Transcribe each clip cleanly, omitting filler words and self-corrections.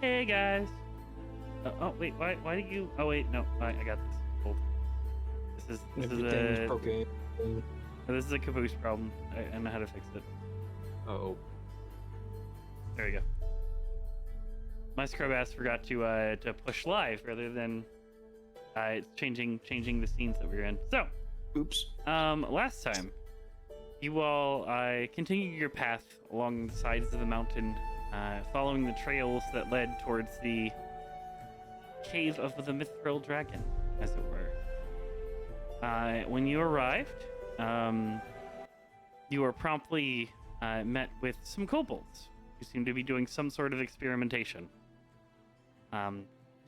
Hey guys. Oh wait, why do you? Oh wait, no, I got this. Hold. Everything's broken. This is a caboose problem. I know how to fix it. Oh, There we go. My scrub ass forgot to push live rather than it's changing the scenes that we're in. So, Oops. last time you all continued your path along the sides of the mountain, following the trails that led towards the cave of the Mithril Dragon, as it were. When you arrived, you were promptly met with some kobolds who seemed to be doing some sort of experimentation.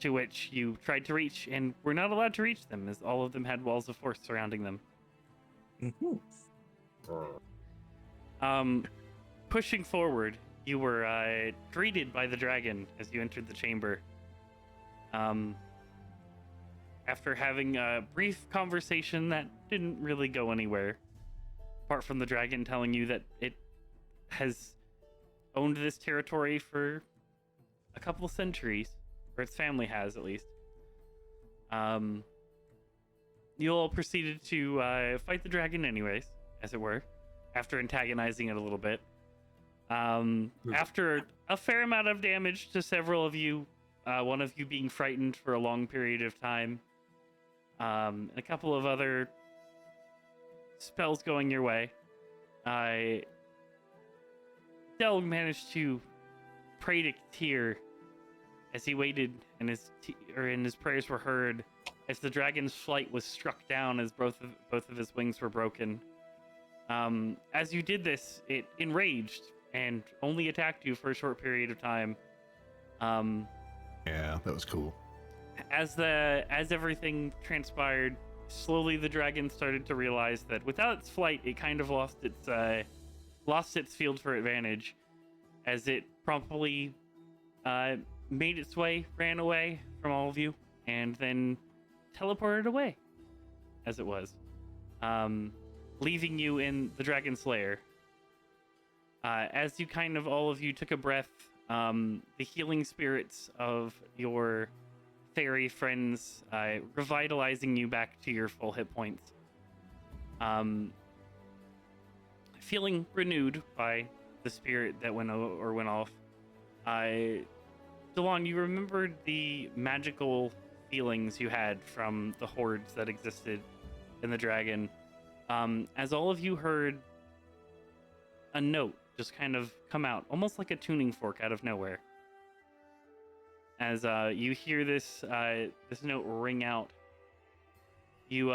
To which you tried to reach and were not allowed to reach them, as all of them had walls of force surrounding them. Pushing forward, you were greeted by the dragon as you entered the chamber. After having a brief conversation that didn't really go anywhere, apart from the dragon telling you that it has owned this territory for a couple of centuries, or its family has at least. You all proceeded to fight the dragon anyways, as it were, after antagonizing it a little bit. After a fair amount of damage to several of you, one of you being frightened for a long period of time, a couple of other spells going your way, Del managed to pray to Tyr as he waited, and his prayers were heard as the dragon's flight was struck down as both of his wings were broken. As you did this, it enraged and only attacked you for a short period of time. Yeah, that was cool. As everything transpired, slowly the dragon started to realize that without its flight, it kind of lost its field for advantage, as it promptly made its way, ran away from all of you, and then teleported away, as it was, leaving you in the dragon's lair. As you all of you took a breath, the healing spirits of your fairy friends revitalizing you back to your full hit points. Feeling renewed by the spirit that went off, DeLon, you remembered the magical feelings you had from the hordes that existed in the dragon. As all of you heard a note just kind of come out, almost like a tuning fork out of nowhere. As you hear this note ring out, you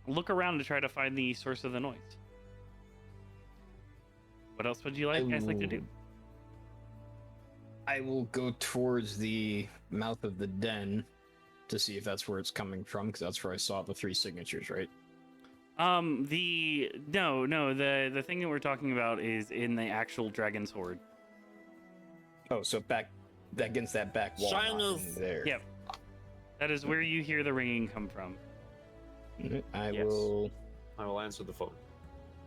look around to try to find the source of the noise. What else would you guys like to do? I will go towards the mouth of the den to see if that's where it's coming from, because that's where I saw the 3 signatures, right? The thing that we're talking about is in the actual dragon's hoard. Oh, so back against that back wall. Shyness. There. Yep. That is where you hear the ringing come from. I Yes. I will answer the phone.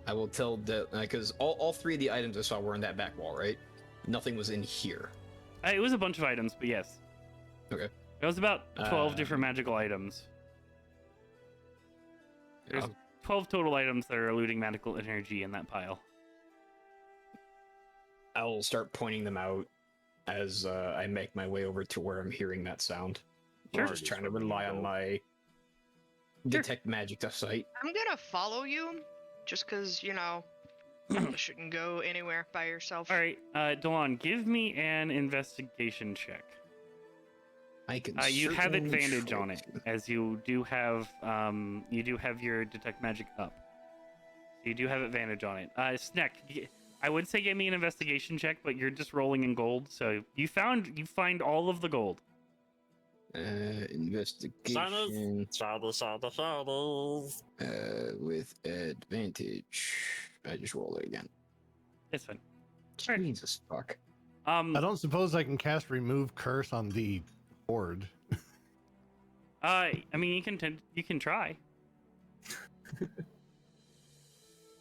I will tell that, because all 3 of the items I saw were in that back wall, right? Nothing was in here. It was a bunch of items, but yes. Okay. It was about 12 different magical items. There's 12 total items that are eluding magical energy in that pile. I'll start pointing them out as I make my way over to where I'm hearing that sound. Sure. I'm just trying to rely on my detect magic to sight. I'm gonna follow you, just because, you shouldn't go anywhere by yourself. All right, DeLon, give me an investigation check. I can. You have certainly advantage try on it, to. as you do have your detect magic up. So you do have advantage on it. Sneck, I would say give me an investigation check, but you're just rolling in gold, so you find all of the gold. Investigation Shadows. with advantage. I just roll it again. It's fine. Alright. Jesus fuck. I don't suppose I can cast remove curse on the horde. I mean, you can try.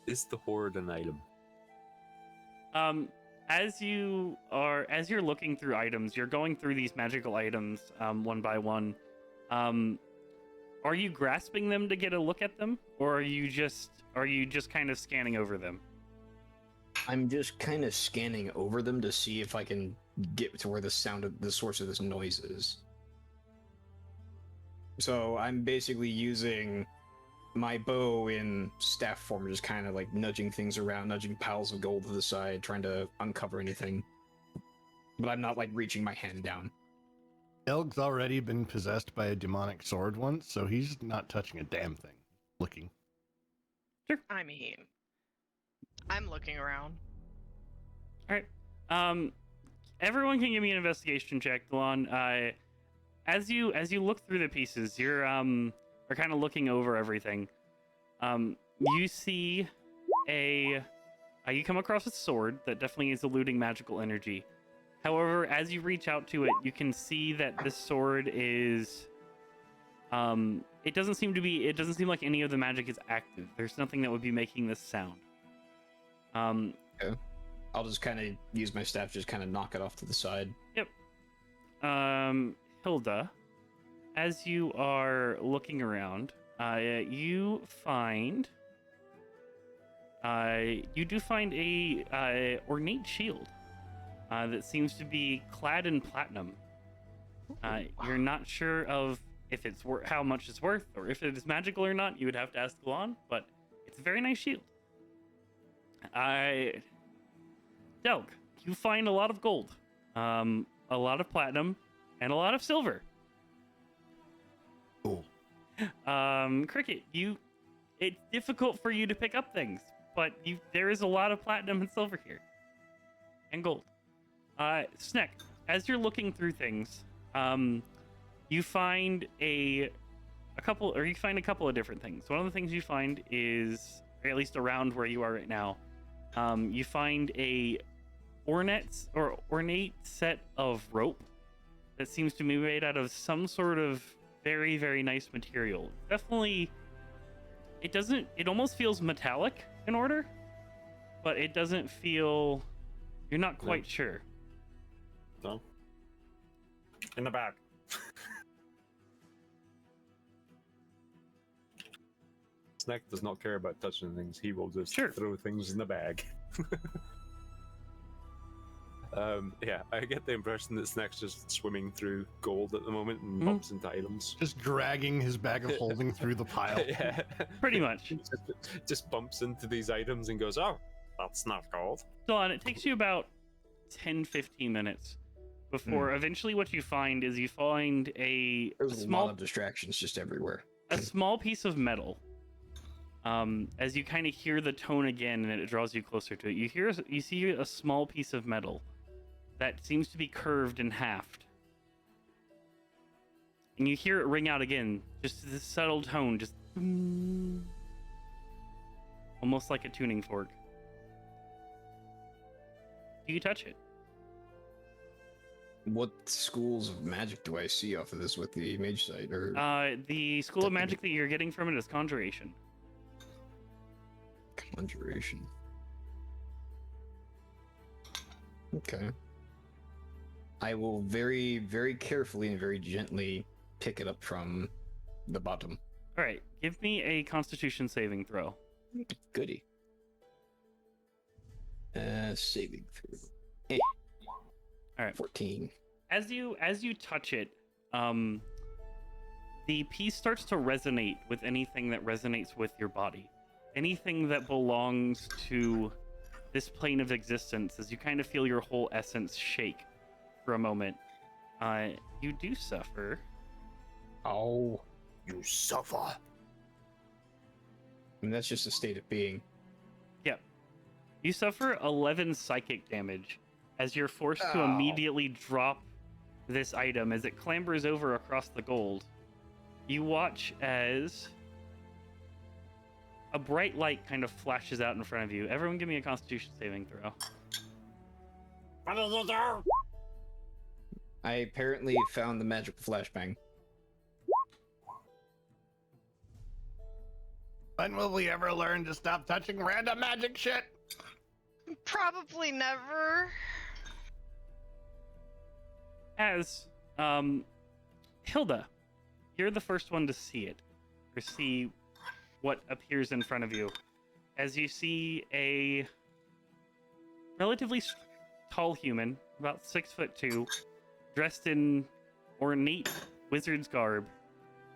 Is the horde an item? as you're looking through items, you're going through these magical items one by one. Are you grasping them to get a look at them, or are you just kind of scanning over them? I'm just kind of scanning over them to see if I can get to where the source of this noise is. So I'm basically using my bow in staff form, just kind of like nudging things around, nudging piles of gold to the side, trying to uncover anything. But I'm not like reaching my hand down. Elg's already been possessed by a demonic sword once, so he's not touching a damn thing. Looking. I mean, I'm looking around. All right. Everyone can give me an investigation check, Delon. As you look through the pieces, you're kind of looking over everything. You see you come across a sword that definitely is eluding magical energy. However, as you reach out to it, you can see that this sword is it doesn't seem like any of the magic is active. There's nothing that would be making this sound. Okay. I'll just kind of use my staff, just kind of knock it off to the side. Yep. Hilda, as you are looking around, you do find a ornate shield that seems to be clad in platinum. You're not sure of if it's how much it's worth, or if it is magical or not. You would have to ask Delon, but it's a very nice shield. Delg, you find a lot of gold, a lot of platinum, and a lot of silver. Cool. Cricket, it's difficult for you to pick up things, but there is a lot of platinum and silver here, and gold. Sneck, as you're looking through things, you find a couple of different things. One of the things you find is, or at least around where you are right now, you find a ornate set of rope that seems to be made out of some sort of very, very nice material. Definitely, it almost feels metallic in order, but it doesn't feel, you're not quite sure. No. In the back. Snack does not care about touching things. He will just throw things in the bag. Yeah, I get the impression that Snack's just swimming through gold at the moment and bumps into items. Just dragging his bag of holding through the pile. Yeah. Pretty much. just bumps into these items and goes, oh, that's not gold. Dawn, it takes you about 10-15 minutes before eventually what you find is you find There's a lot of distractions just everywhere. A small piece of metal. As you kind of hear the tone again and it draws you closer to it, you see a small piece of metal that seems to be curved and halved. And you hear it ring out again, just this subtle tone, just almost like a tuning fork. Do you touch it? What schools of magic do I see off of this with the mage sight? Or the school of magic that you're getting from it is conjuration. Conjuration. Okay. I will very, very carefully and very gently pick it up from the bottom. All right, give me a Constitution saving throw. Goody. Saving throw. All right. 14. As you touch it, the piece starts to resonate with anything that resonates with your body. Anything that belongs to this plane of existence, as you kind of feel your whole essence shake for a moment. You do suffer. Oh, you suffer. I mean, that's just a state of being. Yep. You suffer 11 psychic damage as you're forced to immediately drop this item as it clambers over across the gold. You watch as a bright light kind of flashes out in front of you. Everyone give me a Constitution saving throw. What did you do? I apparently found the magic flashbang. When will we ever learn to stop touching random magic shit? Probably never. As Hilda, you're the first one to see it, or see what appears in front of you, as you see a relatively tall human, about 6'2", dressed in ornate wizard's garb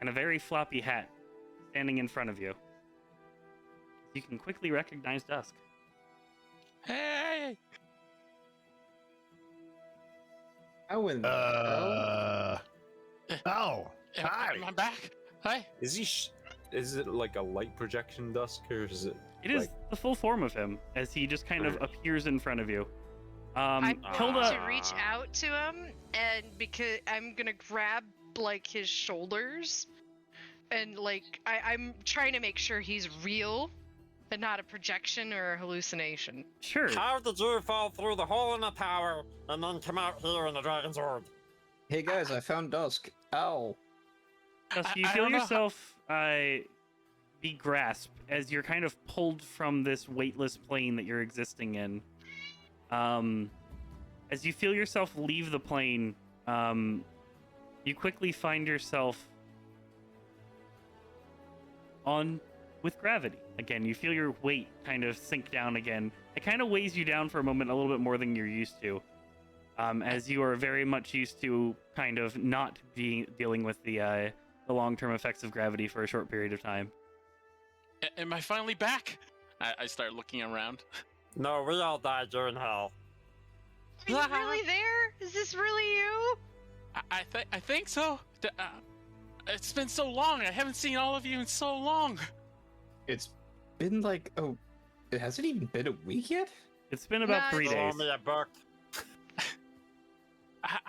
and a very floppy hat, standing in front of you. You can quickly recognize Dusk. Hey! How in the hell? Oh, hi. Am I back? Hi. Is he? Is it like a light projection, Dusk, or is it? It is like... the full form of him, as he just kind of appears in front of you. I'm going Hilda, to reach out to him, and because I'm gonna grab like his shoulders, and like I'm trying to make sure he's real, and not a projection or a hallucination. sure. How did you fall through the hole in the tower and then come out here in the dragon's horde? Hey guys, I found Dusk. Ow. Dusk, you I feel don't know how- yourself be grasped as you're kind of pulled from this weightless plane that you're existing in. As you feel yourself leave the plane, you quickly find yourself on with gravity. Again, you feel your weight kind of sink down again. It kind of weighs you down for a moment a little bit more than you're used to. As you are very much used to kind of not dealing with the long-term effects of gravity for a short period of time. Am I finally back? I start looking around. No, we all died during hell. Are you really there? Is this really you? I think so. It's been so long. I haven't seen all of you in so long. It's been like, oh, it hasn't even been a week yet? It's been about No, 3 Throw days. me a book.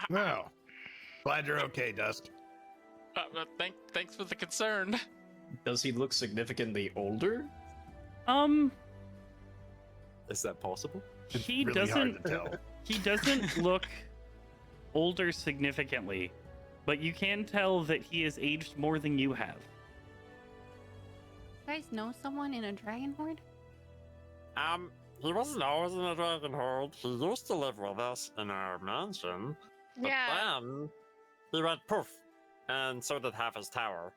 No. Glad you're okay, Dusk. Thanks for the concern. Does he look significantly older? Is that possible? It's He really doesn't. hard to tell. He doesn't look older significantly, but you can tell that he has aged more than you have. You guys know someone in a dragon horde? He wasn't always in a dragon horde. He used to live with us in our mansion. But Yeah. then he went poof, and so did half his tower.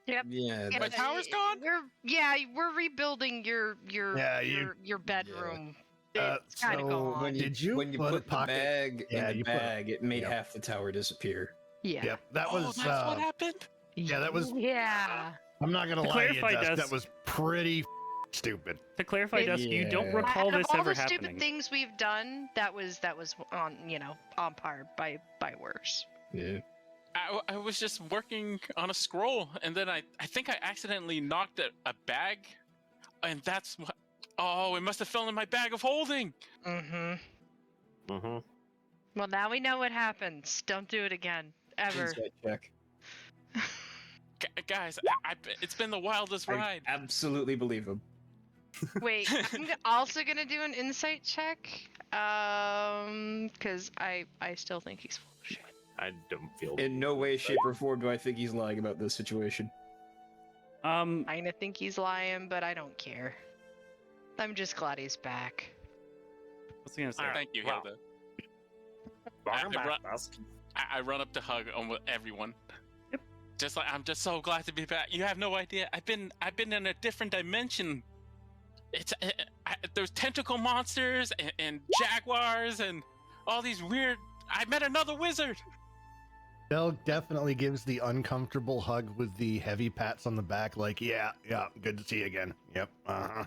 Yep. Yeah, And, My tower's gone? We're rebuilding your Yeah, your bedroom. Uh, It's kind of so gone. when you, Did you when you put a put the pocket- bag Yeah, in the you put a- bag, it made Yep. half the tower disappear. Yeah. Yep, that Oh, was. that's what happened. Yeah, that was. Yeah. I'm not gonna To lie to you, clarify, Dusk. Dusk- That was pretty stupid. To clarify, Yeah. Dusk, you don't Yeah. recall Out of this all ever the happening. stupid things we've done, that was on par by worse. Yeah. I was just working on a scroll, and then I think I accidentally knocked a bag, and that's what. Oh, it must have fell in my bag of holding. Mm-hmm. Mm-hmm. Well, now we know what happens. Don't do it again, ever. Insight check. Guys, it's been the wildest I ride. absolutely believe him. Wait, I'm also gonna do an insight check. Because I still think he's full of shit. I don't feel. In no way, shape, or form do I think he's lying about this situation. I kinda think he's lying, but I don't care. I'm just glad he's back. What's he gonna say? Alright. Thank you, Wow. Hilda. Welcome I- back, Dusk. I run up to hug on everyone. Yep. Just like I'm just so glad to be back. You have no idea. I've been in a different dimension. It's there's tentacle monsters and jaguars and all these weird. I met another wizard. Del definitely gives the uncomfortable hug with the heavy pats on the back, like, yeah, good to see you again. Yep, uh-huh.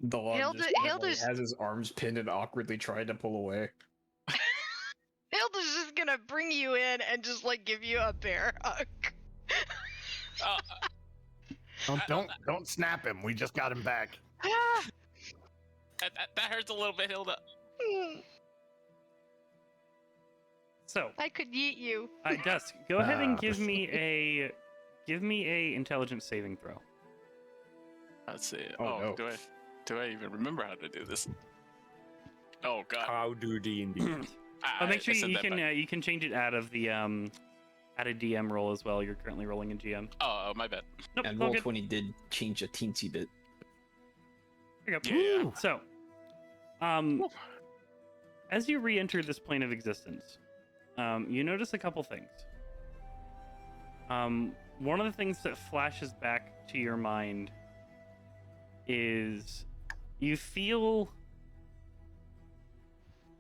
The log Hilda- just kind of, Hilda's- has his arms pinned and awkwardly tried to pull away. Hilda's just gonna bring you in and just like give you a bear hug. Don't snap him. We just got him back. That hurts a little bit, Hilda. So, I could yeet you. Dusk, go ahead and Ah. give me a intelligence saving throw. Let's see. Oh, no. Do I even remember how to do this? Oh God. How do D&D? But make sure I said you that can back. you can change it out of the out of DM roll as well. You're currently rolling in GM. Oh, my bad. Nope, And all roll good. 20 did change a teensy bit. There you go. Yeah. So, As you re-enter this plane of existence, you notice a couple things. One of the things that flashes back to your mind is you feel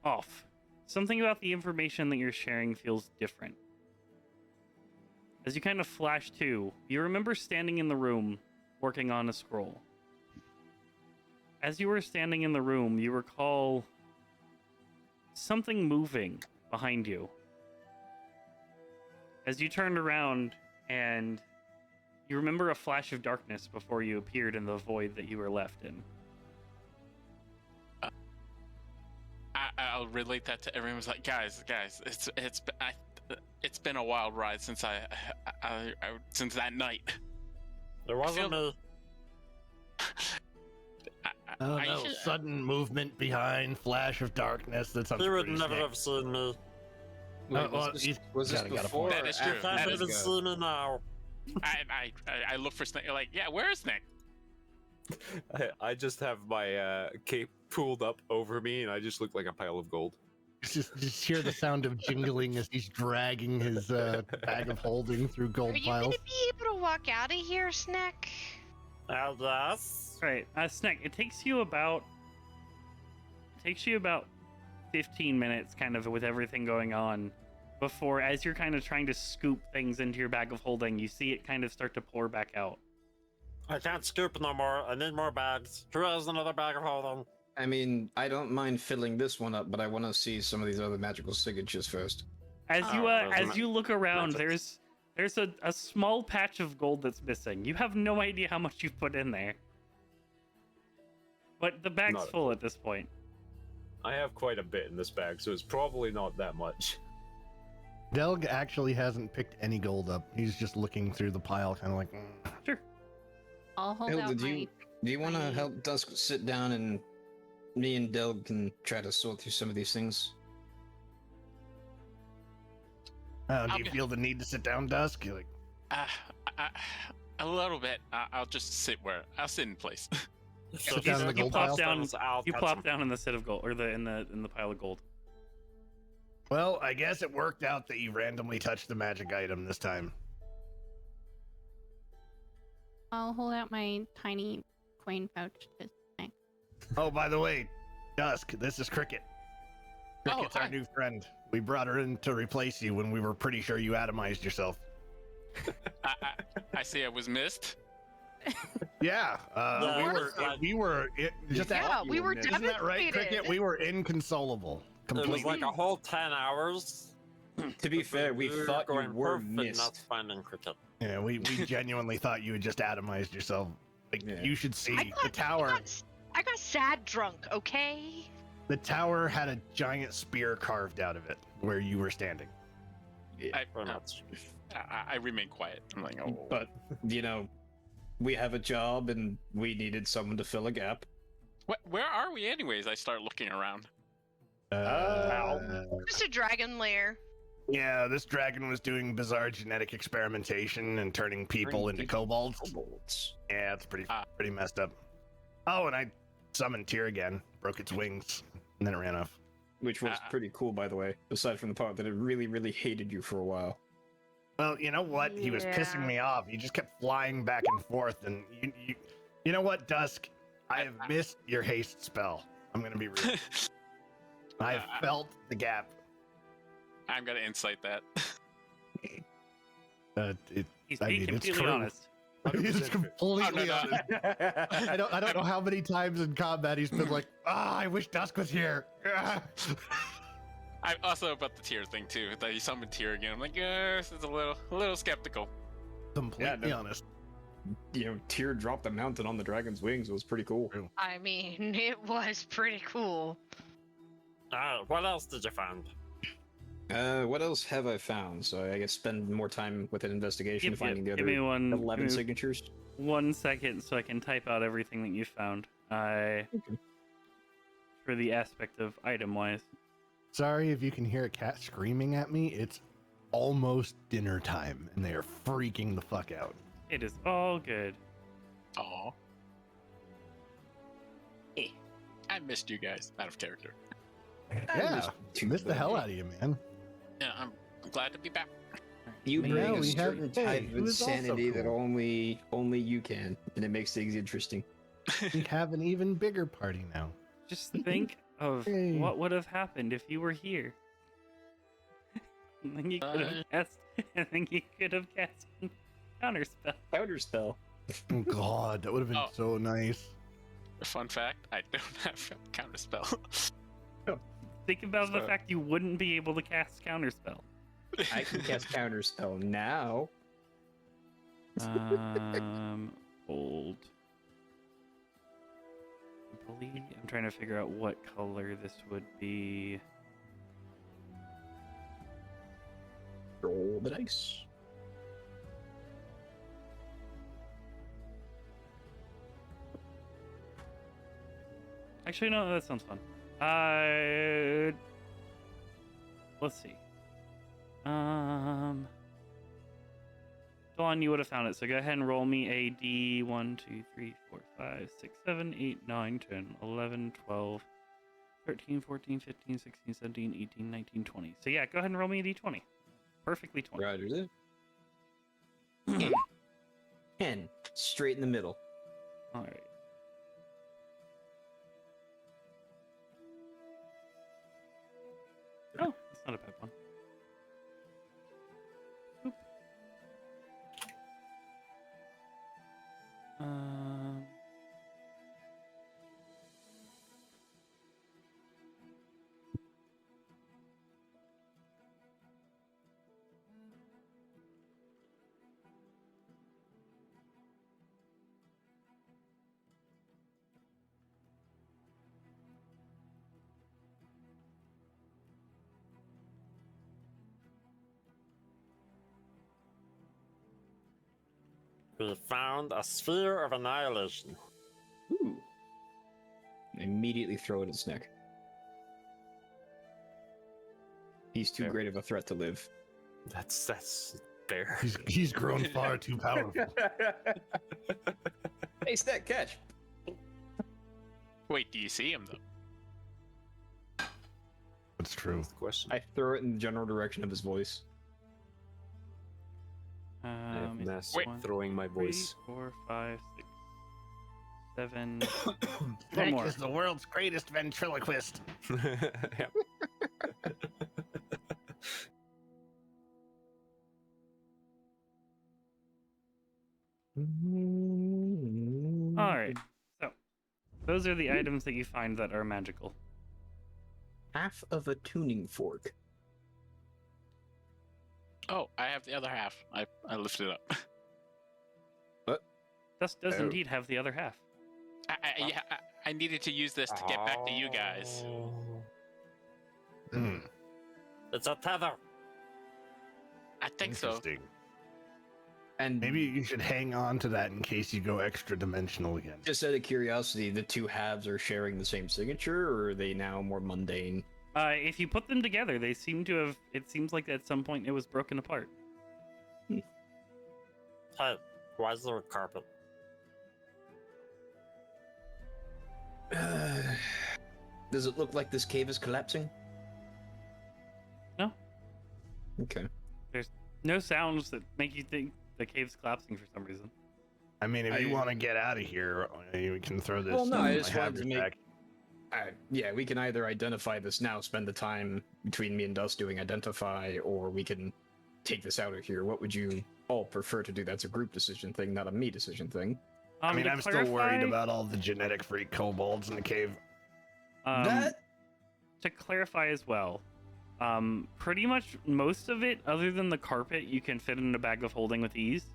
off. Something about the information that you're sharing feels different. As you kind of flash to, you remember standing in the room working on a scroll. As you were standing in the room, you recall something moving behind you. As you turned around, and you remember a flash of darkness before you appeared in the void that you were left in. I'll relate that to everyone. Was like, guys, it's been a wild ride since since that night. It wasn't me. Oh no, sudden movement behind, flash of darkness. That's something. He would pretty never sick. have seen me. Wait, was this got a before? point. That is or true. after Can't That even Disco? see me now. I look for Snake. Like, yeah, where is Snake? I just have my cape pulled up over me, and I just look like a pile of gold. Just hear the sound of jingling as he's dragging his bag of holding through gold Are you piles. gonna be able to walk out of here, Snack? Yes. Right, Snack, it takes you about 15 minutes, kind of, with everything going on, before, as you're kind of trying to scoop things into your bag of holding, you see it kind of start to pour back out. I can't scoop no more. I need more bags. Who has another bag of holding? I mean, I don't mind filling this one up, but I want to see some of these other magical signatures first. As Oh, you look around, magics. there's a small patch of gold that's missing. You have no idea how much you've put in there, but the bag's Not a full at this point. I have quite a bit in this bag, so it's probably not that much. Delg actually hasn't picked any gold up. He's just looking through the pile, kind of like. Sure. I'll hold Hilda, out do you want to my- help Dusk sit down and me and Del can try to sort through some of these things? Do I'll you get- feel the need to sit down, Dusk? You're like, A little bit. I'll just sit in place. Sit down in the You gold plop pile? down. I'll You touch plop him. down in the set of gold, or in the pile of gold. well, I guess it worked out that you randomly touched the magic item this time. I'll hold out my tiny coin pouch to Snack. Oh, by the way, Dusk, this is Cricket. Oh, Cricket's our hi. new friend. We brought her in to replace you when we were pretty sure you atomized yourself. I see I was missed. Yeah, we were just Yeah, we were isn't that right, Cricket? devastated. We were inconsolable. It Completely. was like a whole 10 hours. To be fair, we were thought you going were perfect not missed. finding Cricket. Yeah, we genuinely thought you had just atomized yourself. Like, Yeah. you should see I the tower. I got sad drunk, okay? The tower had a giant spear carved out of it where you were standing. Pretty much. I remain quiet. I'm like, oh. But, you know, we have a job and we needed someone to fill a gap. Where are we, anyways? I start looking around. Just a dragon lair. Yeah, this dragon was doing bizarre genetic experimentation and turning people into kobolds. Yeah, it's pretty messed up. Oh, and I summoned Tyr again, broke its wings, and then it ran off. Which was pretty cool, by the way, aside from the part that it really, really hated you for a while. Well, you know what? He was pissing Yeah. me off. He just kept flying back and forth, and you know what, Dusk? I have missed your haste spell. I'm gonna be real. I have felt the gap. I'm gonna insight that. He's I being mean, it's completely true. honest. He's completely no. honest. I don't know how many times in combat he's been like, I wish Dusk was here. I'm also about the tier thing too. That he summoned tier again. I'm like, this is a little skeptical. Completely no. honest. You know, Tyr dropped the mountain on the dragon's wings. It was pretty cool. I mean, it was pretty cool. Alright, what else did you find? What else have I found? So I guess spend more time with an investigation, Yep, finding yep. the Give me other one. 11 give me signatures. 1 second so I can type out everything that you found. For the aspect of item wise. Sorry if you can hear a cat screaming at me. It's almost dinner time, and they are freaking the fuck out. It is all good. Aw. I'm missed you guys out of character. Yeah, missed the hell out of you, man. Yeah, I'm glad to be back. You Yeah, bring a we have- certain hey, type it of was also insanity that cool. only you can, and it makes things interesting. We have an even bigger party now. Just think of Hey. what would have happened if you were here. And then you could have cast. And then you could have cast counterspell. Counterspell. Oh God, that would have been Oh. so nice. Fun fact: I don't have counterspell. Think about the So- fact you wouldn't be able to cast counterspell. I can cast counterspell now. Old. I'm trying to figure out what color this would be. Roll the dice. Actually, no, that sounds fun. Let's see. Dawn, you would have found it, so go ahead and roll me a D 1, 2, 3, 4, 5, 6, 7, 8, 9, 10, 11, 12, 13, 14, 15, 16, 17, 18, 19, 20. So yeah, go ahead and roll me a D20. Perfectly 20. Roger that. 10. Straight in the middle. Alright. Oh, that's not a bad one. Oop. We found a sphere of annihilation. Ooh. Immediately throw it at its neck. He's too Fair. great of a threat to live. That's fair. He's grown far too powerful. Hey, Snack, catch! Wait, do you see him though? That's true. That's the question. I throw it in the general direction of his voice. I have It's mess Wait. throwing my 3, voice. 4, 5, 6, 7. Nick more. is the world's greatest ventriloquist. Yeah. Alright, so those are the items that you find that are magical. Half of a tuning fork. Oh, I have the other half. I lifted it up. Dust does Oh. indeed have the other half. I needed to use this to get back to you guys. Oh. Hmm, It's a tether. I think so. interesting. And Maybe you should hang on to that in case you go extra dimensional again. just out of curiosity, the two halves are sharing the same signature, or are they now more mundane? If you put them together, they seem to have. It seems like at some point it was broken apart. Hey, why is there a carpet? Does it look like this cave is collapsing? No. Okay. No sounds that make you think the cave's collapsing for some reason. I mean, if you I- want to get out of here, we can throw this. Well, no, on I my just wanted to hazard make- pack. Yeah, we can either identify this now, spend the time between me and Dust doing identify, or we can take this out of here. What would you all prefer to do? That's a group decision thing, not a me decision thing. I mean, To I'm still worried clarify, about all the genetic freak kobolds in the cave. That To clarify as well, pretty much most of it, other than the carpet, you can fit in a bag of holding with ease.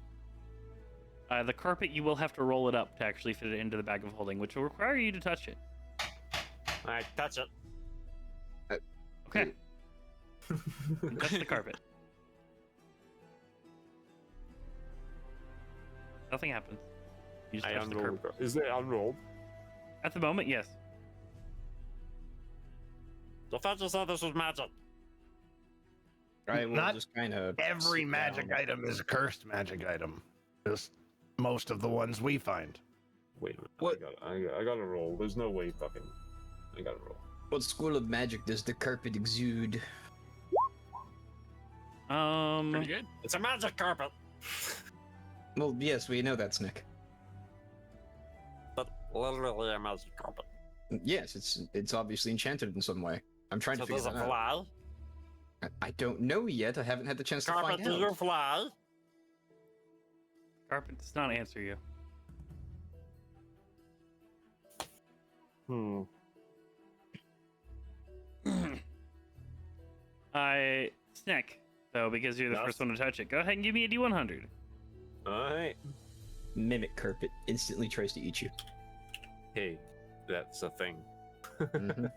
The carpet, you will have to roll it up to actually fit it into the bag of holding, which will require you to touch it. I touch it. Okay. That's the carpet. Nothing happens. You just I touch the unrolled. carpet. Is it unrolled? At the moment, yes. The fetcher said this was magic. I will Not just kind of Every magic item is a cursed magic item. Just most of the ones we find. Wait a minute. What- I gotta roll. There's no way fucking. I gotta roll. What school of magic does the carpet exude? Pretty good. It's a magic carpet. Well, yes, we know that, Snick. But literally a magic carpet. Yes, it's obviously enchanted in some way. I'm trying So to figure does that it out. fly? I don't know yet. I haven't had the chance to Carpet, find do you out. fly? Carpet does not answer you. Hmm. Snack, though, because you're the Yes. first one to touch it. Go ahead and give me a D100. Alright. Mimic carpet instantly tries to eat you. Hey, that's a thing. Mhm.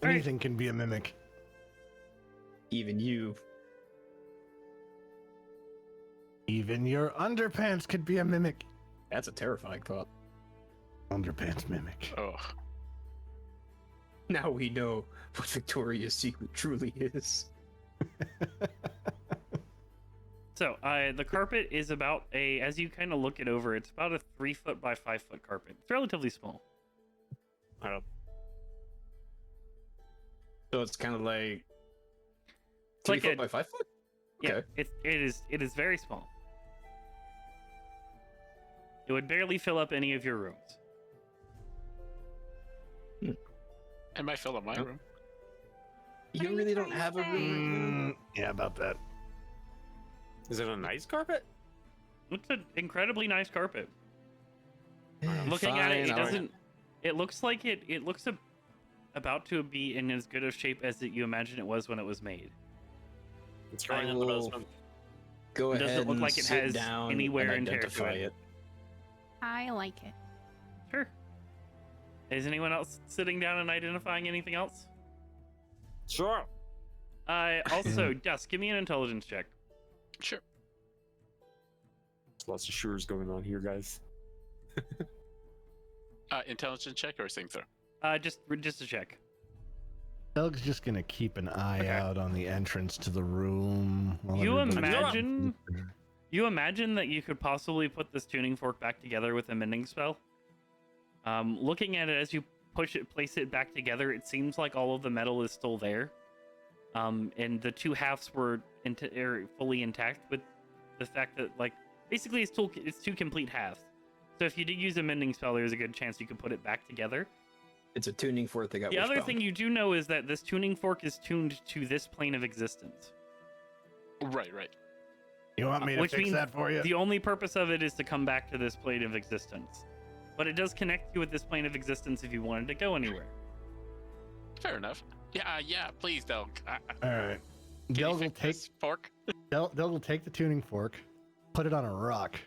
Anything can be a mimic. Even you. Even your underpants could be a mimic. That's a terrifying thought. Underpants mimic. Oh, Now we know what Victoria's secret truly is. So, the carpet is about as you kind of look it over, it's about a 3 foot by 5 foot carpet. It's relatively small. So it's kind of like It's like 3 foot a- by 5 foot? Yeah, Okay. it is very small. It would barely fill up any of your rooms. it might fill up my Oh. room. You are you really don't trying to have a say? room. Yeah, about that. Is it a nice carpet? It's an incredibly nice carpet. Eh, Looking at it, fine, it I'll- doesn't. It looks like it looks about to be in as good of shape as you imagine it was when it was made. It's going I in the will basement. Go It doesn't ahead look and like it sit has down any wear and and tear to identify it. it. I like it. Sure. Is anyone else sitting down and identifying anything else? Sure. Also, Dusk, give me an intelligence check. Sure. There's lots of shures going on here, guys. Intelligence check or sing throw? Just a check. Doug's just gonna keep an eye Okay. out on the entrance to the room. while You everybody- You imagine that you could possibly put this tuning fork back together with a mending spell. Looking at it as you place it back together, it seems like all of the metal is still there. And the two halves were fully intact, with the fact that, like, basically it's two complete halves. So if you did use a mending spell, there's a good chance you could put it back together. It's a tuning fork that got The other wishbound. thing you do know is that this tuning fork is tuned to this plane of existence. Right. You want me to Which fix means that for you? The only purpose of it is to come back to this plane of existence. But it does connect you with this plane of existence if you wanted to go anywhere. Fair enough. Yeah. Please, Delg. All right. Can you Delg will fix take this fork? Delg will take the tuning fork, put it on a rock,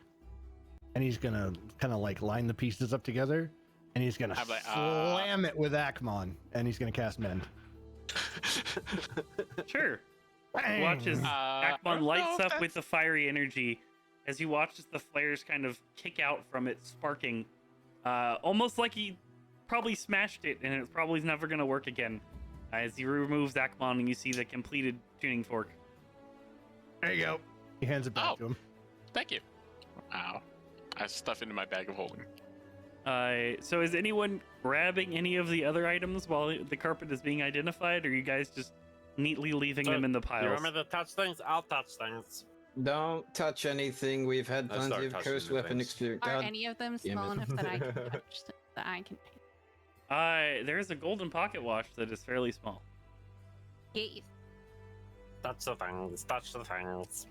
and he's gonna kind of like line the pieces up together, and he's gonna I'm like, slam it with Akmon, and he's gonna cast Mend. Sure. Bang! Watch as I Akmon don't know lights if up with that's- the fiery energy as you watch as the flares kind of kick out from it, sparking. Almost like he probably smashed it and it probably is never going to work again. As he removes Akmon and you see the completed tuning fork. There you go. He hands it back Oh. to him. Thank you. Wow. I stuff into my bag of holding. So is anyone grabbing any of the other items while the carpet is being identified, or are you guys just neatly leaving So, them in the You piles? want me to touch things? I'll touch things. Don't touch anything. We've had I plenty start of touching cursed the weapon things. experience. Are God, any of them damn small it. enough that I can touch, that I can take? There's a golden pocket watch that is fairly small. Yes. Touch the things. Touch the things.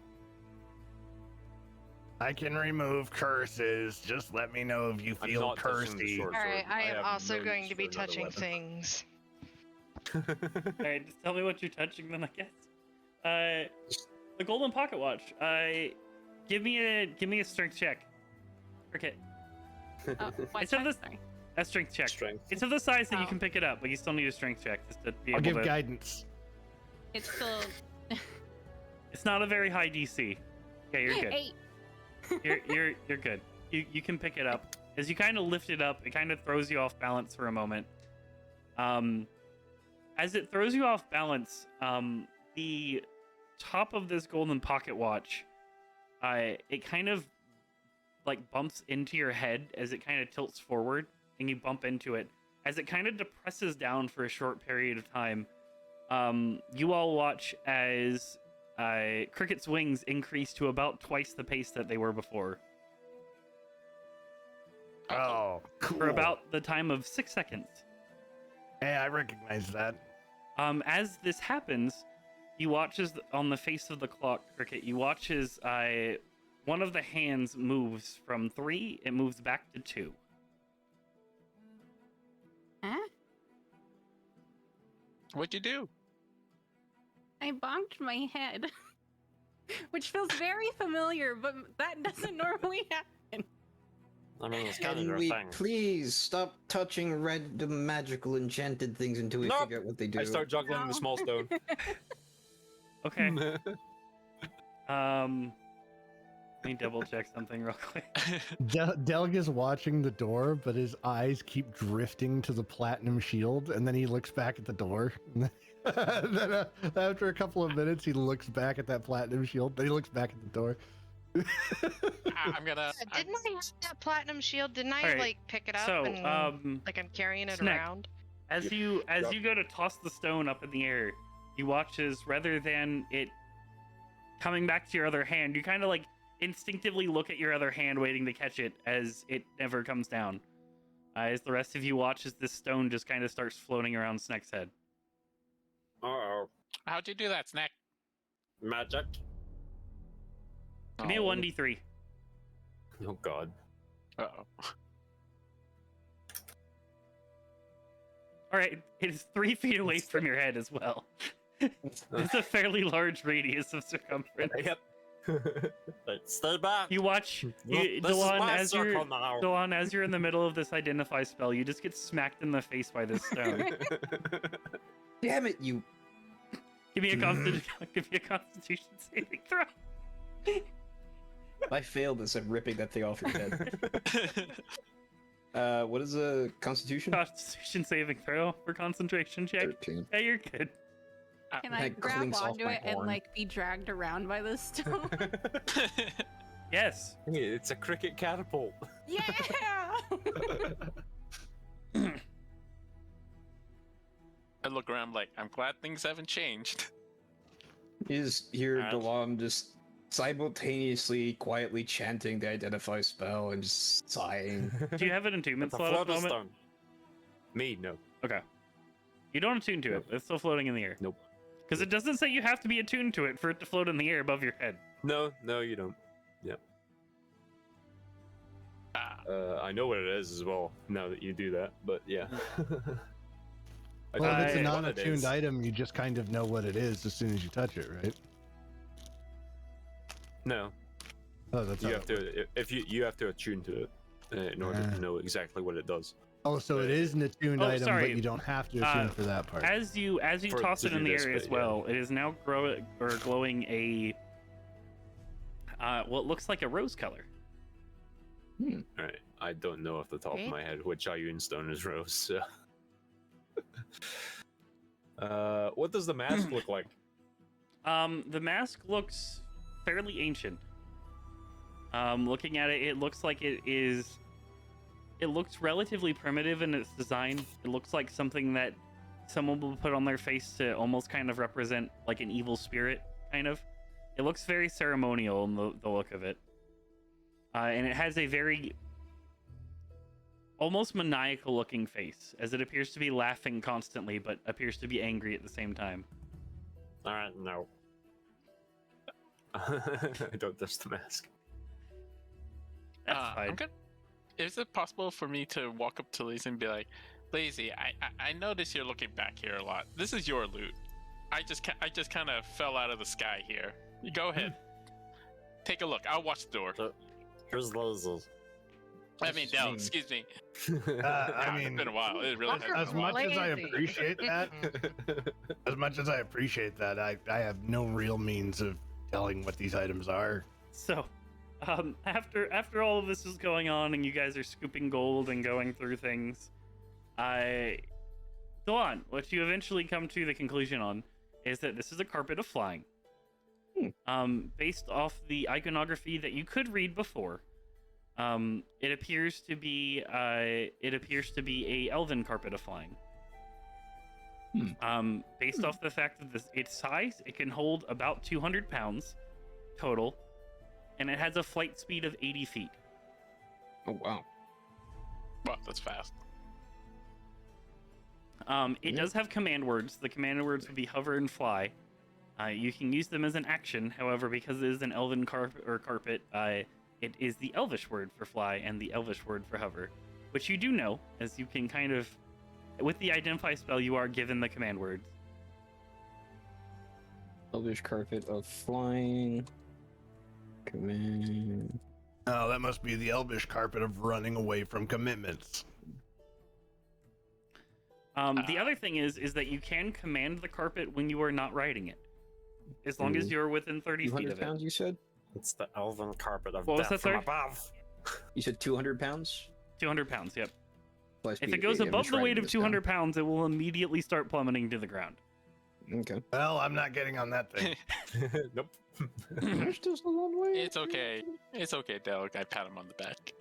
I can remove curses. Just let me know if you I'm feel not touching the cursy. sword. All right, I am have also no going use to for be another touching weapon. things. Alright, just tell me what you're touching then, I guess. The golden pocket watch. Give me a strength check. Okay, Oh, what It's of check? this- Sorry. a strength check. Strength. It's of the size that you Oh. can pick it up, but you still need a strength check just to be I'll able give to. guidance. It's still It's not a very high DC. Okay, you're good. 8. You're good. You can pick it up. As you kind of lift it up, it kind of throws you off balance for a moment. As it throws you off balance, the top of this golden pocket watch, it kind of like bumps into your head as it kind of tilts forward, and you bump into it as it kind of depresses down for a short period of time. You all watch as Cricket's wings increase to about twice the pace that they were before. Oh, cool. For about the time of 6 seconds. Hey, I recognize that. As this happens, you watch as on the face of the clock, Cricket, you watch as one of the hands moves from 3, it moves back to 2. Huh? What'd you do? I bonked my head. Which feels very familiar, but that doesn't normally happen. I mean, it's kind of Can your we thing. please stop touching random magical enchanted things until we Nope. figure out what they do? I start juggling the small stone. Okay. Let me double check something real quick. Delg is watching the door, but his eyes keep drifting to the platinum shield, and then he looks back at the door. And then after a couple of minutes, he looks back at that platinum shield. Then he looks back at the door. I'm gonna. Didn't I have that platinum shield? Didn't I Alright, like pick it up so, and like I'm carrying it Snack. around? As you go to toss the stone up in the air, you watch as rather than it coming back to your other hand, you kind of like instinctively look at your other hand waiting to catch it as it never comes down. As the rest of you watch as this stone just kind of starts floating around Snack's head. Uh-oh. How'd you do that, Snack? Magic. Give me a 1d3. Oh god. Uh-oh. All right, it is 3 feet away from your head as well. It's a fairly large radius of circumference. Yep. Right, stay back. You watch, This is my circle now. Delon, as you're in the middle of this identify spell, you just get smacked in the face by this stone. Damn it, you! Give me a Constitution saving throw. If I fail this, I'm ripping that thing off your head. What is a Constitution? Constitution saving throw for concentration check. 13. Yeah, you're good. Can I That grab clinks off onto my it and horn. like be dragged around by this stone? Yes. Hey, it's a cricket catapult. Yeah! I look around like, I'm glad things haven't changed. You just hear Alright. Delam just simultaneously quietly chanting the identify spell and just sighing. Do you have an attunement The slot at the moment? stone. Me, no. Okay. You don't attune to it. It's still floating in the air. Nope. Because it doesn't say you have to be attuned to it for it to float in the air above your head. No, you don't. Yep. I know what it is as well, now that you do that, but yeah. I Well, don't if it's a know what it non-attuned is. item, you just kind of know what it is as soon as you touch it, right? No, Oh, that's you how have it works. to. If you have to attune to it in order to know exactly what it does. Oh, so it is an attuned Oh, item, sorry. but you don't have to attune for that part. As you For- toss to it in do the this air as bit, yeah. well, it is now glowing a what looks like a rose color. All right, I don't know off the top of my head which Ioun stone is rose. So. What does the mask look like? The mask looks fairly ancient. Looking at it, it looks like it looks relatively primitive in its design. It looks like something that someone will put on their face to almost kind of represent like an evil spirit, kind of. It looks very ceremonial in the look of it. And it has a very almost maniacal looking face, as it appears to be laughing constantly, but appears to be angry at the same time. Alright, no. I don't touch the mask. That's fine. Is it possible for me to walk up to Lazy and be like, Lazy, I notice you're looking back here a lot. This is your loot. I just kind of fell out of the sky here. You go ahead. Take a look. I'll watch the door. Here's Lazy. I mean, Del, excuse me. I God, mean, it's been a while. It really has. as much as I Lazy. appreciate that, I have no real means of telling what these items are. So, after all of this is going on and you guys are scooping gold and going through things, go on. What you eventually come to the conclusion on is that this is a carpet of flying. Based off the iconography that you could read before, It appears to be a elven carpet of flying. Based off the fact that its size, it can hold about 200 pounds total, and it has a flight speed of 80 feet. Oh wow. Wow, that's fast. It does have command words. The command words would be hover and fly. You can use them as an action. However, because it is an elven carpet, it is the elvish word for fly and the elvish word for hover, which you do know, as you can kind of, with the identify spell, you are given the command words. Elvish carpet of flying. Command. Oh, that must be the elvish carpet of running away from commitments. The other thing is that you can command the carpet when you are not riding it, as long as you're within 30 feet 200 of it. pounds, you said? It's the elven carpet of What was death that, from sir? above. You said 200 pounds? 200 pounds, yep. Plus If speed it goes 80. I'm above just the weight writing of this 200 pounds, it will immediately start plummeting to the ground. down. Okay. Well, I'm not getting on that thing. Nope. There's still a long way. It's okay. It's okay, Delk. I pat him on the back.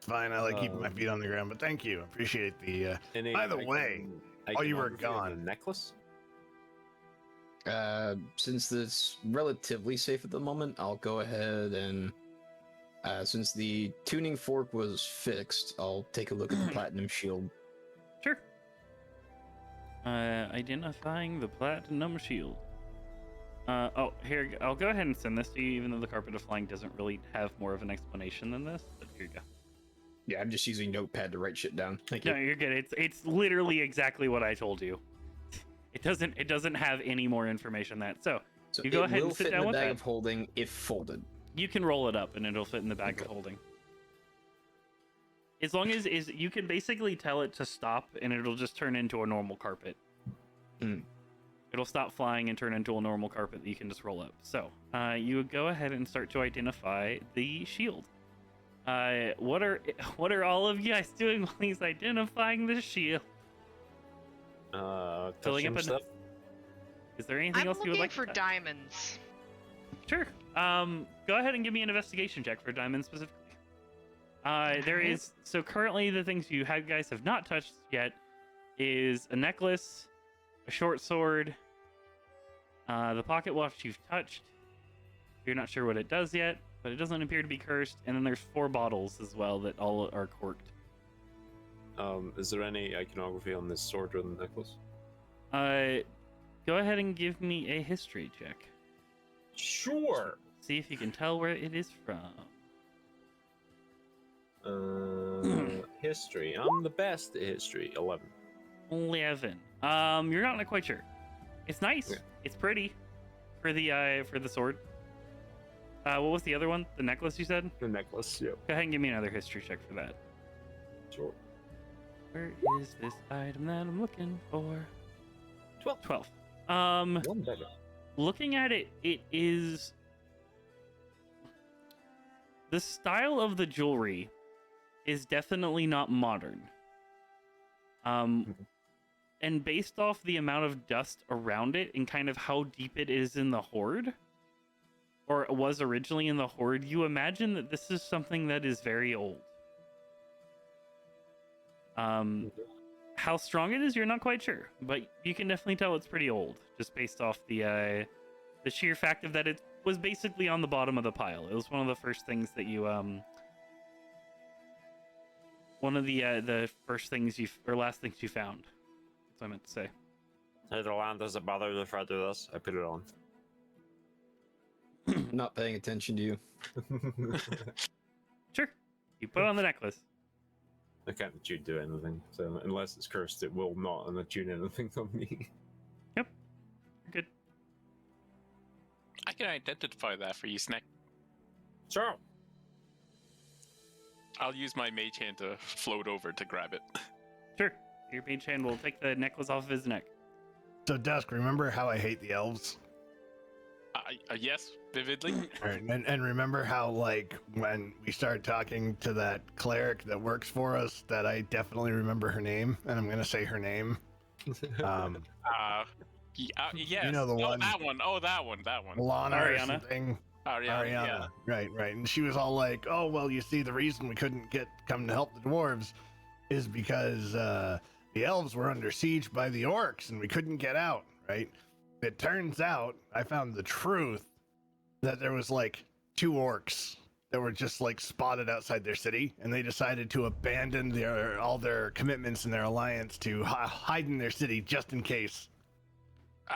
Fine, I like keeping my feet on the ground, but thank you. Appreciate the. Any By the way, while you were iconography of gone- the necklace. Since it's relatively safe at the moment, I'll go ahead and, since the tuning fork was fixed, I'll take a look at the platinum shield. Sure. Identifying the platinum shield. Here, I'll go ahead and send this to you, even though the carpet of flying doesn't really have more of an explanation than this. But here you go. Yeah, I'm just using Notepad to write shit down. Thank No, you. you're good. It's literally exactly what I told you. It doesn't have any more information than that. So So you go it ahead will and sit fit down in the with bag that. of holding if folded. You can roll it up, and it'll fit in the bag of Okay. holding. As long as you can basically tell it to stop, and it'll just turn into a normal carpet. Mm. It'll stop flying and turn into a normal carpet that you can just roll up. So you would go ahead and start to identify the shield. What are all of you guys doing while he's identifying the shield? Filling up Touching stuff. Is there anything I'm else you would looking like for to touch? diamonds. Sure. Go ahead and give me an investigation check for diamonds specifically. There is currently the things you guys have not touched yet is a necklace, a short sword, the pocket watch you've touched. You're not sure what it does yet, but it doesn't appear to be cursed. And then there's 4 bottles as well that all are corked. Is there any iconography on this sword or the necklace? Go ahead and give me a history check. Sure. See if you can tell where it is from. History. I'm the best at history. 11. 11. You're not quite sure. It's nice. Okay. It's pretty. For the sword. What was the other one? The necklace you said? The necklace. Yep. Go ahead and give me another history check for that. Sure. Where is this item that I'm looking for? 12. 12. One better. Looking at it, it is the style of the jewelry is definitely not modern. And based off the amount of dust around it and kind of how deep it is in the hoard, or it was originally in the hoard, you imagine that this is something that is very old. How strong it is, you're not quite sure, but you can definitely tell it's pretty old, just based off the sheer fact of that it was basically on the bottom of the pile. It was one of the first things that you one of the first things or last things you found. That's what I meant to say. Hey, the land does it bother you if I do this? I put it on. Not paying attention to you. Sure, you put on the necklace. I can't do anything, so unless it's cursed, it will not attune anything on me. Yep, you're good. I can identify that for you, Snack. Sure. I'll use my mage hand to float over to grab it. Sure, your mage hand will take the necklace off of his neck. So, Dusk, remember how I hate the elves? Yes, vividly. All right, and remember how, like, when we started talking to that cleric that works for us, that I definitely remember her name, and I'm gonna say her name. Yes. You know the one. That one. Oh, that one. That one. Lana or Ariana. something. Ariana. Yeah. Right. And she was all like, "Oh, well, you see, the reason we couldn't come to help the dwarves is because the elves were under siege by the orcs, and we couldn't get out." Right? It turns out I found the truth that there was like 2 orcs that were just like spotted outside their city, and they decided to abandon all their commitments and their alliance to hide in their city just in case.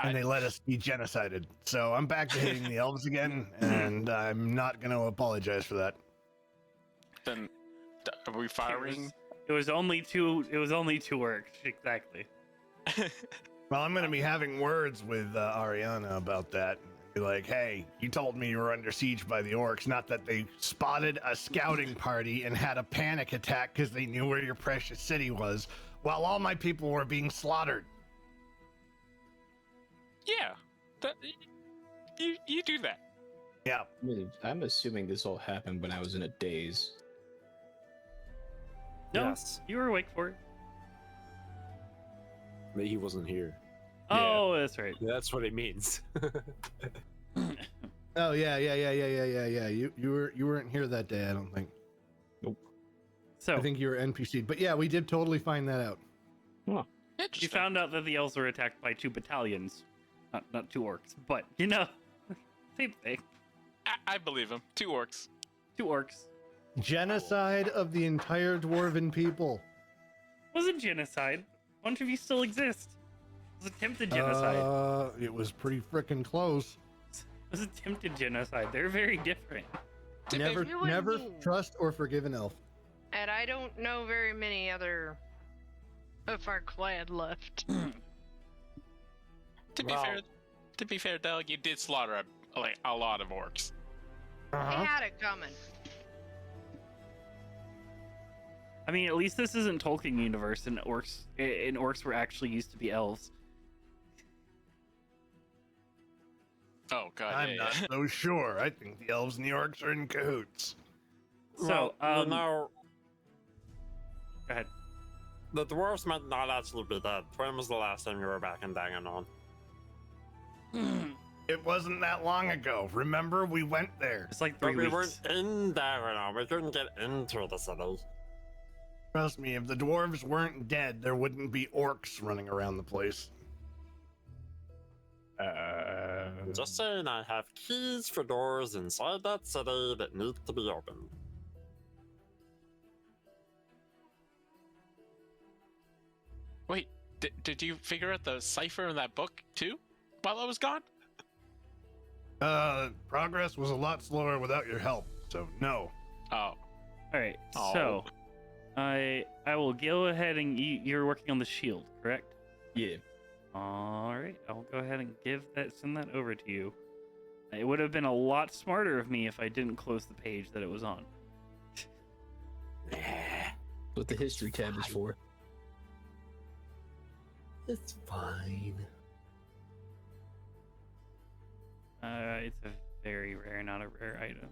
And they let us be genocided. So I'm back to hating the elves again, and I'm not going to apologize for that. Then are we firing? It was only 2. It was only 2 orcs, exactly. Well, I'm going to be having words with Ariana about that. Be like, hey, you told me you were under siege by the orcs, not that they spotted a scouting party and had a panic attack because they knew where your precious city was, while all my people were being slaughtered. Yeah, you do that. Yeah. I'm assuming this all happened when I was in a daze. No, Yes. you were awake for it. But he wasn't here. Oh, that's right. That's what it means. Oh yeah. You weren't here that day, I don't think. So I think you were NPC'd. But yeah, we did totally find that out. you Interesting. found out that the elves were attacked by 2 battalions, not 2 orcs, but same thing. I believe him. 2 orcs. 2 orcs. Genocide of the entire dwarven people. Wasn't genocide. A bunch of you still exist. It was attempted genocide. It was pretty freaking close. It was attempted genocide. They're very different. Never You and never me. trust or forgive an elf. And I don't know very many other of our clan left. To be fair, Doug, you did slaughter a lot of orcs. I had it coming. I mean, at least this isn't Tolkien universe, and orcs were actually used to be elves. Oh god, I'm yeah, not yeah. so sure. I think the elves and the orcs are in cahoots. So, well, you know, go ahead. the dwarves might not actually be dead. When was the last time you were back in Danganron? It wasn't that long ago. Remember, we went there. It's like 3 But we weeks. weren't in Danganron. We couldn't get into the city. Trust me, if the dwarves weren't dead, there wouldn't be orcs running around the place. I'm just saying, I have keys for doors inside that city that need to be opened. Wait, did you figure out the cipher in that book too, while I was gone? Progress was a lot slower without your help, so no. Oh, All right. Oh. So, I will go ahead and you're working on the shield, correct? Yeah. All right. I'll go ahead and send that over to you. It would have been a lot smarter of me if I didn't close the page that it was on. What the history tab is for. It's fine. It's a very rare, not a rare item.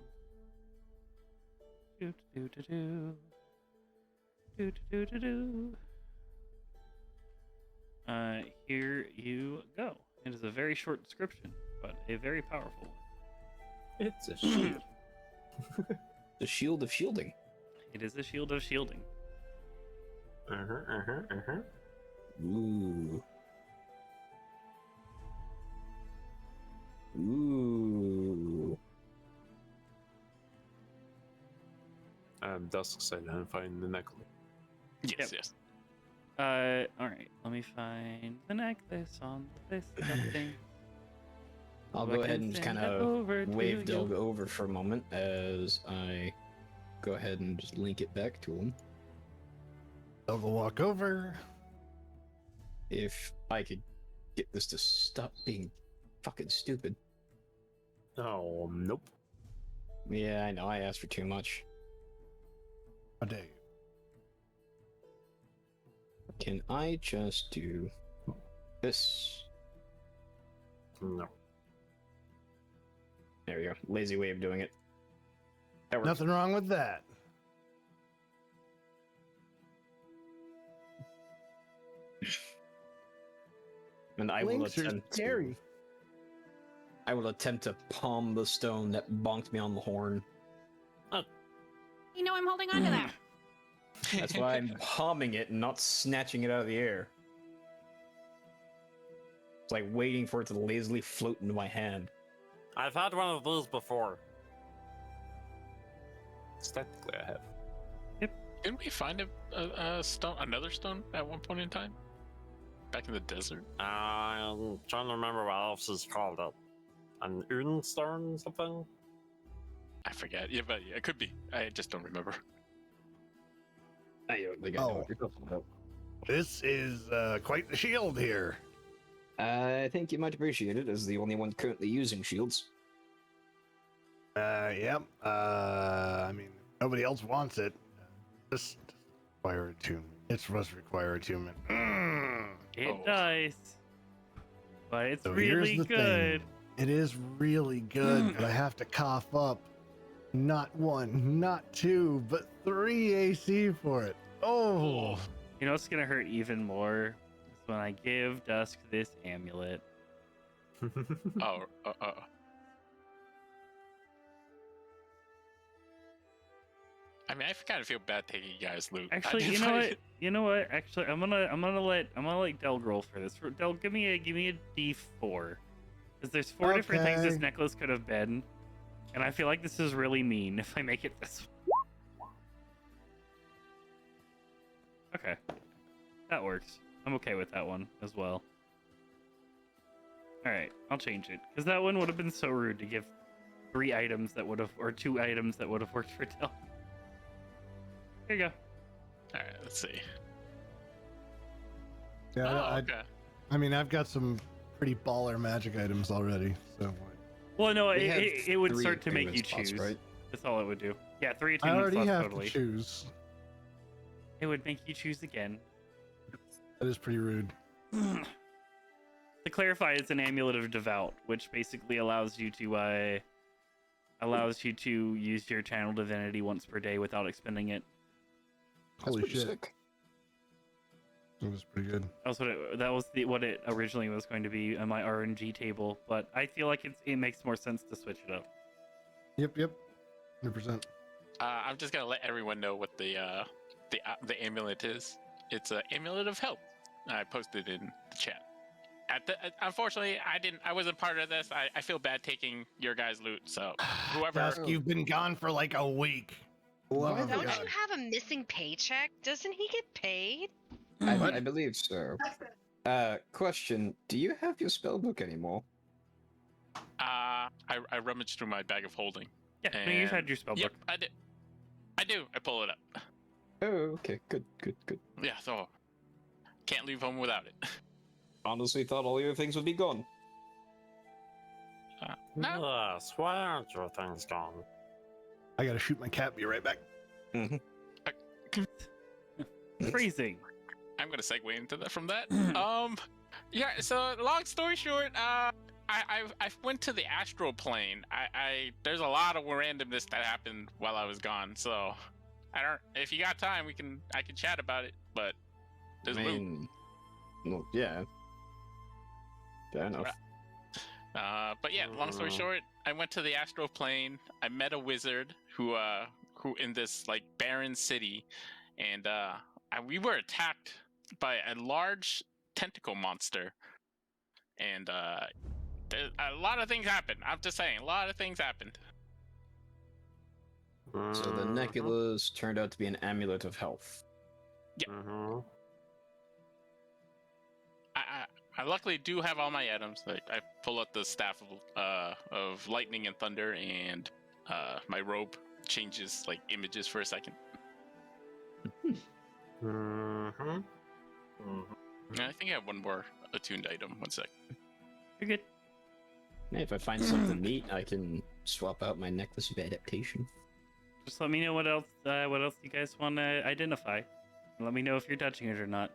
Do do do do. Do do do do. Here you go. It is a very short description, but a very powerful one. It's a shield. The shield of shielding. It is a shield of shielding. Ooh. Ooh. Dusk's identifying the necklace. yes, Yep. yes. All right. Let me find the necklace on this thing. I'll So I go ahead can and just send kind it of over to wave you. Delga over for a moment as I go ahead and just link it back to him. They'll walk over. If I could get this to stop being fucking stupid. Oh, nope. Yeah, I know, I asked for too much. A day. Can I just do this? No. There we go. Lazy way of doing it. That works. Nothing wrong with that. And I will Links are attempt scary. I will attempt to palm the stone that bonked me on the horn. You know I'm holding on to that. That's why I'm palming it and not snatching it out of the air. It's like waiting for it to lazily float into my hand. I've had one of these before. Technically, I have. Didn't we find a stone, another stone, at one point in time? Back in the desert. I'm trying to remember what else is called it. An Unstone something? I forget. Yeah, but it could be. I just don't remember. I don't think I know what you're talking about. This is quite the shield here. I think you might appreciate it as the only one currently using shields. Yep. I mean, nobody else wants it. Just require attunement. It must require attunement. It does. But it's So really here's the good. thing. It is really good, but I have to cough up not 1, not 2, but 3 AC for it. Oh. You know what's gonna hurt even more? Is when I give Dusk this amulet. Oh, I mean, I kind of feel bad taking you guys' loot. Actually, you know what? You know what? Actually, I'm gonna let Del roll for this. Del, give me a D4, because there's 4 different things this Okay. necklace could have been, and I feel like this is really mean if I make it this. Okay, that works. I'm okay with that one as well. All right, I'll change it because that one would have been so rude to give 3 items that would have, or 2 items that would have worked for Del. Here you go. All right, let's see. Yeah, Oh, okay. I mean, I've got some pretty baller magic items already, so. Well, no, We have it would 3 start to make you attunement spots, choose. right? That's all it would do. Yeah, 3 I attunement already slots have totally. to choose. It would make you choose again. That is pretty rude. To clarify, it's an amulet of devout, which basically allows you to use your channel divinity once per day without expending it. Holy That's pretty shit. sick. That was pretty good. That was what it originally was going to be on my RNG table, but I feel like it makes more sense to switch it up. Yep. 100%. I'm just gonna let everyone know what the amulet is. It's an Amulet of Hell. I posted in the chat. Unfortunately, I wasn't part of this. I feel bad taking your guys' loot. So whoever. Dusk, you've been gone for like a week. What? Oh, Don't God. you have a missing paycheck? Doesn't he get paid? I believe so. Question: do you have your spellbook anymore? I rummaged through my bag of holding. Yeah, no, you've had your spellbook. Yep, I do. I pull it up. Oh, okay, good. Yeah, so can't leave home without it. Honestly, thought all your things would be gone. No. Yes, why aren't your things gone? I gotta shoot my cat. Be right back. Freezing. I'm gonna segue into that from that. Yeah. So long story short, I went to the astral plane. There's a lot of randomness that happened while I was gone. So I don't. If you got time, I can chat about it. But there's loot. Well, yeah. Fair enough. But yeah, long story short, I went to the astral plane. I met a wizard who in this like barren city, and we were attacked by a large tentacle monster, and a lot of things happened. I'm just saying, a lot of things happened. So the necklace turned out to be an amulet of health. I luckily do have all my items. Like I pull out the staff of lightning and thunder, and my robe changes like images for a second. And I think I have one more attuned item. One sec. You're good. Hey, if I find something neat, I can swap out my necklace of adaptation. Just let me know what else you guys want to identify. Let me know if you're touching it or not.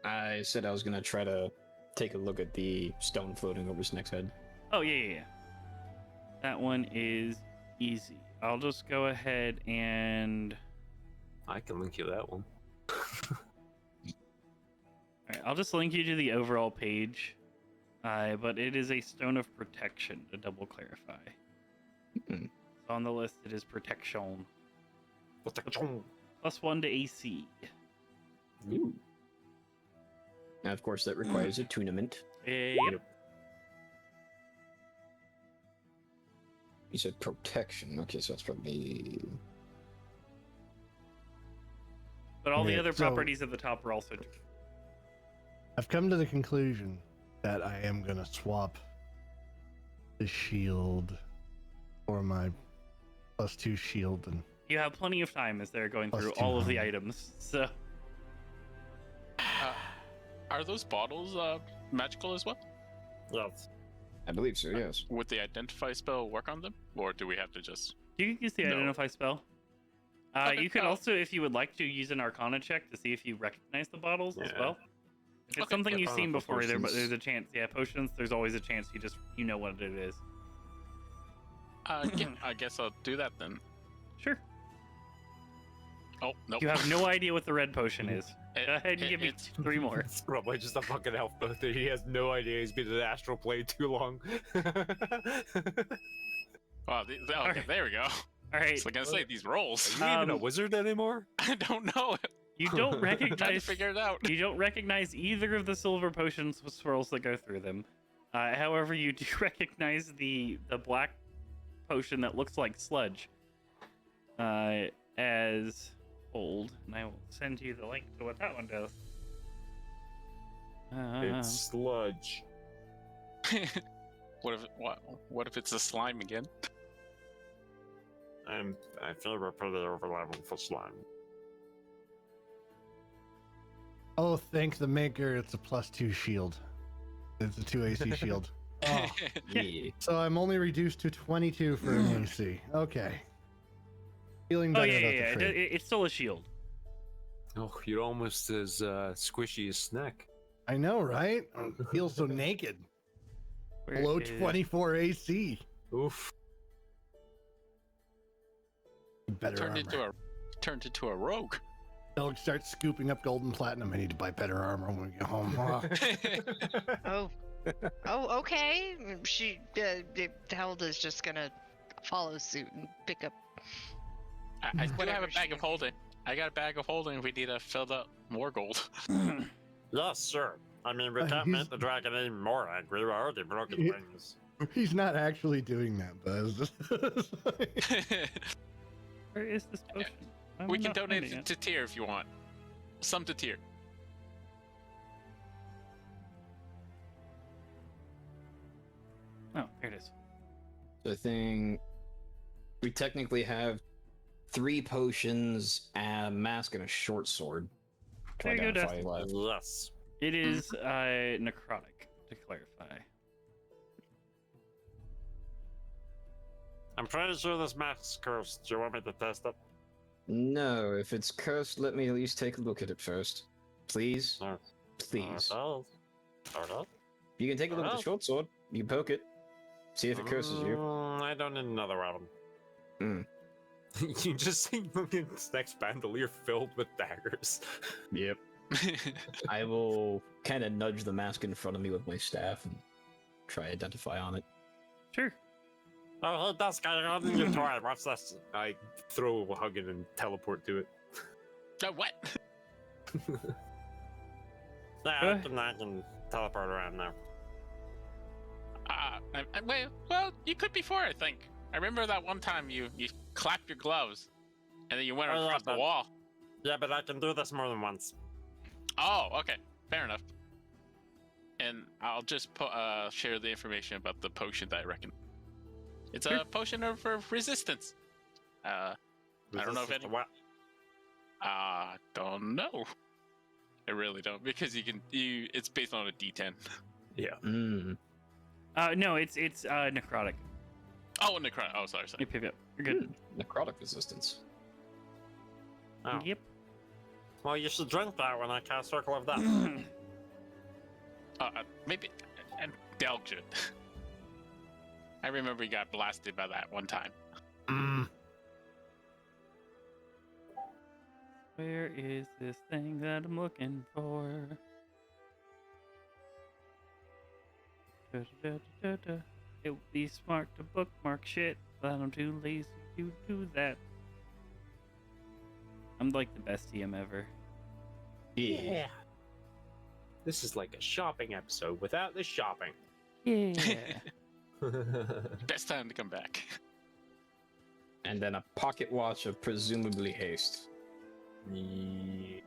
I said I was gonna try to take a look at the stone floating over Snake's head. Oh, yeah. That one is easy. I'll just go ahead and... I can link you that one. Alright, I'll just link you to the overall page. But it is a stone of protection, to double clarify. Hmm. So on the list, it is protection. Protection. +1 to AC. Ooh. Now, of course, that requires a tournament. Yep. You said protection. Okay, so that's probably... But all the Yeah, other so- properties at the top are also... I've come to the conclusion that I am going to swap the shield for my +2 shield and You have plenty of time as they're going Plus through 2 all of the harm. items, so... Are those bottles magical as well? Yes. I believe so, yes. Would the identify spell work on them, or do we have to just? You can use the No. Identify spell. Okay, You could oh. also, if you would like to, use an Arcana check to see if you recognize the bottles as Yeah. well. If it's Okay, something you've Arcana seen for before, but potions. there's a chance. Yeah, potions, there's always a chance you know what it is. Yeah, I guess I'll do that then. Sure. Oh nope. You have no idea what the red potion is. It- Go ahead and give me it's- 3 more. It's probably just a fucking elf both. He has no idea he's been in the astral plane too long. Oh, okay, Alright. there we go. All right. So I gonna say these rolls. Are you even a Um, wizard anymore? I don't know. You don't I'm trying to recognize. figure it out. You don't recognize either of the silver potions with swirls that go through them. However, you do recognize the black potion that looks like sludge as old, and I will send you the link to what that one does. It's sludge. What if it's a slime again? I feel we're pretty overleveled for slime. oh, thank the maker, it's a +2 shield. It's a 2 AC shield. Oh, Yeah. so I'm only reduced to 22 for an AC. Okay. Feeling Oh better yeah, about yeah, the yeah. trade. It's still a shield. Oh, you're almost as squishy as Snack. I know, right? I feel so naked. Where Below is- 24 AC. Oof. Better turned armor. into a rogue. They'll start scooping up gold and platinum. I need to buy better armor when we get home. Oh. Oh, okay. Hilda's just gonna follow suit and pick up. I do have Whatever a she bag of needs. holding. I got a bag of holding. We need to fill up more gold. Yes, sure. I mean, we Uh, can't he's- make the dragon any more angry. We already broke his He- wings. He's not actually doing that, Buzz. Where is this potion? Why am We I can not donate finding it to Tyr if you want. Some to Tyr. Oh, there it is. So I think we technically have 3 potions, a mask, and a short sword. to There you go, identify Dustin. left. Yes. It is necrotic, to clarify. I'm pretty sure this mask's cursed. Do you want me to test it? No, if it's cursed, let me at least take a look at it first. Please? No. Please. Alright. You can take a look at the Oh. short sword. You can poke it. See if it curses you. I don't need another weapon. You just see Snack's bandolier filled with daggers. Yep. I will kind of nudge the mask in front of me with my staff and try identify on it. Sure. Oh, hey, Dusk, I got a new toy. What's this? I throw a hug in and teleport to it. What? Yeah, I can teleport around now. Well, you could before, I think. I remember that one time you clapped your gloves, and then you went Oh, yeah, across the but- wall. Yeah, but I can do this more than once. Oh, okay, fair enough. And I'll just share the information about the potion that I reckon. It's Sure. a potion of resistance. I don't know if Resistance to any. what? Don't know. I really don't, because it's based on a D10. Yeah. Mm. No, it's necrotic. Oh, necron. Oh, sorry. Yep, yep, yep. You're good. Necrotic resistance. Oh. Yep. Well, you should drink that when I cast Circle of Death. Maybe and Delg should. I remember he got blasted by that one time. Where is this thing that I'm looking for? Da-da-da-da-da. It would be smart to bookmark shit, but I'm too lazy to do that. I'm like the best TM ever. Yeah. This is like a shopping episode without the shopping. Yeah. Best time to come back. And then a pocket watch of presumably haste. Yeah.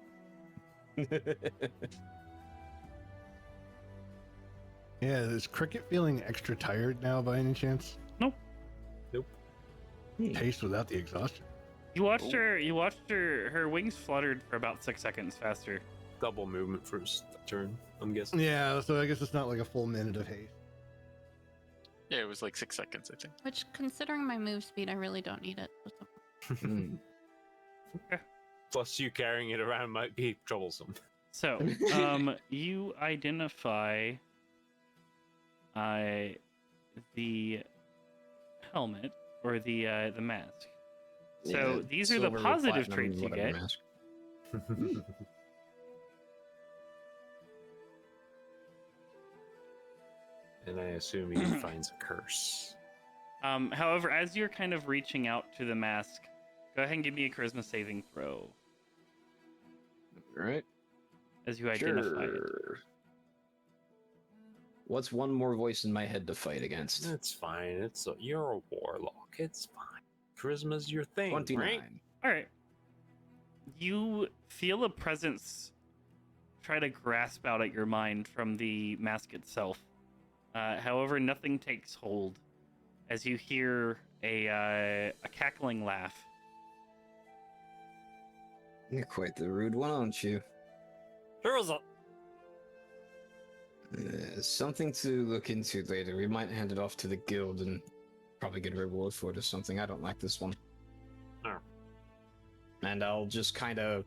Yeah, is Cricket feeling extra tired now by any chance? Nope. Taste without the exhaustion. You watched her. You watched her wings fluttered for about 6 seconds faster. Double movement first turn, I'm guessing. Yeah, so I guess it's not like a full minute of haste. Yeah, it was like 6 seconds, I think. Which, considering my move speed, I really don't need it. Plus, you carrying it around might be troublesome. So, you identify the helmet or the mask. So Yeah, these are the silver, positive platinum, traits you whatever get. mask. And I assume he finds a curse. However, as you're kind of reaching out to the mask, go ahead and give me a charisma saving throw Right? as you identify it. Sure. What's one more voice in my head to fight against? It's fine. You're a warlock. It's fine. Charisma's your thing, 29. right? All right. You feel a presence try to grasp out at your mind from the mask itself. However, nothing takes hold as you hear a cackling laugh. You're quite the rude one, aren't you? Who is it? Something to look into later. We might hand it off to the guild and probably get a reward for it or something. I don't like this one. Oh. And I'll just kind of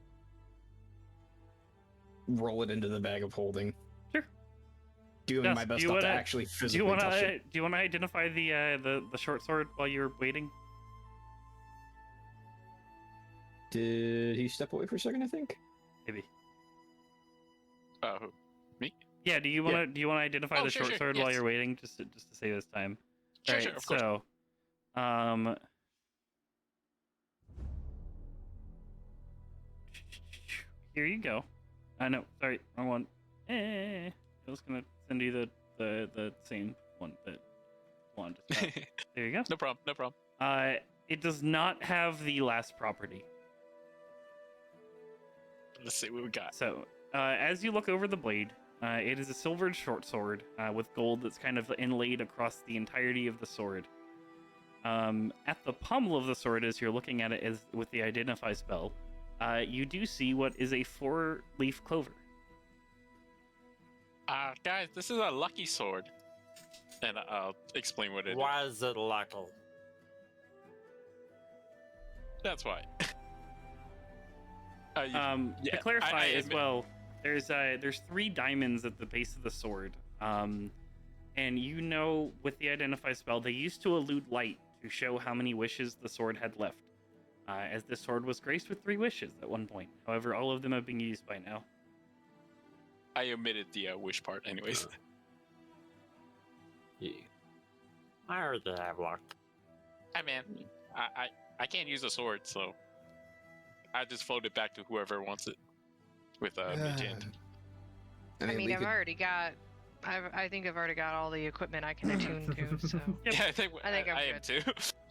roll it into the bag of holding. Sure. Doing Dusk, my best do you not to wanna- actually Do physically you want touch to it. identify the short sword while you're waiting? Did he step away for a second, I think? Maybe. Who? Me? Yeah. Do you want to identify Oh, the sure, short sure, sword while yes. you're waiting, just to save us time? Sure, All sure, right, of course. so, here you go. No, sorry, wrong one. I was gonna send you the same one that one just got. There you go. No problem, no problem. It does not have the last property. Let's see what we got. So, as you look over the blade, it is a silvered short sword with gold that's kind of inlaid across the entirety of the sword. At the pommel of the sword, as you're looking at it as with the identify spell, you do see what is a 4-leaf clover. Guys, this is a lucky sword. And I'll explain what it is. Why is it lucky? That's why. To yeah, clarify I as admit- well, there's 3 diamonds at the base of the sword. And you know, with the identify spell, they used to elude light to show how many wishes the sword had left. As this sword was graced with 3 wishes at one point. However, all of them have been used by now. I omitted the wish part, anyways. Yeah. I already have luck. Hi, man. I can't use a sword, so I just float it back to whoever wants it with mage hand. I mean, we I've could- already got. I think I've already got all the equipment I can attune to. So Yep. Yeah, I think I think I'm I am too.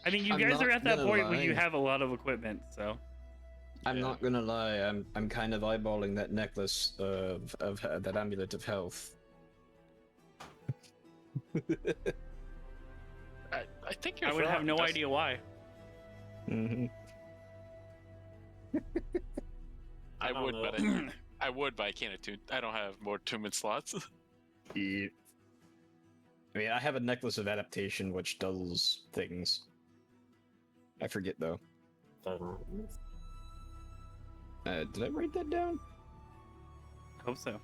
I mean, you I'm guys not are at that gonna point where you lie. have a lot of equipment, so. I'm Yeah. not gonna lie. I'm kind of eyeballing that necklace of that amulet of health. I think you're I would have right, no Dust. idea why. Mm-hmm. I don't would, know. but I would, but I can't attune. I don't have more attunement slots. Yeah. I mean, I have a necklace of adaptation which does things. I forget though. Did I write that down? I hope so.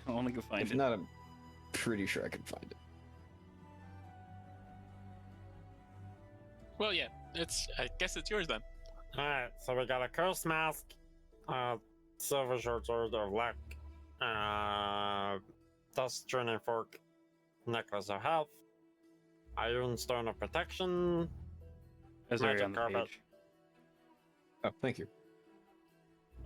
I want to go find If it. not, I'm pretty sure I can find it. Well, yeah, I guess it's yours then. Alright, so we got a curse mask, silver short sword of luck, dust turning fork, Necklace of Health, Iron Stone of Protection, As already on Magic the Carpet, page. Oh, thank you.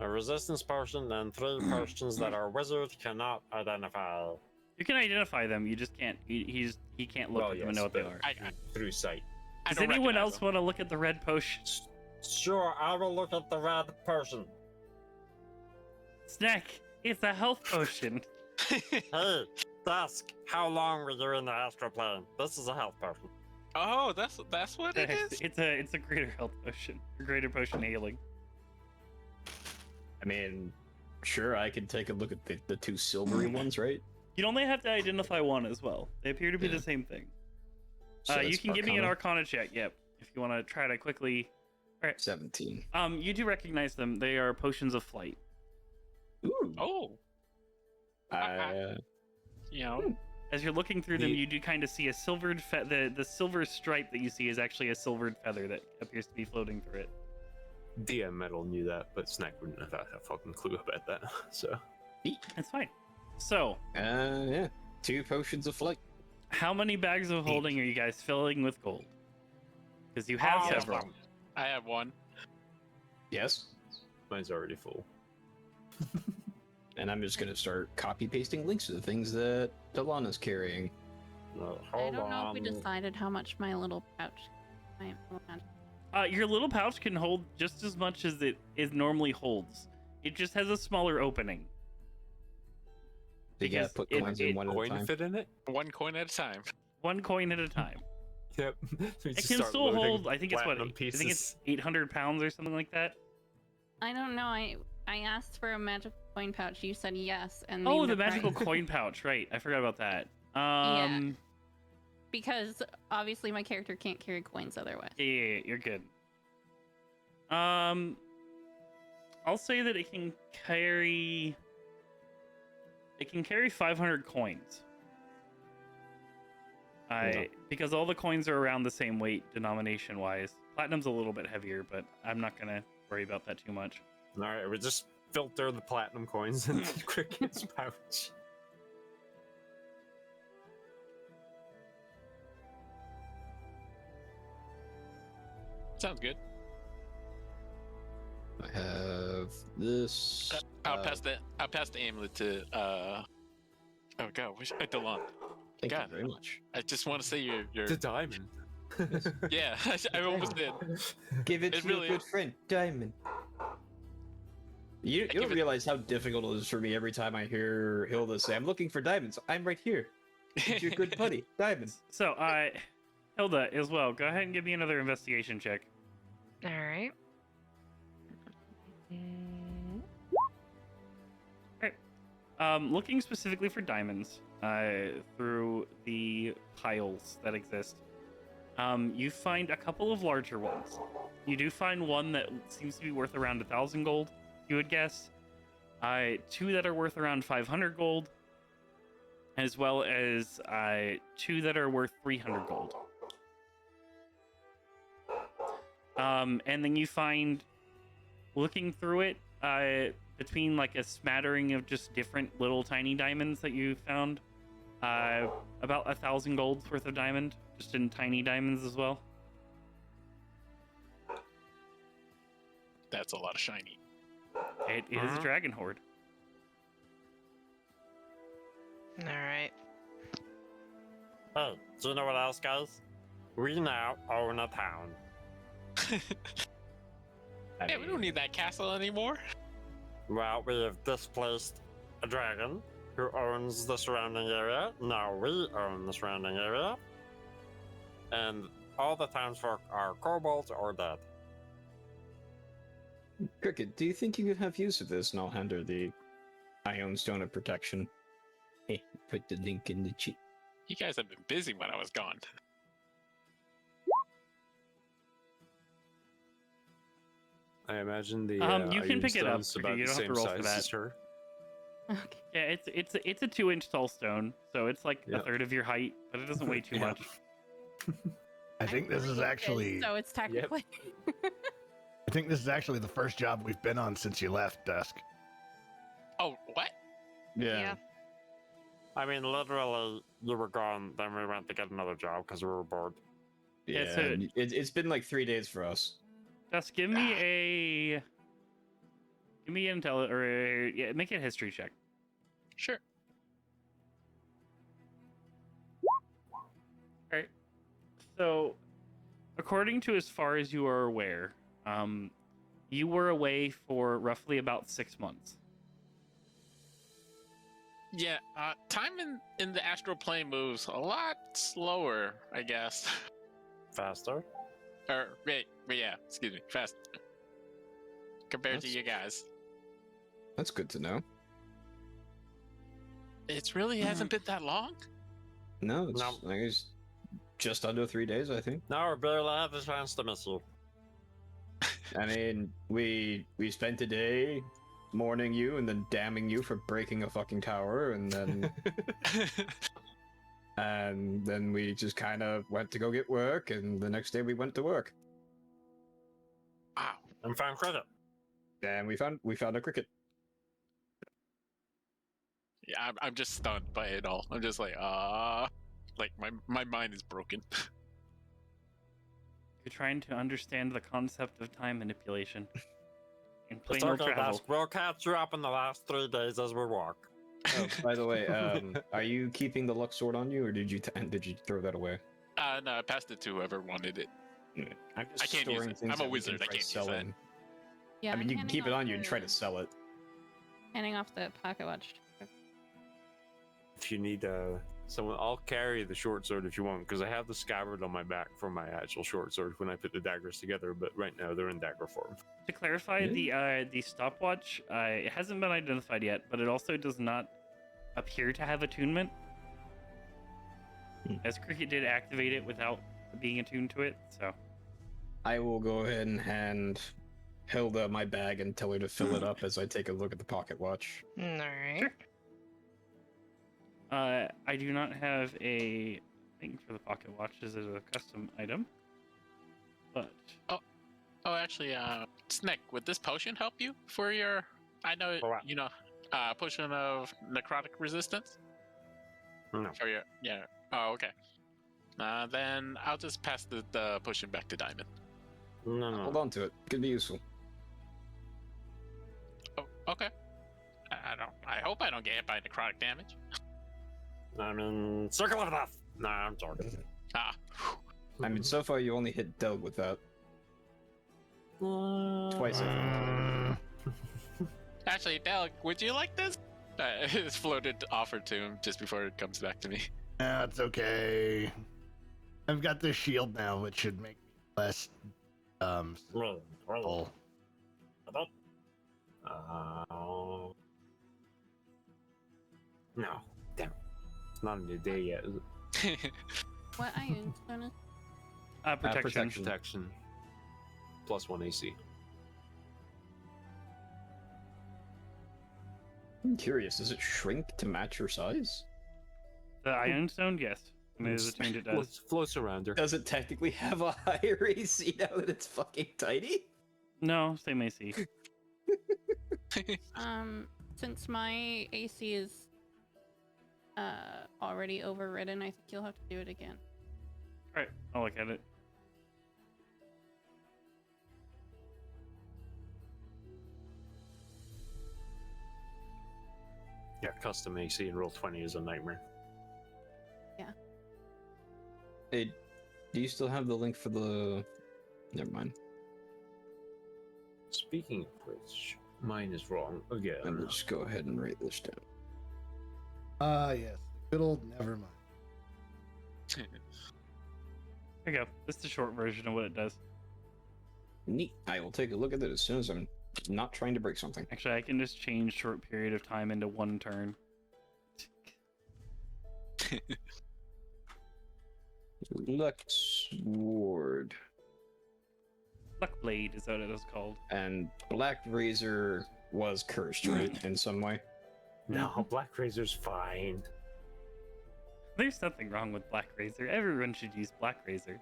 a Resistance Potion, and 3 potions that our wizard cannot identify. You can identify them. You just can't. He can't look at them and know what they but are. through sight. I Does don't anyone recognize else them. want to look at the red potion? Sure, I will look at the red potion. Snack. It's a health potion. Hey, Dusk, how long were you in the astral plane? This is a health potion. Oh, that's what it is. It's a greater health potion. A greater potion healing. I mean, sure, I could take a look at the 2 silvery ones, right? You'd only have to identify one as well. They appear to be Yeah. the same thing. So You that's can give me an Arcana check. Yep. If you want to try to quickly. 17. You do recognize them. They are potions of flight. Ooh. Oh, you know, As you're looking through them, The- you do kind of see a silvered the silver stripe that you see is actually a silvered feather that appears to be floating through it. DM Metal knew that, but Snack wouldn't have had a fucking clue about that. So That's fine. So, Yeah. 2 potions of flight. how many bags of holding are you guys filling with gold? Because you have Oh, several. I have one. Yes. mine's already full. And I'm just gonna start copy pasting links to the things that Delana's carrying. No, I hold don't know if we on. decided how much my little pouch. Your little pouch can hold just as much as it normally holds. It just has a smaller opening. So you gotta Because put it- coins it- in one at a Coin time. fit in it? One coin at a time. One coin at a time. Yep. So It can still hold. I think it's what? I think it's 800 pounds or something like that. I don't know. I asked for a magical coin pouch. You said yes, and Oh, named the a magical price. coin pouch. Right. I forgot about that. Because obviously my character can't carry coins otherwise. Yeah, you're good. I'll say that it can carry 500 coins. Because all the coins are around the same weight denomination wise. Platinum's a little bit heavier, but I'm not gonna worry about that too much. All right, we just filter the platinum coins into Cricket's pouch. Sounds good. I have this. I'll pass the amulet to oh god, which Delon. Thank God. you very much. I just want to say you're The diamond. yeah. I almost did. Give it It to really your good is. friend, Diamond. You give don't it- realize how difficult it is for me every time I hear Hilda say, "I'm looking for diamonds." I'm right here. It's your good buddy, Diamond. So, Hilda as well. Go ahead and give me another investigation check. All right. Looking specifically for diamonds through the piles that exist, you find a couple of larger ones. You do find one that seems to be worth around 1,000 gold, you would guess. 2 that are worth around 500 gold, as well as 2 that are worth 300 gold. And then you find, looking through it, between like a smattering of just different little tiny diamonds that you found, about 1,000 gold's worth of diamond, just in tiny diamonds as well. That's a lot of shiny. It is a dragon horde. All right. Hey, do you know what else, guys? We now own a town. Yeah, we don't need that castle anymore. Well, we have displaced a dragon who owns the surrounding area. Now we own the surrounding area. And all the townsfolk are kobolds or dead. Cricket, do you think you could have use of this? And I'll hand her the Ion Stone of Protection. Hey, put the link in the chat. You guys have been busy when I was gone. I imagine the You can Iron pick it up, Stone's okay, about you the don't have to same roll for size that. as her. Okay. Yeah, it's a 2-inch tall stone, so it's like a Yep. third of your height, but it doesn't weigh too Yeah. much. I think this is actually. So it's technically. I think this is actually the first job we've been on since you left, Dusk. Oh, what? Yeah. I mean, literally, you were gone, then we went to get another job because we were bored. Yeah, Yeah, so- and it's been like 3 days for us. Just give me an intel or yeah, make a history check. Sure. All right. So, according to as far as you are aware, you were away for roughly about 6 months. Yeah, time in the astral plane moves a lot slower, I guess. Faster? Or wait, yeah, excuse me, faster. Compared to That's- you guys. That's good to know. It really hasn't been that long? No, it's No. I guess just under 3 days, I think. No, we barely had the chance to miss you. I mean, we spent a day mourning you and then damning you for breaking a fucking tower, and then we just kind of went to go get work, and the next day we went to work, Wow. And found credit. and we found a cricket. Yeah, I'm just stunned by it all. I'm just like my mind is broken. You're trying to understand the concept of time manipulation in It's plain old okay, travel. Dusk. We'll catch you up in the last 3 days as we walk. Oh, by the way, are you keeping the luck sword on you, or did you throw that away? No, I passed it to whoever wanted it. I'm I can't use storing it. things I'm a that we wizard, can I try can't use that. selling. Yeah, I mean, I'm you can handing keep it off on you and try to the- sell it. Handing off the pocket watch. If you need someone, I'll carry the short sword if you want, because I have the scabbard on my back for my actual short sword when I put the daggers together. But right now they're in dagger form. To clarify, the stopwatch, it hasn't been identified yet, but it also does not appear to have attunement. As Cricket did activate it without being attuned to it, so I will go ahead and hand Hilda my bag and tell her to fill it up as I take a look at the pocket watch. Alright. Sure. I do not have a thing for the pocket watch as a custom item, but Oh, actually, Snick, would this potion help you for your? I know For what? you know, potion of necrotic resistance. No. For your Oh, okay. Then I'll just pass the potion back to Diamond. No. Hold on to it. Could be useful. Oh, okay. I hope I don't get hit by necrotic damage. I mean, circle of death. Nah, I'm joking. Ah. I mean, so far you only hit Doug with that. Twice, I think. Actually, Del, would you like this? It's floated offered to him just before it comes back to me. That's okay. I've got this shield now, which should make me less Really? full. No, damn it. It's not a new day yet, is it? What iron stone is? protection. Protection. +1 AC. I'm curious, does it shrink to match your size? The Iron Stone, yes. When it is attuned, it does. Floats around her. Does it technically have a higher AC now that it's fucking tiny? No, same AC. Since my AC is already overridden, I think you'll have to do it again. All right, I'll look at it. Yeah, custom AC and roll 20 is a nightmare. Hey, do you still have the link for the... Never mind. Speaking of which, mine is wrong I'm again. gonna just go ahead and write this down. Yes. Good old never mind. There you go. This is the short version of what it does. Neat. I will take a look at it as soon as I'm not trying to break something. Actually, I can just change short period of time into 1 turn. Lux Ward. Luckblade is what it was called. And Black Razor was cursed, right? In some way. No, Black Razor's fine. There's nothing wrong with Black Razor. Everyone should use Black Razor.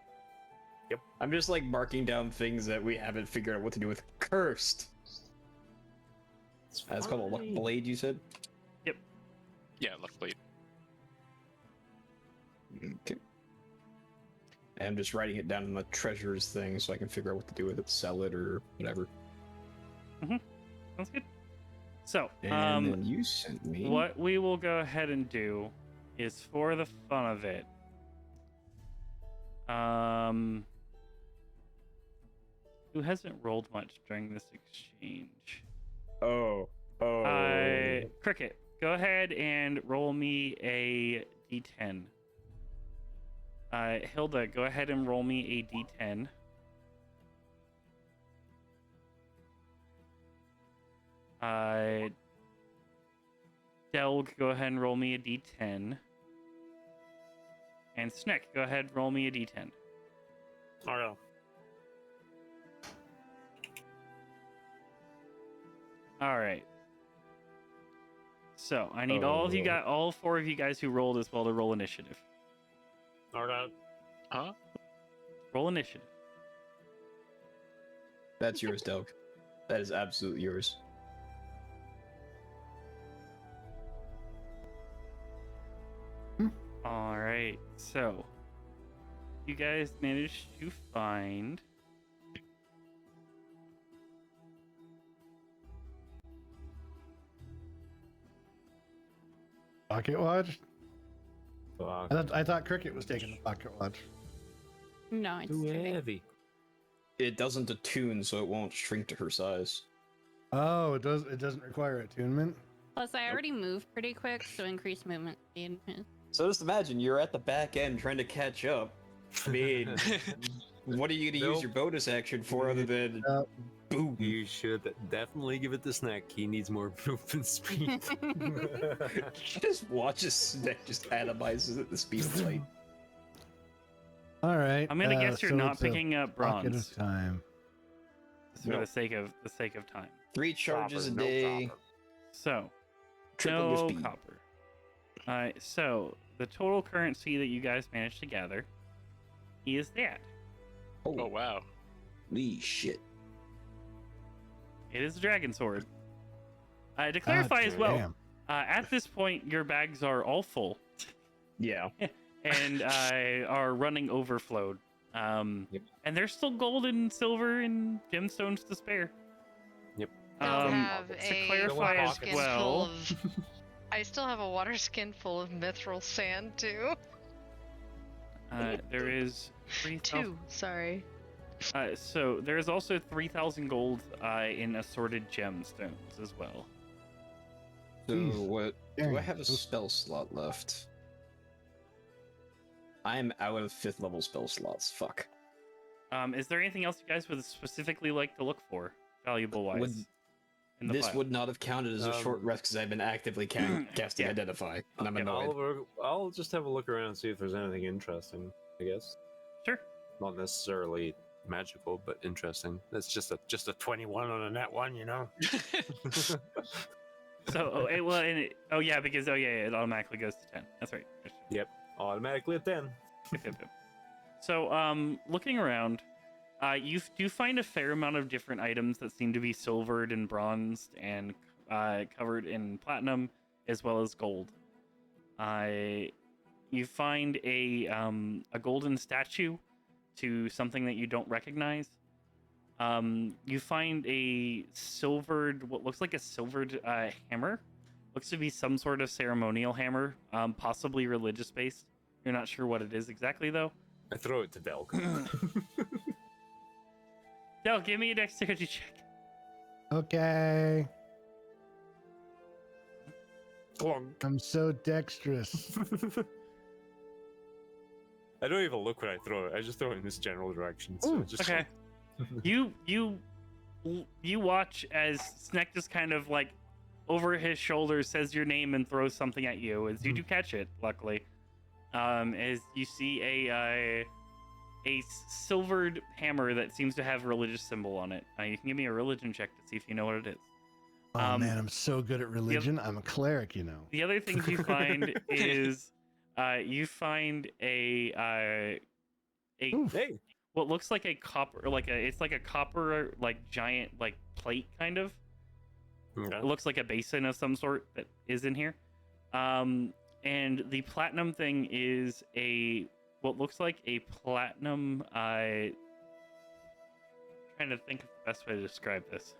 I'm just like marking down things that we haven't figured out what to do with. Cursed. It's called a Luck fine. Blade, you said? Yeah, luck blade. Okay. And I'm just writing it down in the treasures thing so I can figure out what to do with it, sell it or whatever. Sounds good. So, And then you sent me. what we will go ahead and do is, for the fun of it, who hasn't rolled much during this exchange? Oh. Cricket, go ahead and roll me a d10. Hilda, go ahead and roll me a d10. Delg, go ahead and roll me a d10. And Snick, go ahead and roll me a d10. Okay. All right. So I need all 4 of you guys who rolled as well to roll initiative. Okay. Huh? Roll initiative. That's yours, Delg. That is absolutely yours. All right. So you guys managed to find Pocket watch? Fuck. I thought Cricket was taking the pocket watch. No, it's Too too big. heavy. It doesn't attune, so it won't shrink to her size. Oh, it does. It doesn't require attunement. Plus, I already moved pretty quick, so increased movement speed. So just imagine you're at the back end trying to catch up. I mean, what are you gonna use Nope. your bonus action for other than boom? You should definitely give it to Snack. He needs more movement speed. Just watch his Snack just atomizes at the speed of light. All right. I'm gonna guess you're so not it's a picking up pocket bronze of time. just for the sake of time. 3 charges Copper, a no day. copper. So Triple your no speed. copper. All right. So the total currency that you guys managed to gather is that. Oh wow. Holy shit. It is a dragon sword. To clarify as well, Damn. at this point your bags are all full Yeah. and are running overflowed. Yep. And there's still gold and silver and gemstones to spare. Yep. Still have to a clarify water as skin well, full of. I still have a water skin full of mithril sand too. there is 3,000. 2, sorry. So there is also 3,000 gold in assorted gemstones as well. So Jeez. what? Do Dang. I have a spell slot left? I am out of 5th level spell slots. Fuck. Is there anything else you guys would specifically like to look for, valuable wise? Would- in the This pile? would not have counted as a short rest because I've been actively casting Yeah. Identify, and I'm Okay. annoyed. I'll just have a look around and see if there's anything interesting. I guess Sure. not necessarily magical, but interesting. That's just a 21 on a net one, you know. So, because it automatically goes to 10. That's right. Automatically a 10. Yep. So, looking around, you do find a fair amount of different items that seem to be silvered and bronzed and covered in platinum as well as gold. You find a golden statue to something that you don't recognize. You find what looks like a silvered hammer. Looks to be some sort of ceremonial hammer, possibly religious based. You're not sure what it is exactly, though. I throw it to Delk. Del, give me a dexterity check. Okay. Clunk. I'm so dexterous. I don't even look when I throw it. I just throw it in this general direction. So Ooh, it just Okay. You watch as Sneck just kind of like over his shoulder says your name and throws something at you. As you do catch it, luckily, as you see a silvered hammer that seems to have a religious symbol on it. You can give me a religion check to see if you know what it is. Oh man, I'm so good at religion. I'm a cleric, you know. The other things you find is you find a Oof. Hey. what looks like a copper, it's like a copper giant plate kind of. Okay. It looks like a basin of some sort that is in here. And the platinum thing is what looks like a platinum. Trying to think of the best way to describe this.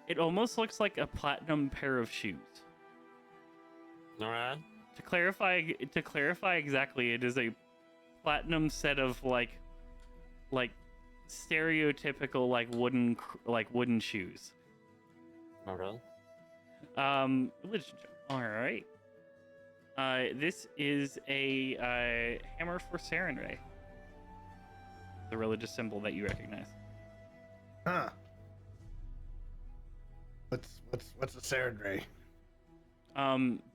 It almost looks like a platinum pair of shoes. All right. To clarify exactly, it is a platinum set of like stereotypical wooden shoes. Okay. Religion check. All right. This is a hammer for Sarenrae. The religious symbol that you recognize. Huh. What's a Sarenrae?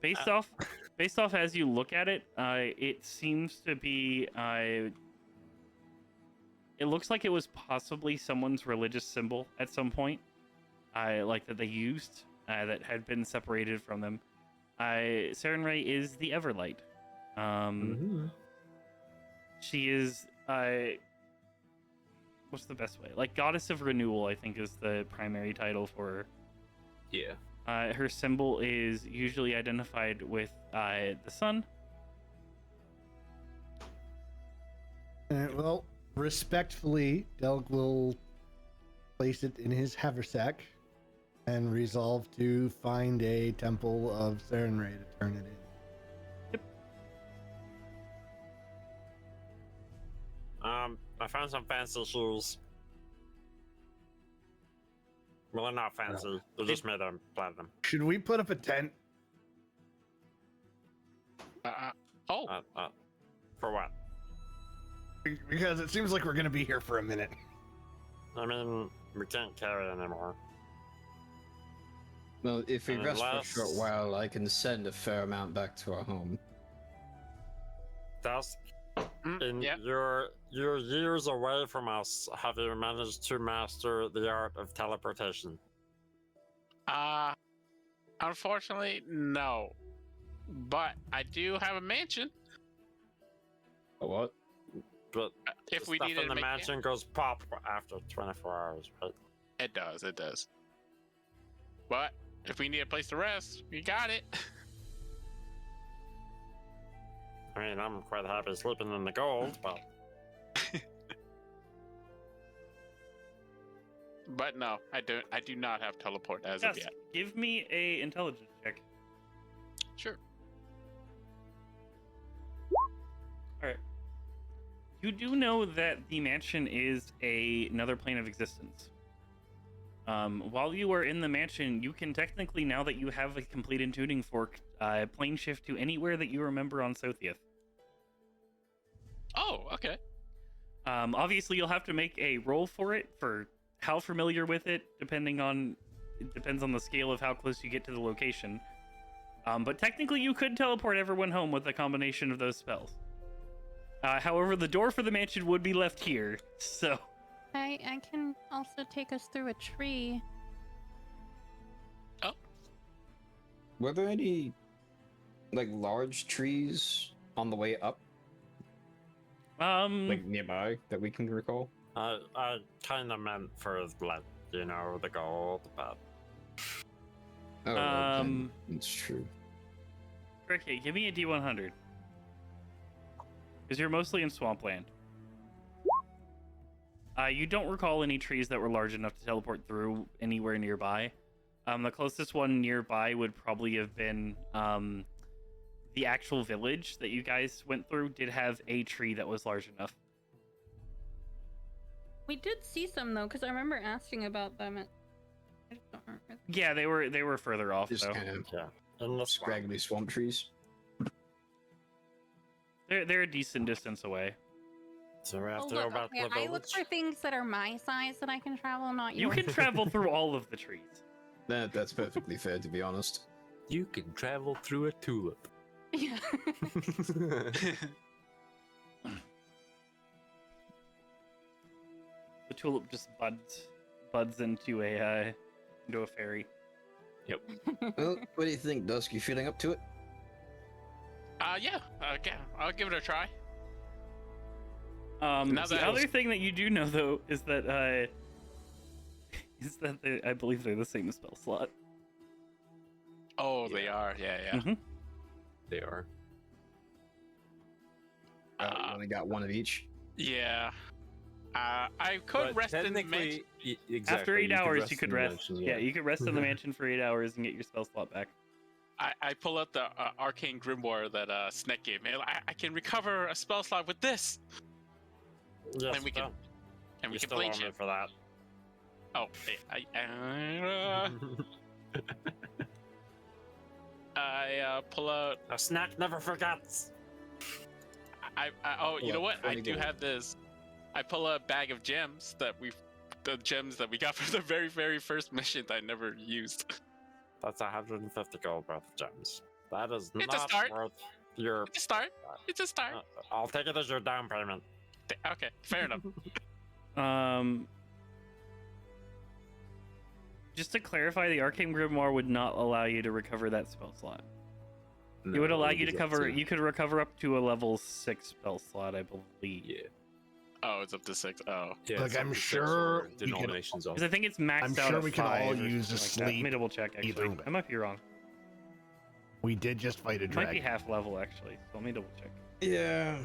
Based off as you look at it, it seems to be it looks like it was possibly someone's religious symbol at some point, like that they used, that had been separated from them. Sarenrae is the Everlight. She is what's the best way? Like Goddess of Renewal, I think, is the primary title for her. Yeah. Her symbol is usually identified with the sun. Well, respectfully, Delg will place it in his haversack and resolve to find a temple of Sarenrae to turn it in. I found some fancy shoes. Well, they're not fancy. They're just made of platinum. Should we put up a tent? For what? Because it seems like we're gonna be here for a minute. I mean, we can't carry it anymore. Well, if we rest for a Unless- short while, I can send a fair amount back to our home. Dusk, in yeah. your years away from us, have you managed to master the art of teleportation? Unfortunately, no. But I do have a mansion. A what? But If the we stuff needed in to the make mansion goes pop after 24 hours, right? it does. But if we need a place to rest, we got it. I mean, I'm quite happy sleeping in the gold, but But no, I do not have teleport as Yes, of yet. give me a intelligence check. Sure. All right. You do know that the mansion is another plane of existence. While you are in the mansion, you can technically, now that you have a complete tuning fork, plane shift to anywhere that you remember on Sothiath. Oh, okay. Obviously, you'll have to make a roll for it, for how familiar with it, depends on the scale of how close you get to the location. But technically, you could teleport everyone home with a combination of those spells. However, the door for the mansion would be left here, so... I can also take us through a tree. Oh. Were there any, like, large trees on the way up, like, nearby, that we can recall? I kind of meant for, like, you know, the gold, but... Oh, well, then it's true. Okay, give me a D100. Because you're mostly in swampland. You don't recall any trees that were large enough to teleport through anywhere nearby. The closest one nearby would probably have been the actual village that you guys went through did have a tree that was large enough. We did see some though, because I remember asking about them. I just don't remember. Yeah, they were further off Just though. kind of Yeah. In the swamp. scraggly swamp trees. They're a decent distance away. So we have Oh, to go look, back okay, to the I look village. for things that are my size that I can travel, not You yours. can travel through all of the trees. That's perfectly fair, to be honest. You can travel through a tulip. Yeah. The tulip just buds into a fairy. Well, what do you think, Dusk? You feeling up to it? Yeah. Okay, I'll give it a try. The Now that I was- other thing that you do know, though, is that I believe they're the same spell slot. Oh, they are. Yeah. Mhm. They are. You only got one of each. Yeah. I could But rest in the technically, mansion. exactly, After 8 hours, you in could the rest. mansion, Yeah, you could rest in the mansion for 8 hours and get your spell slot back. I pull out the arcane grimoire that Snek gave me. I can recover a spell slot with this, Yes, and we can you play still owe me chip. for that. Oh, I pull out. A snack never forgets. You know what? I 20 do gold. have this. I pull a bag of gems the gems that we got for the very, very first mission that I never used. That's 150 gold worth of gems. That is It's a not start. worth your. It's a start. It's a start. I'll take it as your down payment. Okay, fair enough. Just to clarify, the Arcane Grimoire would not allow you to recover that spell slot. It would allow you to cover. You could recover up to a level 6 spell slot, I believe. Yeah. Oh, it's up to 6. Oh. Yeah, Like, some I'm of the sure we could- denominations of. Because I think it's maxed I'm out sure at we can 5 all or use a something like that. Let me sleep double check, either actually. way. I might be wrong. We did just fight a It might be dragon. half level, actually. So let me double check. Yeah.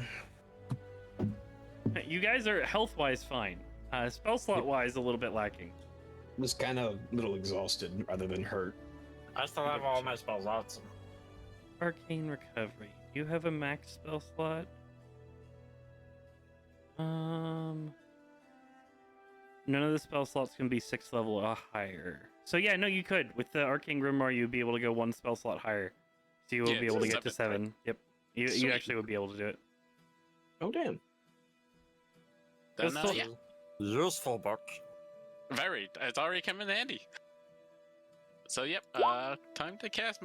You guys are health-wise fine. Spell slot-wise, a little bit lacking. I'm just kind of a little exhausted rather than hurt. I still have all my spell slots. Arcane Recovery. Do you have a max spell slot? None of the spell slots can be 6th level or higher. So yeah, no, you could. With the Arcane Grimoire, you'd be able to go 1 spell slot higher. So you will Yeah, be able to it's get to 7, 7. Yep. You Sweet. actually would be able to do it. Oh damn. Then, That's still- yeah, Useful book. very. It's already come in handy. So yep. Time to cast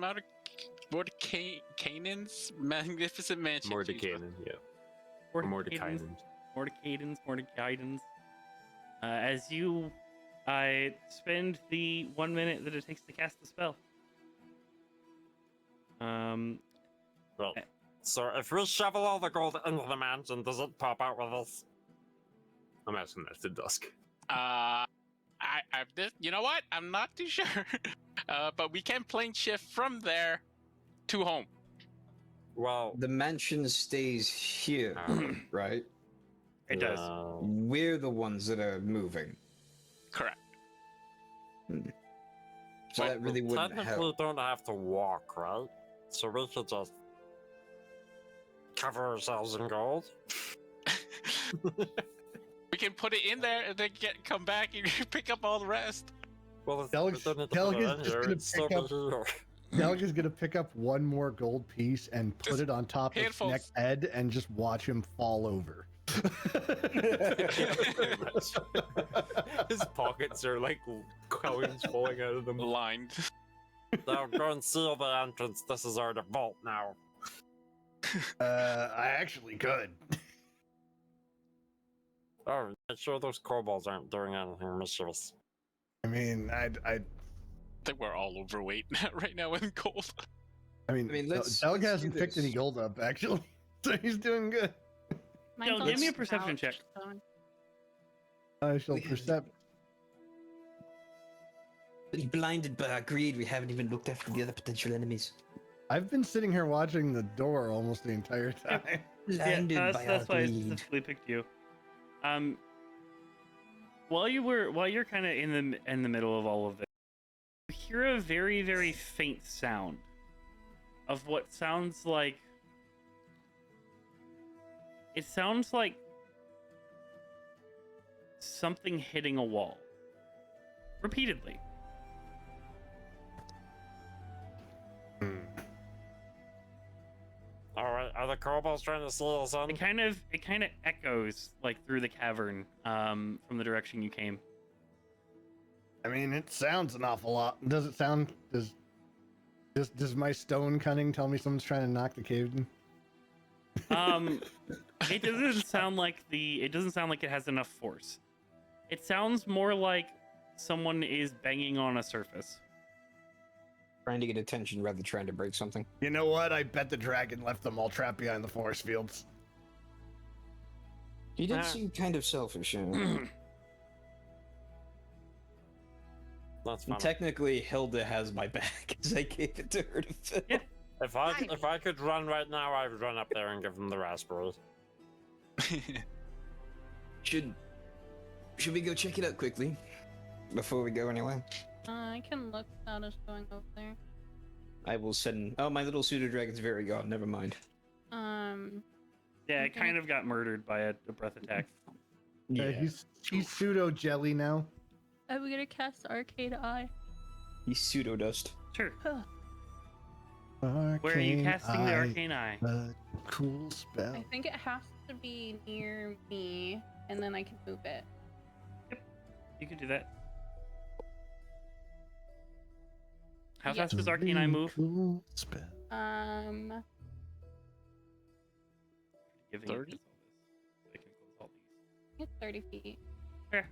Mordekainen's magnificent mansion. Mordekainen, yeah. Mordekainen. Mordekaidens. As you spend the 1 minute that it takes to cast the spell. Well, so if we shovel all the gold into the mansion, does it pop out with us? I'm asking that to Dusk. You know what? I'm not too sure. But we can plane shift from there to home. Well, The mansion stays here, right? It does. We're the ones that are moving. Correct. So that really wouldn't technically help. don't have to walk, right? So we could just cover ourselves in gold. We can put it in there and then come back and pick up all the rest. Well, if Deleg's- we don't need to Deleg's put it in just here, gonna it'd still pick be up- here. Deleg is gonna pick up one more gold piece and put Just it on top of handfuls. Snake's head and just watch him fall over. Pretty much. His pockets are like coins falling out of them. Lined. Now go and seal the entrance. This is our vault now. I actually could. Oh, make sure those kobolds aren't doing anything mischievous. I mean, I think we're all overweight right now in gold. mean, let's Deleg do hasn't picked this. any gold up actually, so he's doing good. Mine's Jill, on give me a the perception couch, check. so- I shall percept. Blinded by our greed, we haven't even looked after the other potential enemies. I've been sitting here watching the door almost the entire time. Blinded Yeah, by that's our why I greed. specifically picked you. While you're kind of in the middle of all of this, you hear a very, very faint sound of what sounds like. It sounds like something hitting a wall repeatedly. All right, are the kobolds trying to seal us in? It kind of echoes like through the cavern from the direction you came. I mean, it sounds an awful lot. Does it sound? Does my stone cunning tell me someone's trying to knock the cave in? It doesn't sound like it has enough force. It sounds more like someone is banging on a surface. Trying to get attention rather than trying to break something. You know what? I bet the dragon left them all trapped behind the forest fields. He did seem kind of selfish. That's And fine. technically, Hilda has my back because I gave it to her to fill. Yeah. If I could run right now, I would run up there and give him the raspberry. Should we go check it out quickly before we go anywhere? I can look without us going over there. I will send. Oh, my little pseudo dragon's very gone. Never mind. Yeah, it Okay. kind of got murdered by a breath attack. Yeah, He's pseudo jelly now. I'm gonna cast Arcade Eye. he's pseudo dust. Sure. Arcane Where are you casting the Eye, arcane eye? cool spell. I think it has to be near me, and then I can move it. You can do that. How fast does arcane eye move? Cool spell. Giving 30? it this all this. I can close all these. It's 30 feet. Fair.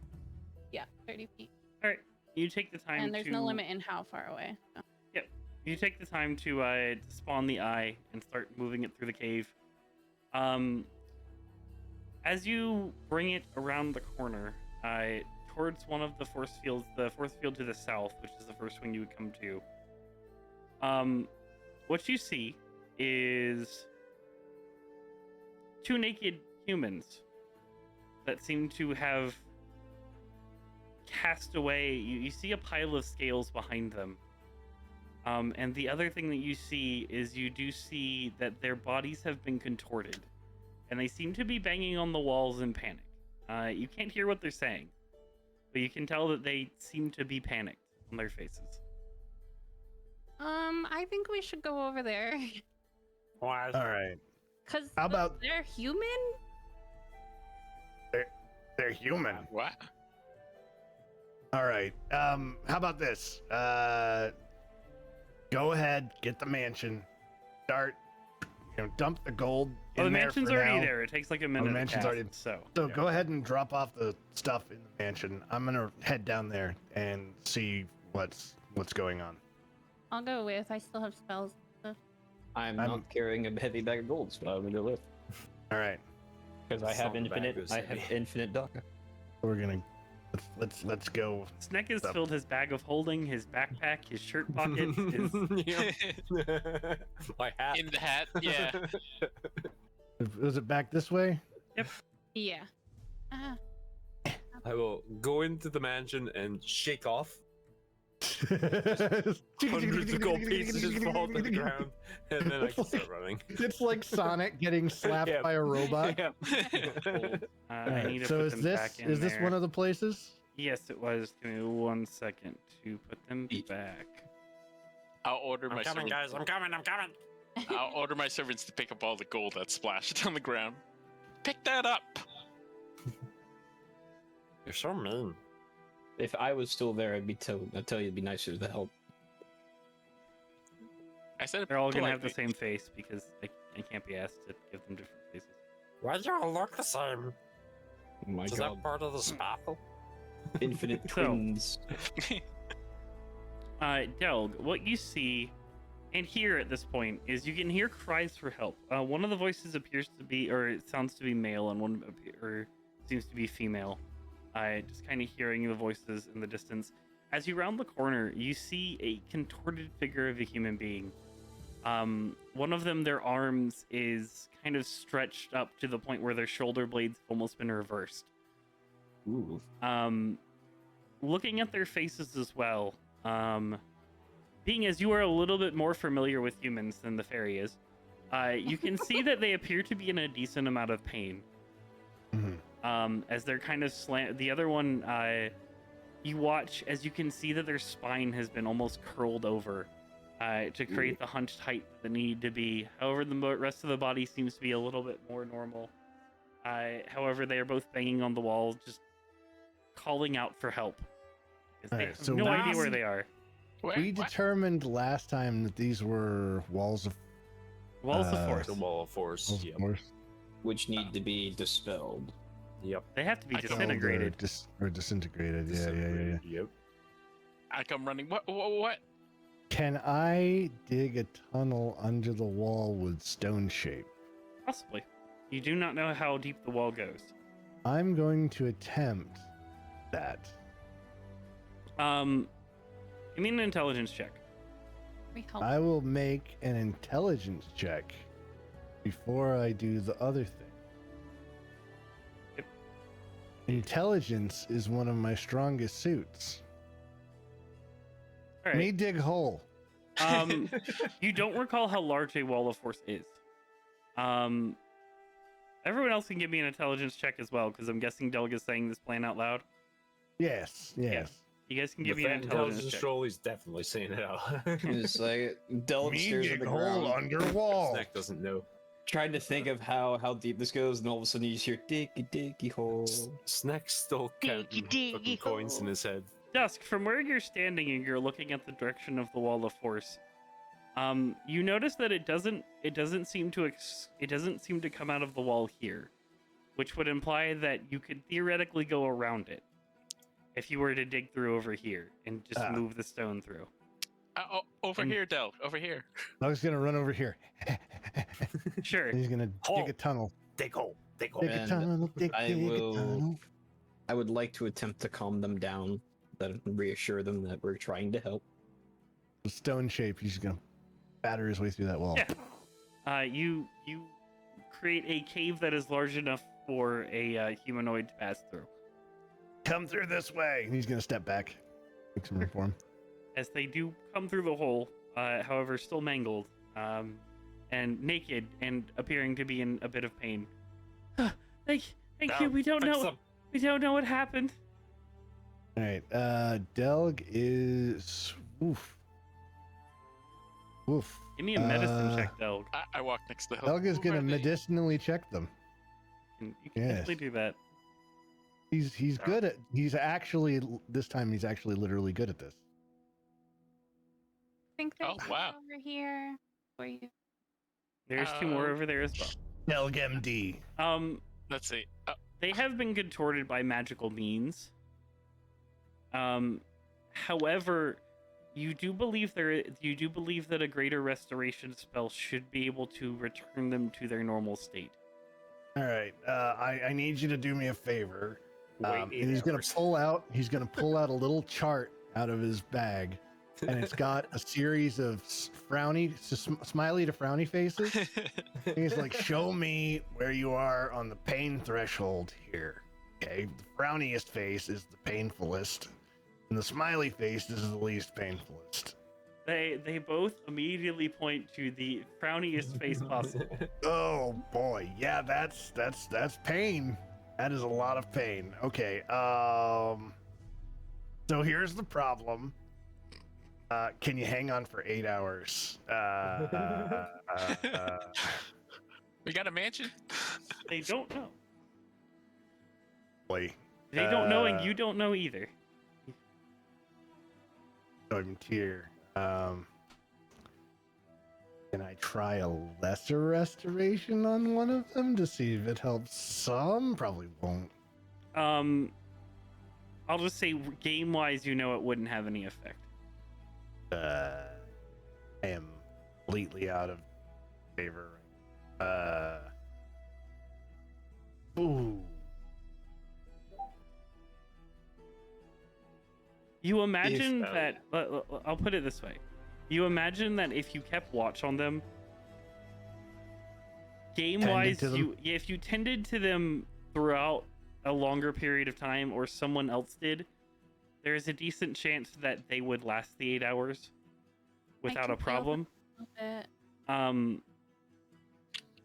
Yeah, 30 feet. All right. You take the time And there's to. no limit in how far away. So. You take the time to spawn the eye and start moving it through the cave. As you bring it around the corner, towards one of the force field to the south, which is the first one you would come to. What you see is two naked humans that seem to have cast away. You see a pile of scales behind them. And the other thing that you see is you do see that their bodies have been contorted, and they seem to be banging on the walls in panic. You can't hear what they're saying, but you can tell that they seem to be panicked on their faces. I think we should go over there. Why? All right. Cause How about- they're human? They're human. What? All right. How about this? Go ahead, get the mansion. Start, dump the gold in The there mansion's for already now. there. It takes like a minute. the to mansion's cast, already- so. So yeah. go ahead and drop off the stuff in the mansion. I'm gonna head down there and see what's going on. I'll go with. I still have spells and stuff. I'm not carrying a heavy bag of gold, so I'm gonna lift All right, because I It's have not a bag, infinite. it's I have heavy. infinite DACA. we're gonna let's go. Snack has Stuff. filled his bag of holding, his backpack, his shirt pockets, his My hat. In the hat, yeah. Was it back this way? Yeah. I will go into the mansion and shake off. Hundreds of gold pieces just fall to the ground, and then I can start running. It's like Sonic getting slapped Yeah. by a robot. Yeah. I need to So put is them this back in is this there. one of the places? Yes, it was. Give me 1 second to put them back. I'll order I'm my coming, servants. guys. I'm coming. I'm coming. I'll order my servants to pick up all the gold that's splashed on the ground. Pick that up. You're so mean. If I was still there, I'd tell you it'd be nicer to help. I said it They're all gonna have the politely. same face because I can't be asked to give them different faces. Why do you all look the same? Oh my Is god! that part of the spell? Infinite So- twins. Delg, what you see and hear at this point is you can hear cries for help. One of the voices appears to be, or it sounds to be male, and one seems to be female. Just kind of hearing the voices in the distance. As you round the corner, you see a contorted figure of a human being. One of them, their arms is kind of stretched up to the point where their shoulder blades have almost been reversed. Ooh. Looking at their faces as well, being as you are a little bit more familiar with humans than the fairy is, you can see that they appear to be in a decent amount of pain. As they're kind of the other one, you watch as you can see that their spine has been almost curled over to create the hunched height that they need to be. However, the rest of the body seems to be a little bit more normal. However, they are both banging on the wall, just calling out for help. 'Cause they Alright, have so no idea last- where they are. We What? determined last time that these were walls of Walls of force. The wall of force. Yep. force. Which need to be dispelled. Yep. They have to be I can- disintegrated. Or disintegrated. Yeah. Yep. I come running. What? Can I dig a tunnel under the wall with stone shape? Possibly. You do not know how deep the wall goes. I'm going to attempt that. Give me an intelligence check. We hope. I will make an intelligence check before I do the other thing. Yep. Intelligence is one of my strongest suits. All Me right. dig hole. You don't recall how large a wall of force is. Everyone else can give me an intelligence check as well, because I'm guessing Delg is saying this plan out loud. Yes. You guys can give me The an intelligence check. troll, he's definitely saying it out. It's like Delg Me stares at dig the hole ground, under wall. Snack doesn't know. trying to think of how deep this goes, and all of a sudden you just hear diggy hole. Snack's still counting Diggy fucking coins in hole. his head. Dusk, from where you're standing and you're looking at the direction of the wall of force, you notice that it doesn't seem to come out of the wall here, which would imply that you could theoretically go around it if you were to dig through over here and just move the stone through. Over And- here, Del. Over here. I was gonna run over here. Sure. He's gonna dig a tunnel. Dig hole. Dig hole. Dig a And tunnel. Dig I a will- tunnel. I would like to attempt to calm them down, that reassure them that we're trying to help. The stone shape. He's gonna batter his way through that wall. Yeah. You create a cave that is large enough for a humanoid to pass through. Come through this way. And he's gonna step back. Make some room for him. As they do come through the hole, however, still mangled, and naked, and appearing to be in a bit of pain. Thank you. We don't know. We don't know what happened. All right. Delg is. Oof. Give me a medicine check, Delg. I walk next to the Delg is gonna Who are they? medicinally check them. You can Yes. definitely do that. He's good at. He's actually this time. He's actually literally good at this. I think there's Oh, wow. one over here for you. There's two more over there as well. Delg MD. Let's see. They have been contorted by magical means. However, you do believe that a greater restoration spell should be able to return them to their normal state. All right. I need you to do me a favor. Wait, and He's gonna pull out. He's gonna pull out a little chart out of his bag, and it's got a series of smiley to frowny faces. He's like, show me where you are on the pain threshold here. Okay. The frowniest face is the painfulest, and the smiley face is the least painfulest. They both immediately point to the frowniest face possible. Oh boy, yeah, that's pain. That is a lot of pain. Okay, so here's the problem. Can you hang on for 8 hours? We got a mansion? They don't know. Boy, They don't know, and you don't know either. I'm here. Can I try a lesser restoration on one of them to see if it helps some? Probably won't. I'll just say, game-wise, you know it wouldn't have any effect. I am completely out of favor. Ooh. You imagine If- that. I'll put it this way. You imagine that if you kept watch on them, game-wise, Tended to them? if you tended to them throughout a longer period of time, or someone else did, there is a decent chance that they would last the 8 hours without can a feel problem. Bit.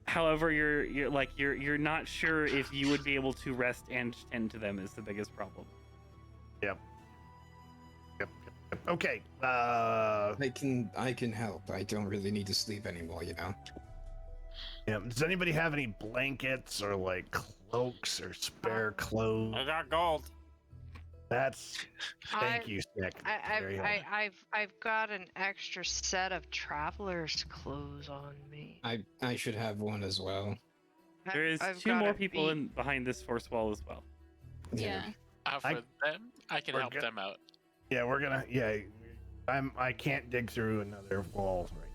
However, you're not sure if you would be able to rest and tend to them is the biggest problem. Yep. Okay. I can help. I don't really need to sleep anymore, you know. Yeah. Does anybody have any blankets or like cloaks or spare clothes? I got gold. Thank you, Nick. I've got an extra set of traveler's clothes on me. I should have one as well. There is I've two got more a people beat- in behind this force wall as well. Yeah. For them, I can we're help good. them out. Yeah, we're gonna. Yeah, I can't dig through another wall. Right.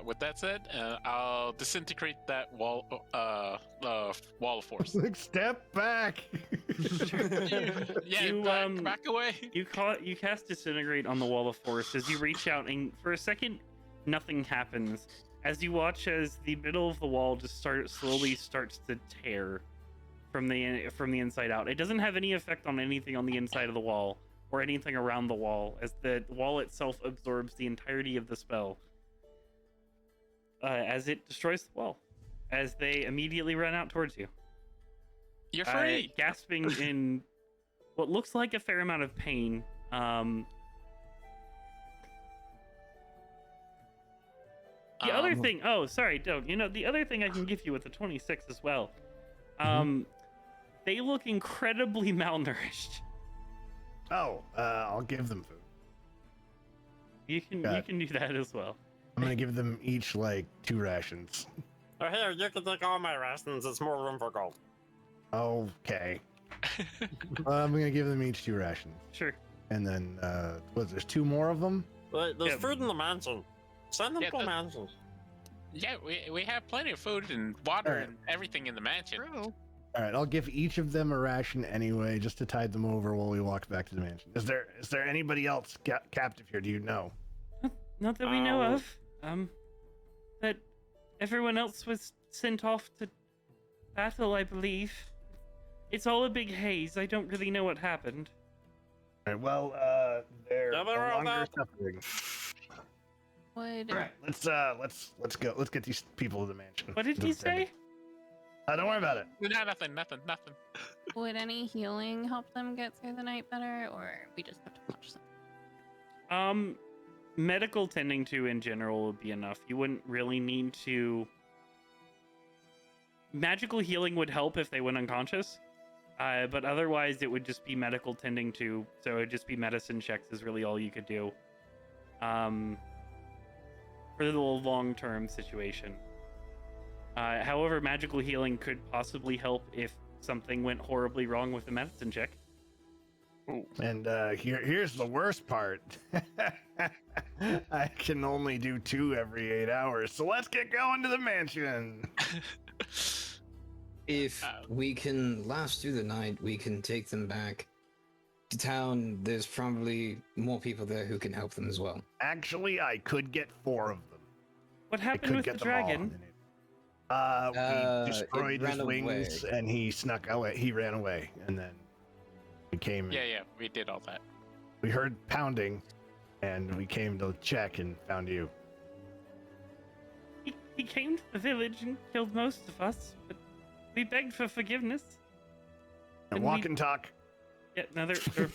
With that said, I'll disintegrate that wall of force. Step back. Yeah, You, back away. You cast Disintegrate on the wall of force as you reach out, and for a second, nothing happens. As you watch as the middle of the wall just slowly starts to tear from the inside out. It doesn't have any effect on anything on the inside of the wall or anything around the wall, as the wall itself absorbs the entirety of the spell. As it destroys the wall, as they immediately run out towards you. You're free. Gasping in what looks like a fair amount of pain. The other thing, oh, sorry, Doug. The other thing I can give you with the 26 as well. They look incredibly malnourished. Oh, I'll give them food. You can do that as well. I'm gonna give them each like 2 rations. Oh, here, you can take all my rations. It's more room for gold. Okay. I'm gonna give them each 2 rations. Sure. And then, there's 2 more of them? Wait, there's food in the mansion. Send them Yeah, to the mansion. Yeah, we have plenty of food and water Alright. and everything in the mansion. True. All right, I'll give each of them a ration anyway, just to tide them over while we walk back to the mansion. Is there anybody else captive here? Do you know? Not that we know of. But everyone else was sent off to battle, I believe. It's all a big haze. I don't really know what happened. All right, well, they're Yeah, no they're all longer dead. suffering. Would All right, let's go. Let's get these people to the mansion. What did he say? Don't worry about it. No, nothing. would any healing help them get through the night better, or we just have to watch them? Medical tending to in general would be enough. You wouldn't really need to. Magical healing would help if they went unconscious, but otherwise it would just be medical tending to. So it'd just be medicine checks is really all you could do. For the long-term situation. However, magical healing could possibly help if something went horribly wrong with the medicine check. And here's the worst part. I can only do 2 every 8 hours, so let's get going to the mansion. If we can last through the night, we can take them back to town. There's probably more people there who can help them as well. Actually, I could get 4 of them. What I happened could with the get them all dragon? in a minute. We destroyed it his ran wings, away. and he snuck away. He ran away, and then we came. And Yeah, we did all that. we heard pounding, and we came to check and found you. He came to the village and killed most of us, but we begged for forgiveness. And Didn't walk we- and talk. Yeah, no,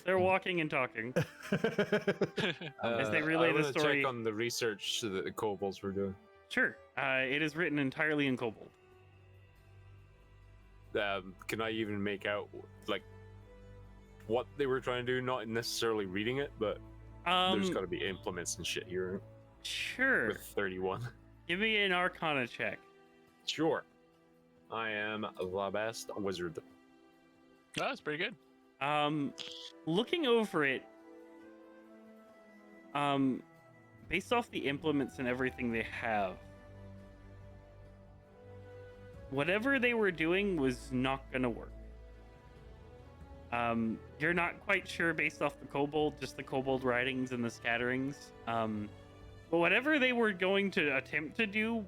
they're walking and talking. As they relay I the wanna story. check on the research that the kobolds were doing. Sure. It is written entirely in Kobold. Can I even make out like what they were trying to do? Not necessarily reading it, but there's got to be implements and shit here Sure. with 31. Give me an Arcana check. Sure. I am the best wizard. Oh, that's pretty good. Looking over it, based off the implements and everything they have, whatever they were doing was not gonna work. You're not quite sure based off the kobold, just the kobold writings and the scatterings. But whatever they were going to attempt to do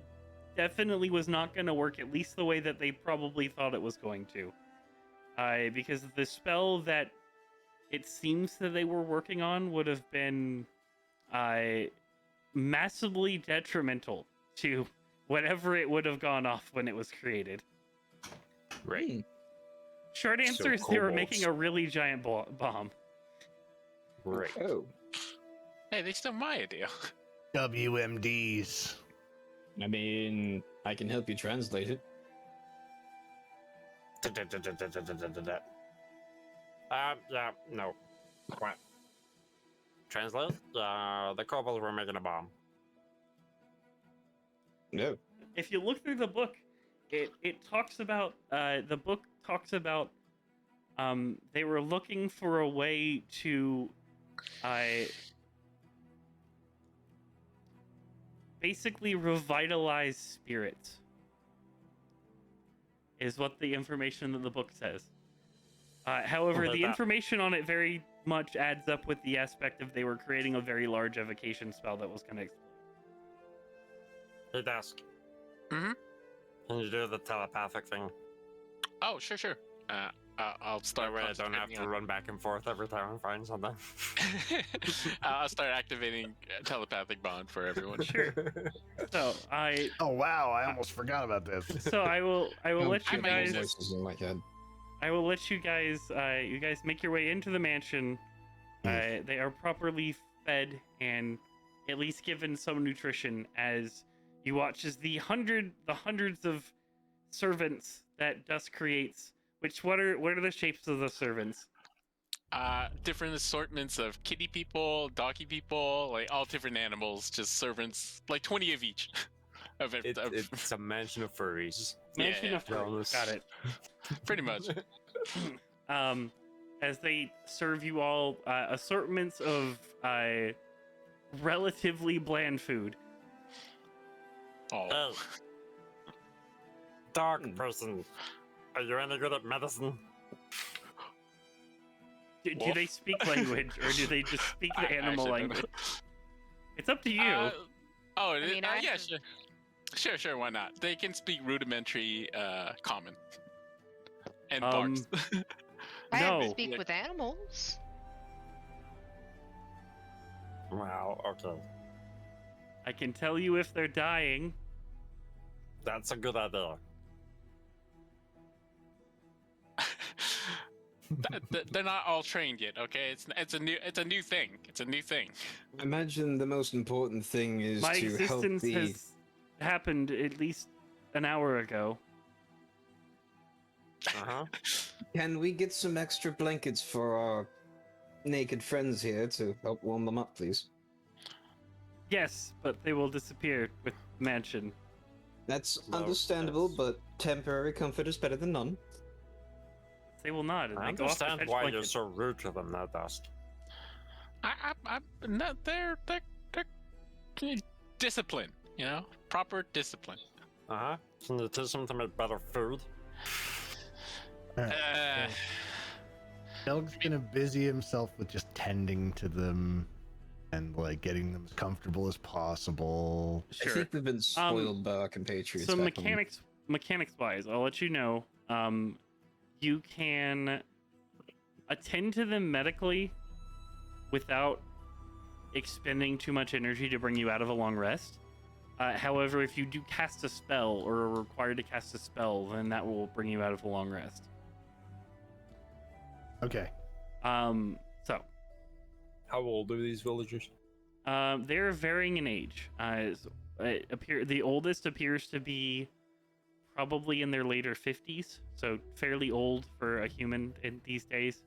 definitely was not going to work, at least the way that they probably thought it was going to. Because the spell that it seems that they were working on would have been massively detrimental to whatever it would have gone off when it was created. Right. Short answer So is they were kobolds. making a really giant bomb. Right. Oh. Hey, they stole my idea. WMDs. I mean, I can help you translate it. Yeah, no. What? Translate? The kobolds were making a bomb. No. If you look through the book, it talks about the book talks about they were looking for a way to basically revitalize spirits, is what the information that the book says. However, Okay, the that- information on it very much adds up with the aspect of they were creating a very large evocation spell that was going to explode. Hey, Dusk. Mhm. Can you do the telepathic thing? Oh, sure. I'll start. That way I don't have concentrating to on- run back and forth every time I find something. I'll start activating telepathic bond for everyone. Sure. So Oh wow, I almost forgot about this. I will let you I might use guys. this. Voices in my head. I will let you guys. You guys make your way into the mansion. They are properly fed and at least given some nutrition as you watch as the hundreds of servants that Dusk creates. What are the shapes of the servants? Different assortments of kitty people, doggy people, like all different animals, just servants, like 20 of each. It's a mansion of furries. Mansion of furries. wellness. Got it. Pretty much. As they serve you all assortments of relatively bland food. Oh. Hey. Dog person. Are you any good at medicine? Do Wolf? they speak language, or do they just speak the I animal actually don't language? know. It's up to you. I mean, I yeah, have- sure. Why not? They can speak rudimentary common and Um, barks. I have to No. speak with animals. Wow, okay. I can tell you if they're dying. That's a good idea. They're not all trained yet. Okay, it's a new thing. It's a new thing. I imagine the most important thing is My to help existence the. has happened at least an hour ago. Uh-huh. Can we get some extra blankets for our naked friends here to help warm them up, please? Yes, but they will disappear with the mansion. That's No, understandable, that's- but temporary comfort is better than none. They will not. And I they go off to understand fetch why you're blankets. so rude to them now, Dusk. I'm not. They're discipline. You know, proper discipline. Uh-huh. Can you teach them to make better food? Uh, Doug's gonna busy himself with just tending to them and like getting them as comfortable as possible. Sure. I think we've been spoiled by our compatriots. So back home. mechanics wise, I'll let you know. You can attend to them medically without expending too much energy to bring you out of a long rest. However, if you do cast a spell or are required to cast a spell, then that will bring you out of a long rest. Okay. So How old are these villagers? they're varying in age. The oldest appears to be probably in their later 50s, so fairly old for a human in these days.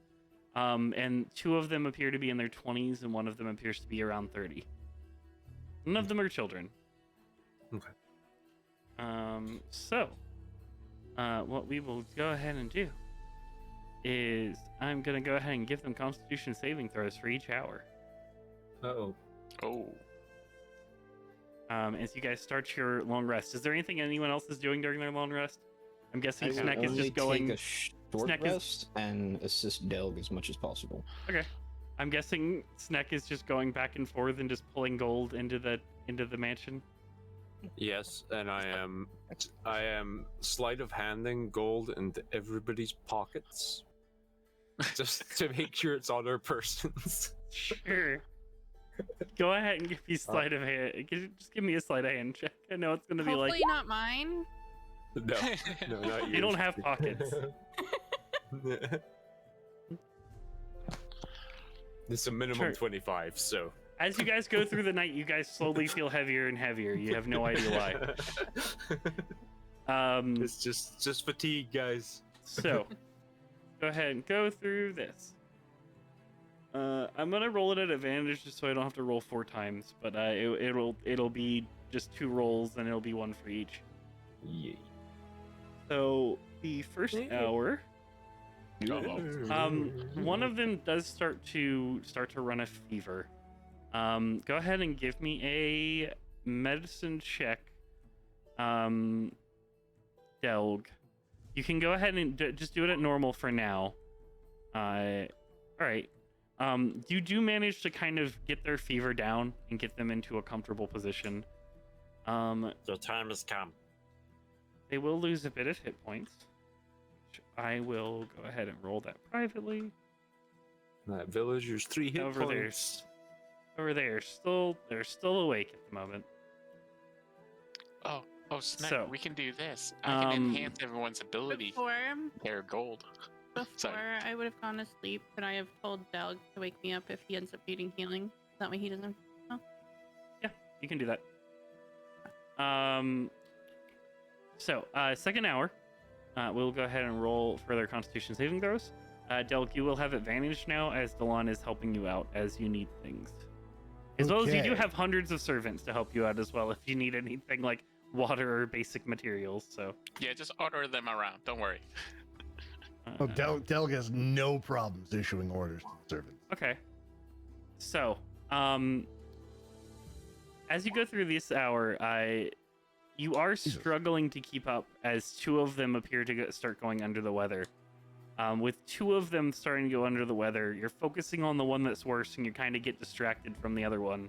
And two of them appear to be in their 20s, and one of them appears to be around 30. None of them are children. Okay. What we will go ahead and do is I'm going to go ahead and give them Constitution saving throws for each hour. Uh-oh. oh. As you guys start your long rest. Is there anything anyone else is doing during their long rest? I'm guessing I will Snack is only just going. take a short Snack is- rest and assist Delg as much as possible. I'm guessing Snack is just going back and forth and just pulling gold into the mansion. Yes, and I am sleight of handing gold into everybody's pockets, just to make sure it's on their persons. Sure. Go ahead and give me sleight of hand. Just give me a sleight of hand check. I know it's gonna be Hopefully like not mine. No, no, not you don't have pockets. It's a minimum Sure. 25, so. As you guys go through the night, you guys slowly feel heavier and heavier. You have no idea why. It's just fatigue, guys. So go ahead and go through this. I'm gonna roll it at advantage just so I don't have to roll 4 times, but it'll be just 2 rolls and it'll be 1 for each. Yay. So the first hour, one of them does start to run a fever. Go ahead and give me medicine check. Delg. You can go ahead and just do it at normal for now. All right. You do manage to kind of get their fever down and get them into a comfortable position. Your time has come. They will lose a bit of hit points, which I will go ahead and roll that privately. That villager's 3 hit Over there. points. Over there, they're still awake at the moment. Oh, snap! So, We can do this. I can enhance everyone's ability. Before, They're gold. before I would have gone to sleep, could I have told Doug to wake me up if he ends up needing healing? That way he doesn't. Yeah, you can do that. So, second hour, we'll go ahead and roll further Constitution saving throws. Delk, you will have advantage now as Delon is helping you out as you need things. As well as you do Okay. have hundreds of servants to help you out as well if you need anything like water or basic materials. So, Yeah, just order them around. Don't worry. Oh, Delg has no problems issuing orders to the servants. Okay. So, as you go through this hour, you are struggling to keep up as two of them appear to start going under the weather. With two of them starting to go under the weather, you're focusing on the one that's worse, and you kind of get distracted from the other one.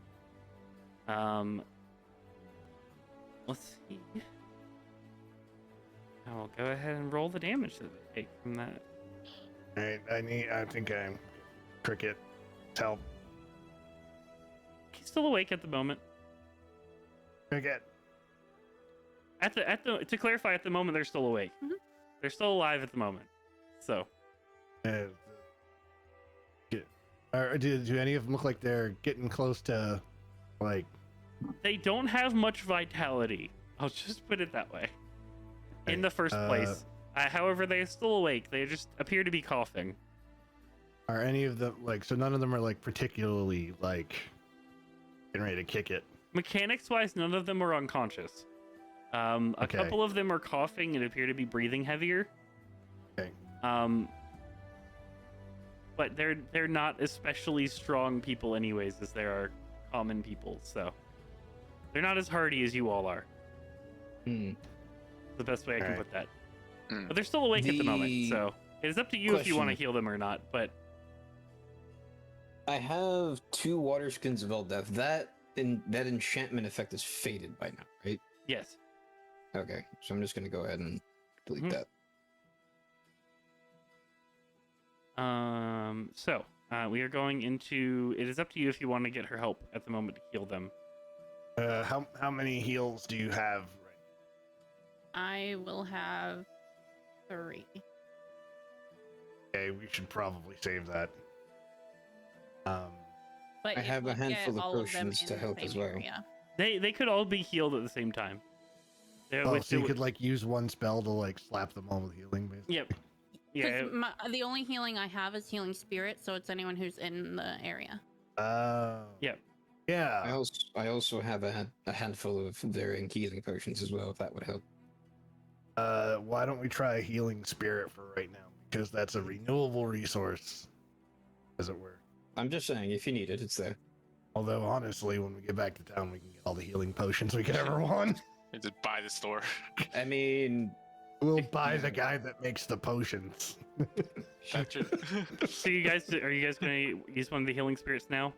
Let's see. I'll go ahead and roll the damage that they take from that. All right, I think I'm Cricket. Help. He's still awake at the moment. Cricket. To clarify, at the moment they're still awake. Mhm. They're still alive at the moment. So, Do any of them look like they're getting close to, like? they don't have much vitality. I'll just put it that way. In the first place. However, they are still awake. They just appear to be coughing. Are any of them like? So none of them are like particularly like getting ready to kick it. Mechanics-wise, none of them are unconscious. A Okay. couple of them are coughing and appear to be breathing heavier. Okay. But they're not especially strong people anyways, as there are common people, so they're not as hardy as you all are. Hmm. The best way I can Alright. put that. Mm. But they're still awake at the moment, The so it is up to you if you want to question- heal them or not. But I have 2 water skins of Eldeath. That enchantment effect is faded by now, right? yes, Okay, so I'm just gonna go ahead and delete Mhm. that. So we are going into. It is up to you if you want to get her help at the moment to heal them. How many heals do you have? I will have 3. Okay, we should probably save that. But I it have a would get handful of all them potions in to the help same as well. area. They could all be healed at the same time. Oh, so you could like use one spell to like slap them all with healing, basically. Yep. Yeah. The only healing I have is healing spirit, so it's anyone who's in the area. Yep. Yeah. I also have a handful of varying healing potions as well, if that would help. Why don't we try healing spirit for right now? Because that's a renewable resource, as it were. I'm just saying, if you need it, it's there. Although honestly, when we get back to town, we can get all the healing potions we could ever want. And just buy the store. I mean, We'll buy the guy that makes the potions. That's true. So are you guys going to use one of the healing spirits now?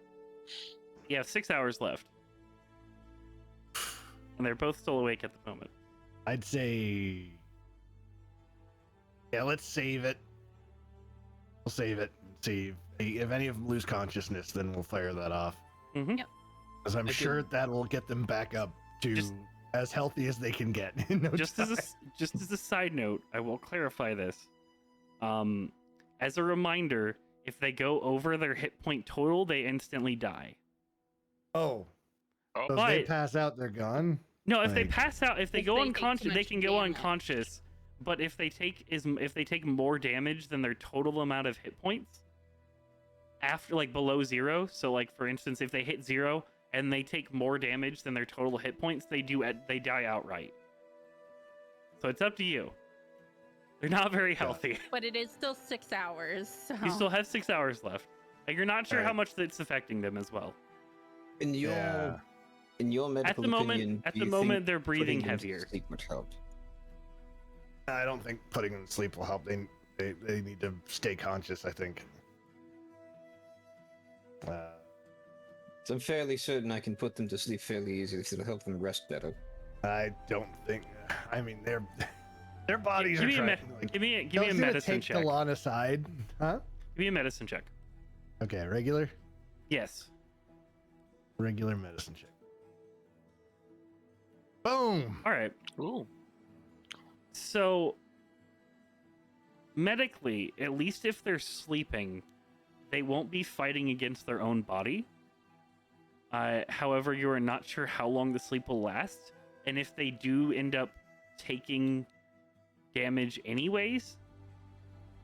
You have 6 hours left, and they're both still awake at the moment. I'd say, yeah, let's save it. We'll save it and see if any of them lose consciousness. Then we'll fire that off. Mhm. Yep. Because I'm sure that will get them back up to Just- as healthy as they can get. In no Just time. as a side note, I will clarify this. As a reminder, if they go over their hit point total, they instantly die. Oh, Oh, so if But- they pass out, they're gone. No, if they Like- pass out, if they If go they take too unconscious, they much can go damage. unconscious. But if they take more damage than their total amount of hit points, after like below 0, so like for instance, if they hit 0 and they take more damage than their total hit points, they die outright. So it's up to you. They're not very healthy. But it is still 6 hours. So. You still have 6 hours left. And you're not sure how Alright. much that's affecting them as well. in In your medical opinion, at do the you moment, think they're breathing putting them to heavier. sleep would help? I don't think putting them to sleep will help. They need to stay conscious, I think. So I'm fairly certain I can put them to sleep fairly easily, so it'll help them rest better. I don't think. I mean, their bodies Give are me a trying. me- give me a Gonna medicine take check. Galan aside, huh? Give me a medicine check. Okay, regular Yes. medicine check. Boom. All right. Ooh. So, medically, at least if they're sleeping, they won't be fighting against their own body. However, you are not sure how long the sleep will last, and if they do end up taking damage anyways,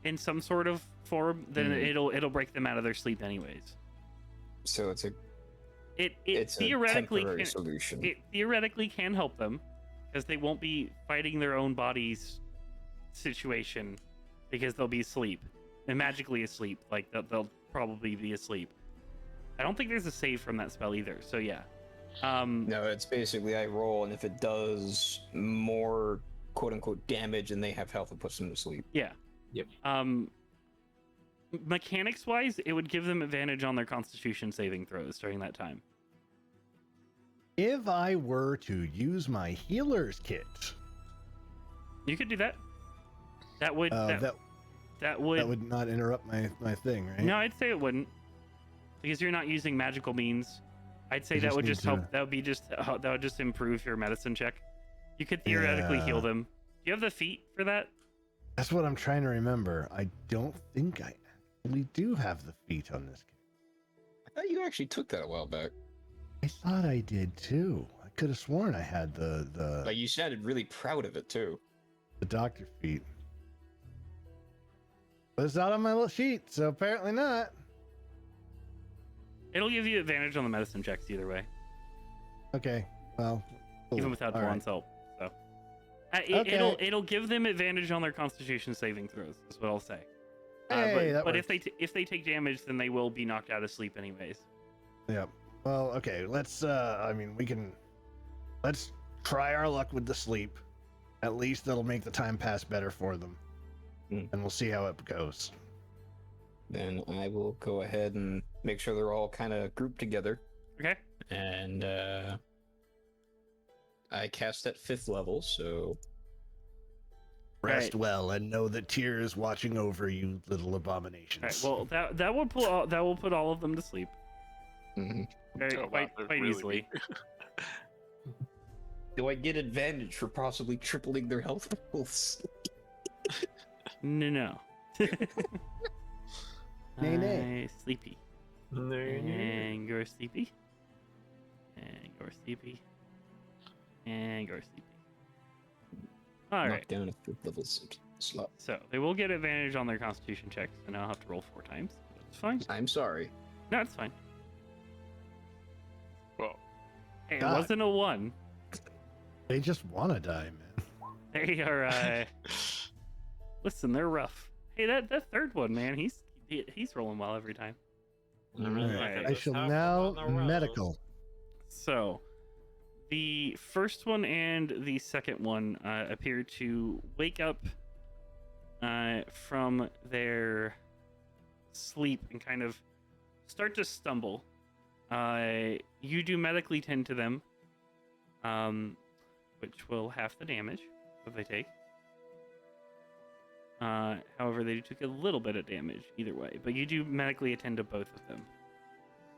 in some sort of form, then it'll break them out of their sleep anyways. So it's It a theoretically temporary can, solution. it theoretically can help them, because they won't be fighting their own body's situation, because they'll be asleep and magically asleep. Like they'll probably be asleep. I don't think there's a save from that spell either. So yeah. No, it's basically I roll, and if it does more quote unquote damage and they have health, it puts them to sleep. Yeah. Yep. Mechanics wise, it would give them advantage on their Constitution saving throws during that time. If I were to use my healer's kit, You could do that. That would that would not interrupt my thing, right? No, I'd say it wouldn't, because you're not using magical means. I'd say You that just would need just help. That would just improve your medicine check. You could theoretically heal Yeah. them. Do you have the feat for that? That's what I'm trying to remember. I don't think I actually do have the feat on this kit. I thought you actually took that a while back. I thought I did too. I could have sworn I had the Like you sounded really proud of it too. doctor feat. But it's not on my little sheet, so apparently not. It'll give you advantage on the medicine checks either way, Okay, well, cool. even without All Delon's help. So Okay. it'll give them advantage on their Constitution saving throws. Is what I'll say. Hey, that but if works. if they take damage, then they will be knocked out of sleep anyways. Yep. Well, okay. Let's. Let's try our luck with the sleep. At least that'll make the time pass better for them, and we'll see how it goes. Then I will go ahead and make sure they're all kind of grouped together. Okay. And I cast at 5th level, so Rest well and know that Tyr is watching over you, little abominations. All right. Well, that will put all of them to sleep. Very Oh, wow, quite they're quite really easily. do I get advantage for possibly tripling their health levels? No. Nay, nay. Sleepy. And you're sleepy. And you're sleepy. And you're sleepy. All Knock right. down a 5th level slot. So they will get advantage on their Constitution checks, and I'll have to roll 4 times. It's fine. I'm sorry. No, it's fine. Well, Hey, it God. wasn't a 1. They just want to die, man. They are. Listen, they're rough. Hey, that third one, man, he's rolling well every time. I mean, All look right. at I this shall half now of them in a row. medical. So, the first one and the second one appear to wake up from their sleep and kind of start to stumble. You do medically tend to them, which will half the damage that they take. However, they took a little bit of damage either way, but you do medically attend to both of them.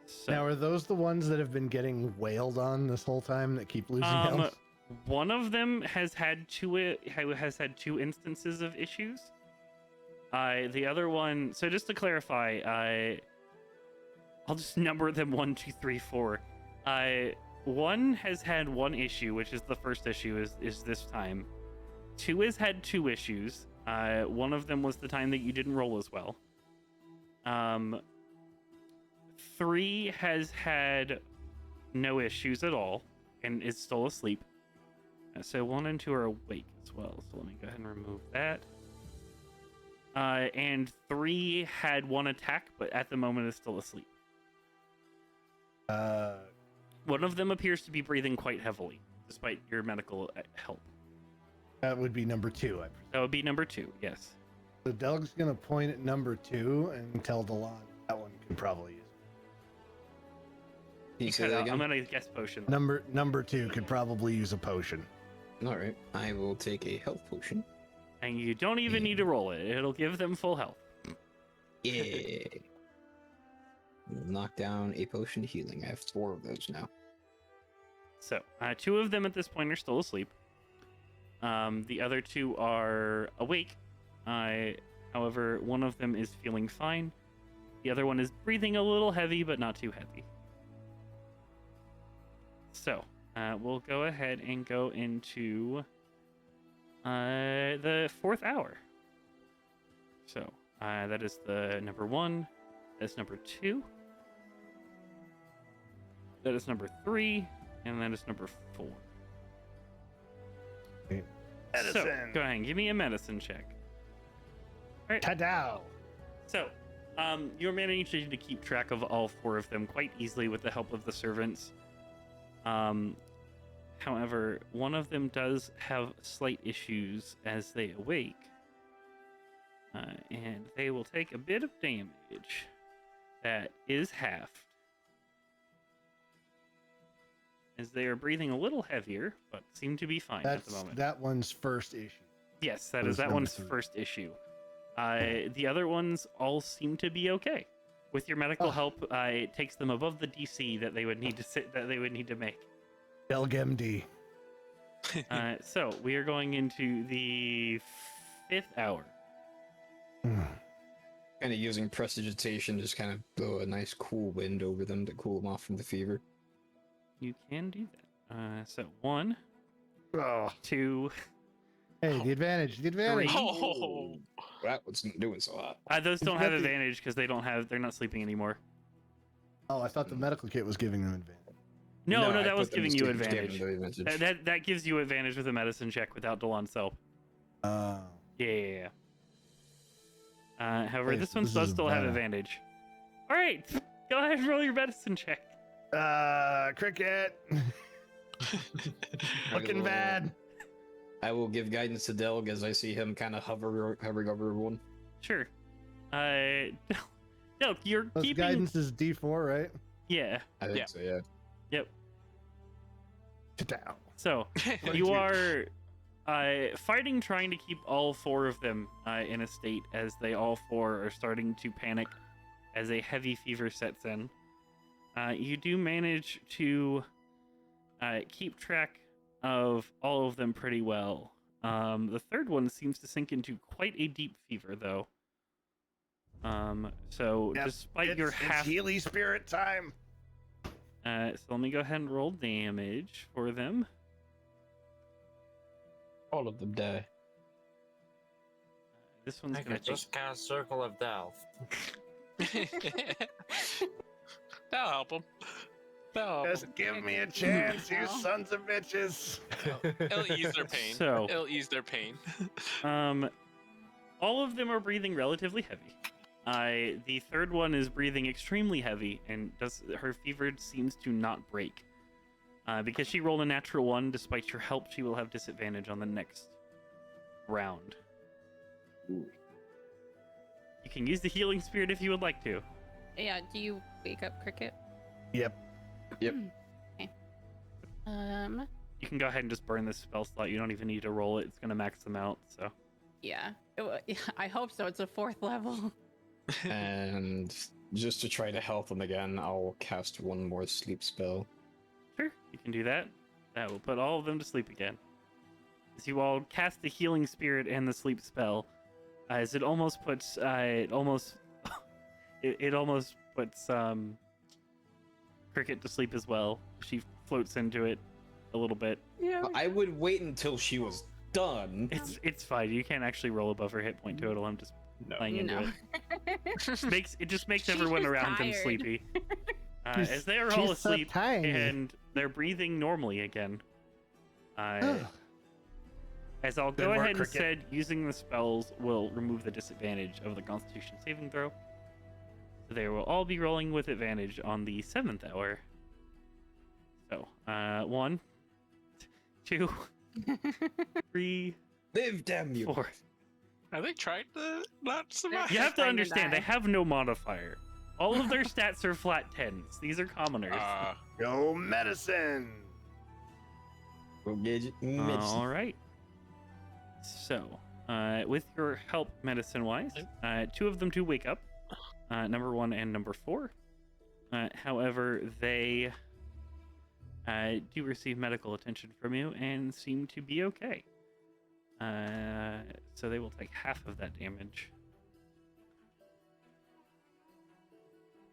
So, Now, are those the ones that have been getting wailed on this whole time that keep losing health? one of them has had two instances of issues. The other one, so just to clarify, I'll just number them 1, 2, 3, 4. One has had 1 issue, which is the first issue is this time. 2 has had 2 issues. One of them was the time that you didn't roll as well. 3 has had no issues at all and is still asleep. So 1 and 2 are awake as well. So let me go ahead and remove that. And 3 had 1 attack, but at the moment is still asleep. One of them appears to be breathing quite heavily, despite your medical help. That would be number 2. That would be number 2, yes. So Doug's gonna point at number 2 and tell Delon that one can probably use. Can you say that again? I'm gonna guess potion. Number 2 could probably use a potion. All right, I will take a health potion. And you don't even need to roll it. It'll give them full health. Yeah. Knock down a potion of healing. I have 4 of those now. So, 2 of them at this point are still asleep. The other 2 are awake. However, one of them is feeling fine. The other one is breathing a little heavy, but not too heavy. So, we'll go ahead and go into the 4th hour. So, that is the number 1. That's number 2. That is number 3. And that is number 4. Medicine. So, go ahead and give me a medicine check. All right. Ta-da! So, you're managing to keep track of all 4 of them quite easily with the help of the servants. However, one of them does have slight issues as they awake. And they will take a bit of damage that is halved. As they are breathing a little heavier, but seem to be fine at the moment. That one's first issue. Yes, that was is that number one's 3. first issue. The other ones all seem to be okay. With your medical help, it takes them above the DC that they would need to make. Delg MD. So we are going into the 5th hour. Kind of using prestidigitation, just kind of blow a nice cool wind over them to cool them off from the fever. You can do that. So 1, Oh, 2. Hey, the advantage. The advantage. Oh, That wasn't doing so hot. Those don't You've have got the- advantage because they're not sleeping anymore. Oh, I thought the medical kit was giving them advantage. No, I that was put them giving to you sleep, just gave advantage. them the advantage. That gives you advantage with a medicine check without Delon's help. Yeah. However, Hey, this so one this does is still have better. advantage. All right, go ahead and roll your medicine check. cricket. I Looking will- bad. I will give guidance to Delg as I see him kind of hovering over everyone. Sure. No, you're Those keeping. guidance is D4, right? Yeah. I think Yeah. so, yeah. Yep. Ta-da. So you are fighting, trying to keep all 4 of them in a state as they all 4 are starting to panic as a heavy fever sets in. You do manage to keep track of all of them pretty well. The 3rd one seems to sink into quite a deep fever, though. So Yep, despite your half, It's Healy Spirit time. so let me go ahead and roll damage for them. All of them die. This one's I gonna could just cast Circle of Death. that'll help them. That'll help 'em. Just give me a chance, you sons of bitches. It'll ease their pain. So- It'll ease their pain. All of them are breathing relatively heavy. The 3rd one is breathing extremely heavy, and her fever seems to not break. Because she rolled a natural 1, despite your help, she will have disadvantage on the next round. Ooh. You can use the healing spirit if you would like to. Yeah, do you wake up Cricket? Yep. Okay. You can go ahead and just burn this spell slot. You don't even need to roll it. It's going to max them out. So Yeah. I hope so. It's a 4th level. And just to try to help them again, I'll cast one more sleep spell. sure, you can do that. That will put all of them to sleep again. As you all cast the healing spirit and the sleep spell, as it almost puts it almost puts Cricket to sleep as well. She floats into it a little bit. Yeah. I would wait until she was done. It's fine. You can't actually roll above her hit point total. I'm just playing into No. it. It just makes She's everyone just around them tired. sleepy. She's- As they are all she's so asleep tiny. and they're breathing normally again. As I'll Good go work, ahead and Cricket. said, using the spells will remove the disadvantage of the Constitution saving throw. So they will all be rolling with advantage on the 7th hour. So, 1, 2, 3, Live, damn you. 4. Are they trying to not survive? You have to trying to understand, they die. have no modifier. All of their stats are flat 10s. These are commoners. Go medicine. Go get All right. So, with your help medicine-wise, 2 of them do wake up. Number 1 and number 4. However, they do receive medical attention from you and seem to be okay. So they will take half of that damage.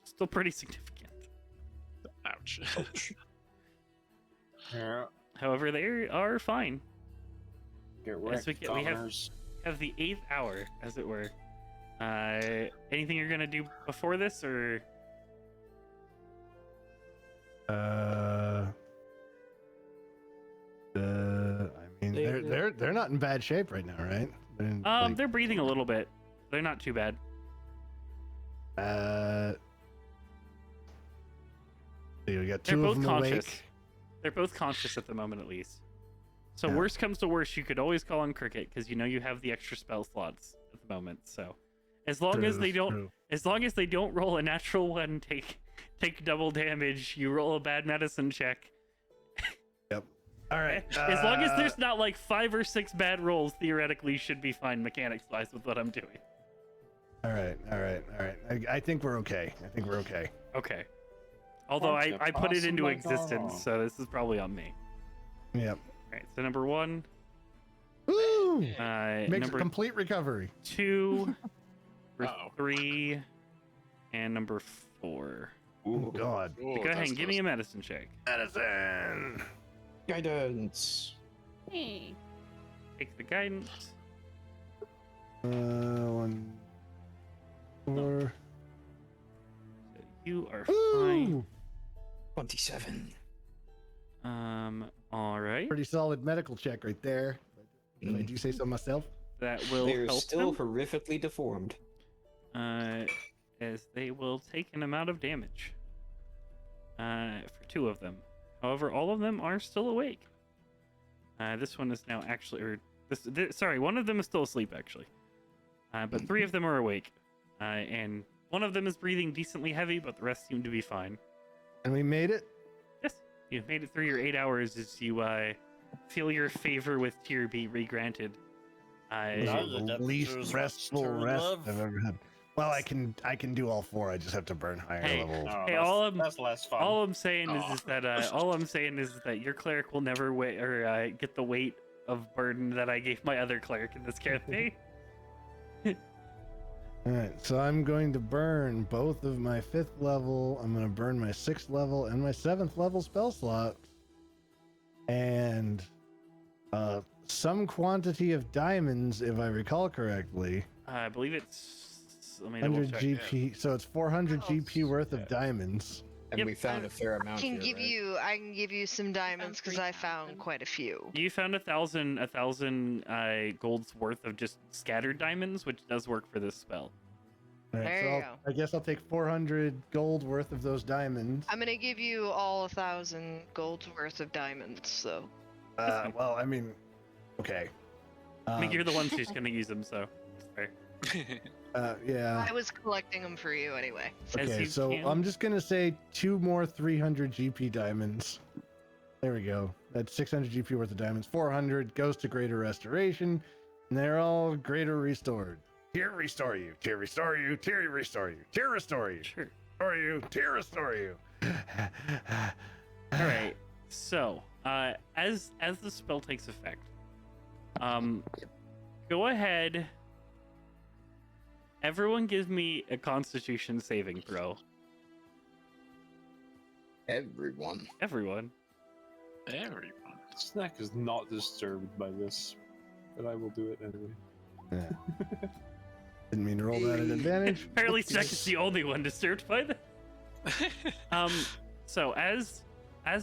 Still pretty significant. Ouch. Yeah. However, they are fine. Get As wrecked, we have commoners. the 8th hour, as it were. Anything you're gonna do before this, or I mean, they're not in bad shape right now, right? they're breathing a little bit. They're not too bad. We got They're 2 both of them conscious. awake. They're both conscious at the moment, at least. So Yeah. worst comes to worst, you could always call on Cricket because you know you have the extra spell slots at the moment. So as long as they don't, as long as they don't roll a natural 1, take double damage, you roll a bad medicine check. All right. As long as there's not like 5 or 6 bad rolls, theoretically you should be fine mechanics-wise with what I'm doing. All right. I think we're okay. Okay. Although What's I put it into possible existence, wrong? so this is probably on me. Yep. All right. So number 1, Woo! Makes a number complete recovery. 2, number Uh-oh. 3, and number 4. Oh God. Ooh, Go ahead that's and give me a medicine check. Medicine. Guidance. Hey. Take the guidance. 1, 4. You are fine. Woo! 27. All right. Pretty solid medical check right there. If I do say so myself. That will They're help still them, horrifically deformed. as they will take an amount of damage. For 2 of them. However, all of them are still awake. This one is now actually, or sorry, one of them is still asleep actually. But 3 of them are awake, and one of them is breathing decently heavy, but the rest seem to be fine. And we made it. Yes, you've made it through your 8 hours as you feel your favor with Tyr be regranted. It Now was you the get to least choose which restful to rest live. I've ever had. Well, I can do all 4. I just have to burn higher Hey, levels. Oh, Hey, that's, that's less fun. All I'm saying is that your cleric will never get the weight of burden that I gave my other cleric in this campaign. All right, so I'm going to burn both of my 5th level. I'm going to burn my 6th level and my 7th level spell slots, and some quantity of diamonds, if I recall correctly. I believe it's. Let me double 100 check. GP, so it's 400 GP worth of diamonds. And Yep. we found a fair amount I can here, give you some diamonds because I found quite a few. You found 1,000 gold's worth of just scattered diamonds, which does work for this spell. All right, There so you I guess I'll take 400 gold worth of those diamonds. I'm gonna give you all 1,000 gold's worth of diamonds. So Well, I mean, okay. I mean, you're the ones who's going to use them, so. Sorry. Yeah. I was collecting them for you anyway. As Okay, you so can. I'm just gonna say 2 more 300 GP diamonds. There we go. That's 600 GP worth of diamonds. 400 goes to Greater Restoration, and they're all Greater Restored. Tear restore you. Tear restore you. Tear restore you. Tear restore you. Sure. Restore you. Tear restore you. All right. So, as the spell takes effect, go ahead. Everyone gives me a Constitution saving throw. Everyone. Everyone. Everyone. Snack is not disturbed by this, but I will do it anyway. Yeah. Didn't mean to roll that at advantage. Apparently, Snack is the only one disturbed by that. So as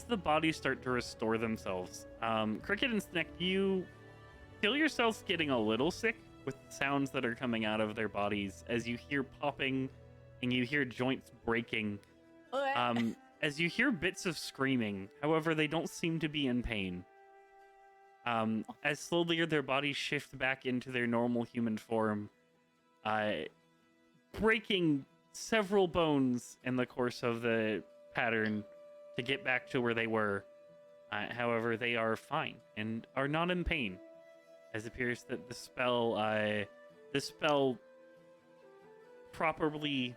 the bodies start to restore themselves, Cricket and Snack, you feel yourselves getting a little sick with the sounds that are coming out of their bodies as you hear popping and you hear joints breaking. as you hear bits of screaming. However, they don't seem to be in pain. As slowly their bodies shift back into their normal human form, breaking several bones in the course of the pattern to get back to where they were. However, they are fine and are not in pain, as it appears that the spell properly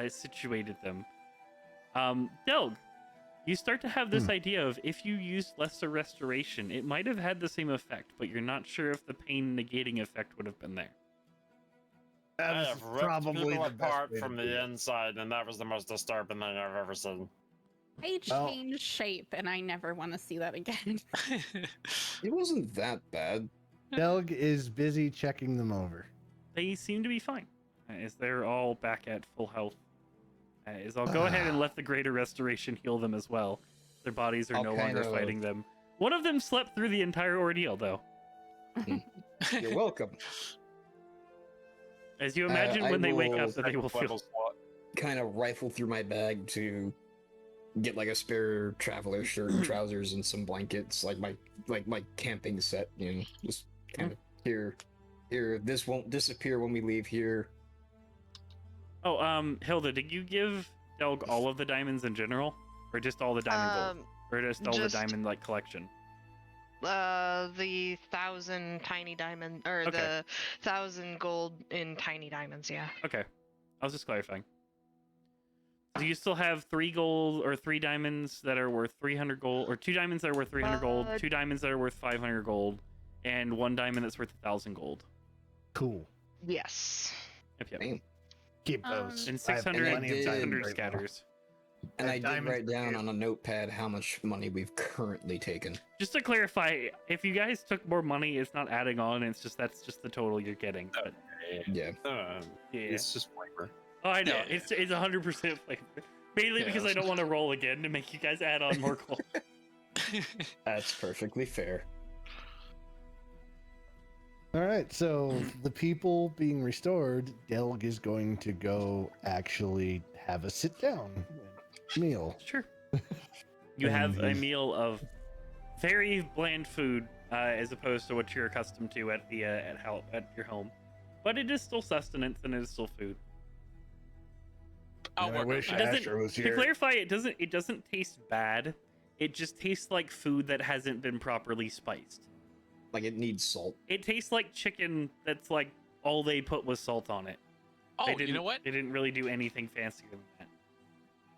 situated them. Delg, you start to have this idea of if you used Lesser Restoration, it might have had the same effect, but you're not sure if the pain negating effect would have been there. I That's have ripped probably people the best apart way to from do the it. inside, and that was the most disturbing thing I've ever seen. I Oh. changed shape, and I never want to see that again. It wasn't that bad. Delg is busy checking them over. They seem to be fine, as they're all back at full health. As I'll go ahead and let the Greater Restoration heal them as well. Their bodies are I'll no longer kinda- fighting them. One of them slept through the entire ordeal, though. You're welcome. As you imagine, when they wake up, will that they will feel. Level slot. Kind of rifle through my bag to get like a spare traveler shirt and trousers and some blankets, like my camping set. You know, just kind of here. This won't disappear when we leave here. Oh, Hilda, did you give Delg all of the diamonds in general, or just all the diamond gold, or just all just- the diamond like collection? The 1,000 tiny diamond, or Okay. the 1,000 gold in tiny diamonds. Yeah. Okay, I was just clarifying. Do you still have 3 gold or 3 diamonds that are worth 300 gold, or 2 diamonds that are worth 300 gold, 2 diamonds that are worth 500 gold, and 1 diamond that's worth 1,000 gold? Cool. Yes. Yep. Damn. Keep those. And I have 600, plenty of diamonds 600 right now. scatters. And I did diamonds write for down you. on a notepad how much money we've currently taken. Just to clarify, if you guys took more money, it's not adding on. It's just that's just the total you're getting. But Yeah. yeah, It's just flavor. oh, I know Yeah. it's 100% flavor. Mainly Yeah, because I that's- don't want to roll again to make you guys add on more gold. That's perfectly fair. All right, so the people being restored, Delg is going to go actually have a sit down meal. Sure. You have a he's- meal of very bland food, as opposed to what you're accustomed to at the at your home, but it is still sustenance and it is still food. I'll And I work wish on It that. doesn't- Asher was To here. clarify, it doesn't taste bad. It just tastes like food that hasn't been properly spiced. Like it needs salt. It tastes like chicken that's like all they put was salt on it. Oh, They you know didn't- what? They didn't really do anything fancier than that.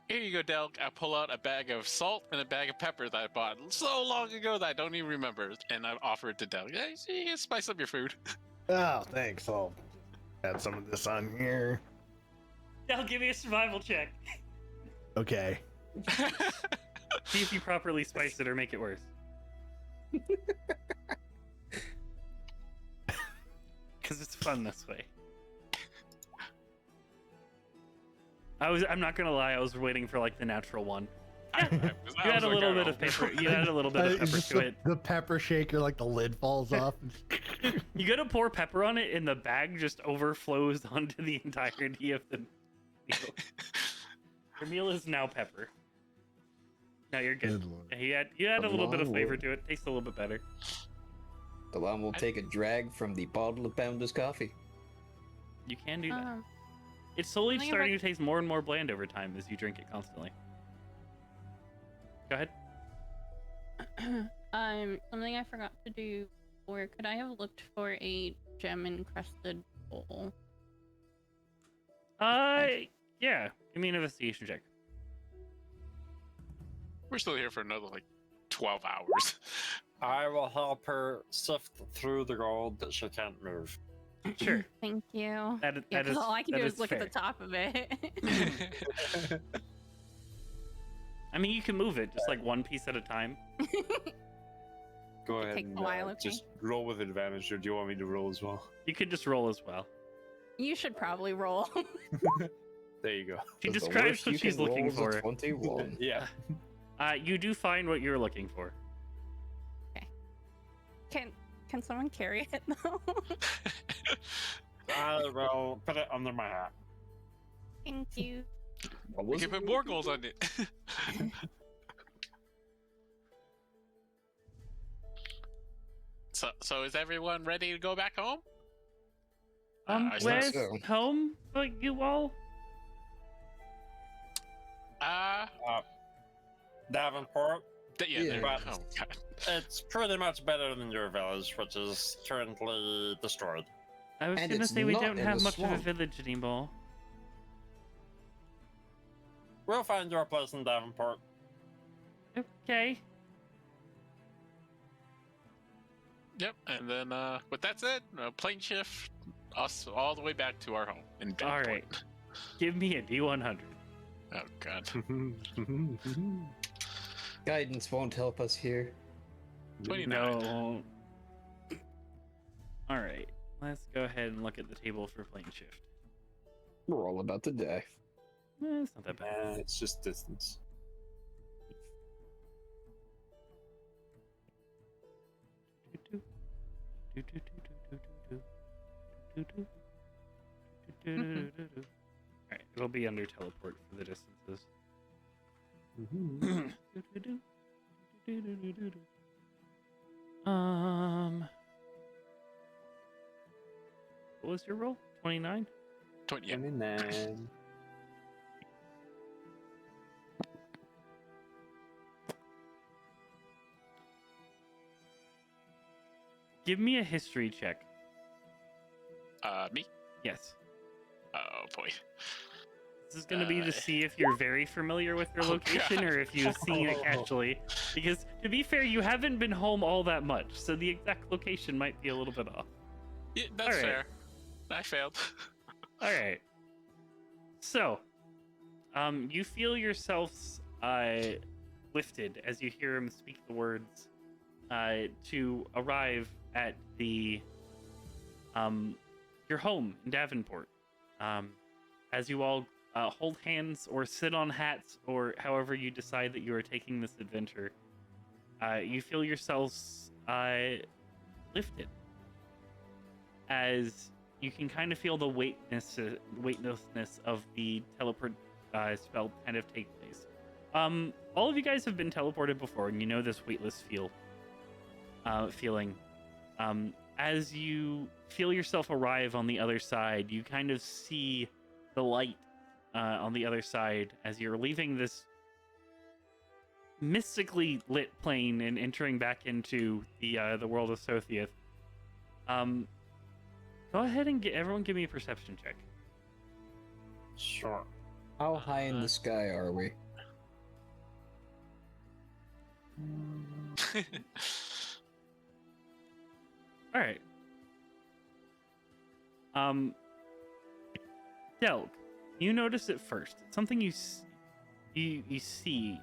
Here you go, Delg. I pull out a bag of salt and a bag of pepper that I bought so long ago that I don't even remember, and I offer it to Delg. Hey, you can spice up your food. Oh, thanks. I'll add some of this on here. Now give me a survival check. Okay. See if you properly spice it or make it worse. Because it's fun this way. I'm not gonna lie, I was waiting for like the natural one. You had a little bit of pepper. You had a little bit of It's pepper just to it. the pepper shaker, like the lid falls off. You gotta pour pepper on it, and the bag just overflows onto the entirety of the meal. Your meal is now pepper. No, you're good. Good lord. You had a little bit of Along flavor with- to it. Tastes a little bit better. The llama will take a drag from the bottle of Boundless coffee. You can do that. Um, It's slowly something starting to taste more and more bland over time as you drink it constantly. Go ahead. Something I forgot to do, or could I have looked for a gem encrusted bowl? Yeah. Give me an investigation check. We're still here for another like 12 hours. I will help her sift through the gold that she can't move. Sure. Thank you. That, Yeah, that 'cause is. all I can that do is is look fair. at the top of it. I mean, you can move it just like one piece at a time. Go ahead takes and a while, okay? just roll with advantage, or do you want me to roll as well? You could just roll as well. You should probably roll. There you go. She 'Cause the describes worst what you she's can roll looking is a for. 21. Yeah. You do find what you're looking for. Can someone carry it though? I will put it under my hat. Thank you. We can put more gold on it. So is everyone ready to go back home? I think Where's so. home for you all? Davenport. Yeah. Yeah. There, oh God. It's pretty much better than your village, which is currently destroyed. I was And gonna it's say we not don't in have the much of a swamp. village anymore. We'll find your place in Davenport. Okay. Yep. And then but that's it. Plane shift us all the way back to our home in Bentport. All right. Give me a D100. Oh God. Guidance won't help us here. 29. No. All right. Let's go ahead and look at the table for plane shift. We're all about to die. It's not that bad. It's just distance. Alright, it'll be under teleport for the distances. What was your roll? 29? 20. Yeah. 29. Give me a history check. Me? Yes. Oh boy. This is going to be to see if you're very familiar with your Oh, location God. or if you've seen it casually. Because, to be fair, you haven't been home all that much, so the exact location might be a little bit off. Yeah, that's Alright. fair. I failed. Alright. So, you feel yourselves lifted as you hear him speak the words to arrive at the your home in Davenport. As you all hold hands or sit on hats or however you decide that you are taking this adventure, you feel yourselves lifted as you can kind of feel the weightlessness of the teleport spell kind of take place. All of you guys have been teleported before, and you know this weightless feeling. As you feel yourself arrive on the other side, you kind of see the light on the other side as you're leaving this mystically lit plane and entering back into the world of Sothiath. Go ahead and everyone give me a perception check. Sure. How high in the sky are we? All right. Delg, you notice it first. It's something you see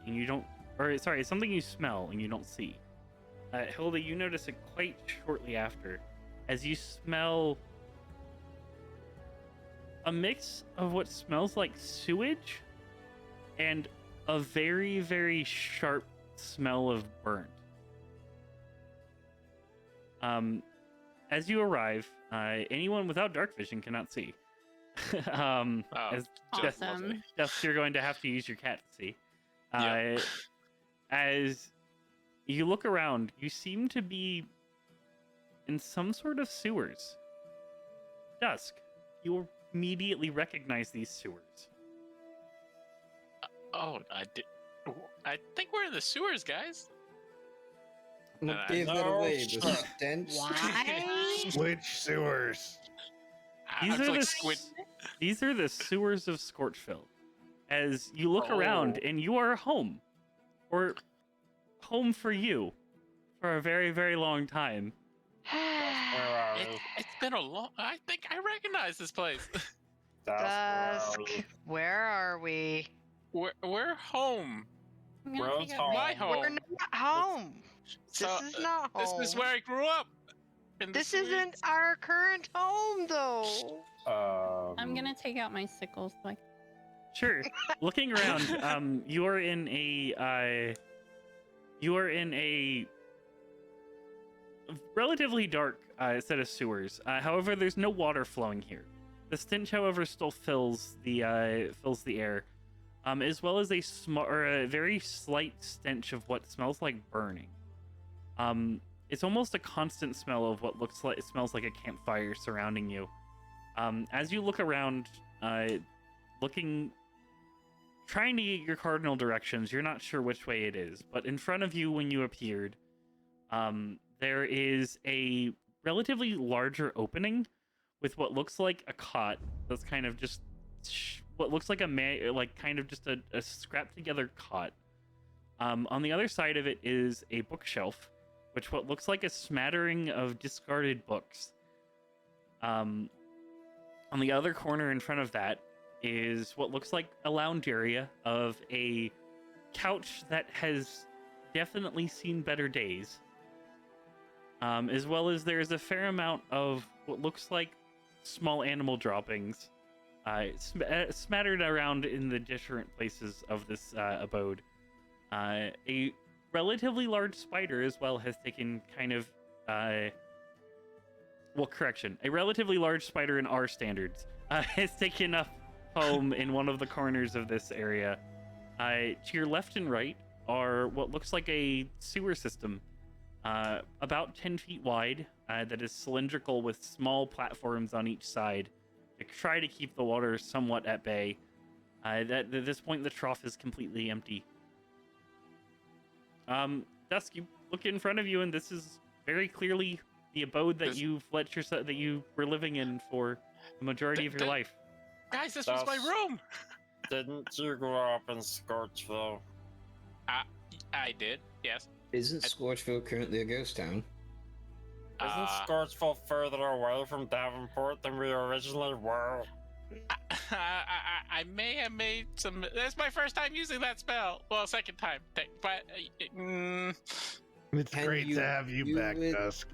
and you don't, or sorry, it's something you smell and you don't see. Hilda, you notice it quite shortly after, as you smell a mix of what smells like sewage and a very, very sharp smell of burnt. As you arrive, anyone without dark vision cannot see. As Awesome. Dusk, you're going to have to use your cat to see. Yeah. As you look around, you seem to be in some sort of sewers. Dusk, you immediately recognize these sewers. Oh, I think we're in the sewers, guys. What I gave that know, away? The sure. stench? Why? Which sewers? These I'm are like the squid. These are the sewers of Scorchville. As you look around, and you are home, or home for you, for a very, very long time. Where are we? It's been a long. I think I recognize this place. Dusk, where are we? We're home. I'm gonna World's take out home. My home. We're not home. So, This is not home. This is where I grew up. in the This isn't sewers. our current home, though. I'm gonna take out my sickle so I Sure. Looking around, you are in a relatively dark set of sewers. However, there's no water flowing here. The stench, however, still fills the air. as well as a very slight stench of what smells like burning. It's almost a constant smell of what smells like a campfire surrounding you. As you look around, trying to get your cardinal directions, you're not sure which way it is, but in front of you when you appeared, there is a relatively larger opening with what looks like a cot that's kind of just what looks like a scrapped together cot. On the other side of it is a bookshelf, which what looks like a smattering of discarded books. On the other corner in front of that is what looks like a lounge area of a couch that has definitely seen better days. As well as there's a fair amount of what looks like small animal droppings smattered around in the different places of this abode. A relatively large spider as well has taken a relatively large spider in our standards has taken up home in one of the corners of this area. To your left and right are what looks like a sewer system, about 10 feet wide, that is cylindrical with small platforms on each side to try to keep the water somewhat at bay. At this point, the trough is completely empty. Dusk, you look in front of you, and this is very clearly the abode that that you were living in for the majority of your life. Guys, this was my room. Didn't you grow up in Scorchville? I did, yes. Isn't Scorchville currently a ghost town? Isn't Scorchville further away from Davenport than we originally were? I may have made some. That's my first time using that spell. Well, second time, but it's great to have you back, Dusk.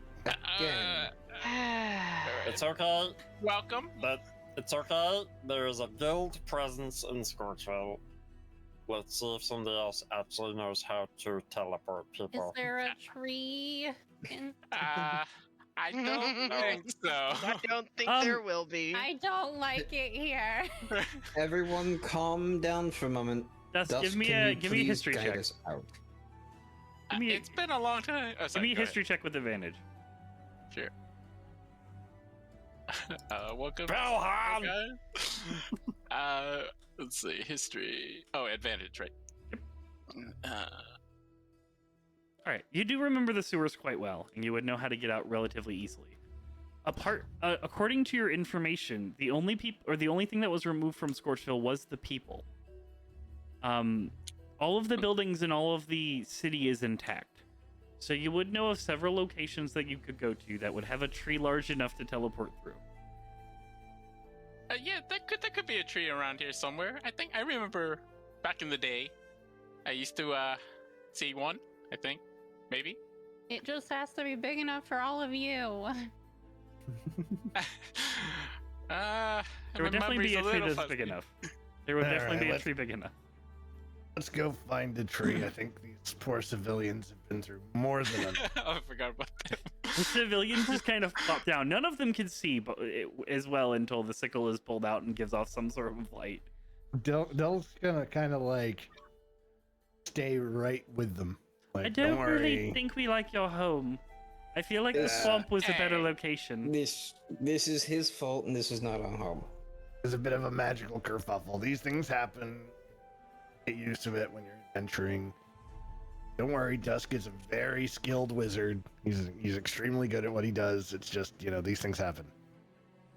It's okay. Welcome. But it's okay. There is a guild presence in Scorchville. Let's see if somebody else actually knows how to teleport people. Is there a tree? I don't think so. I don't think there will be. I don't like it here. Everyone calm down for a moment. Dusk, give me a history check. It's been a long time. Oh, sorry, give me a history check with advantage. Sure. Welcome. Belhan! Let's see, history. Oh, advantage, right? All right, you do remember the sewers quite well, and you would know how to get out relatively easily. According to your information, the only thing that was removed from Scorchville was the people. All of the buildings and all of the city is intact, so you would know of several locations that you could go to that would have a tree large enough to teleport through. Yeah, there could be a tree around here somewhere. I think I remember back in the day, I used to see one. I think, maybe. It just has to be big enough for all of you. There would definitely be a tree that's big enough. There would definitely be a tree big enough. Let's go find a tree. I think these poor civilians have been through more than enough. Oh, I forgot about that. The civilians just kind of pop down. None of them can see as well until the sickle is pulled out and gives off some sort of light. Del's gonna kind of like stay right with them. Like, I don't really worry. think we like your home. I feel like the swamp was a better location. This is his fault, and this is not our home. There's a bit of a magical kerfuffle. These things happen. Get used to it when you're entering. Don't worry, Dusk is a very skilled wizard. He's extremely good at what he does. It's just, these things happen.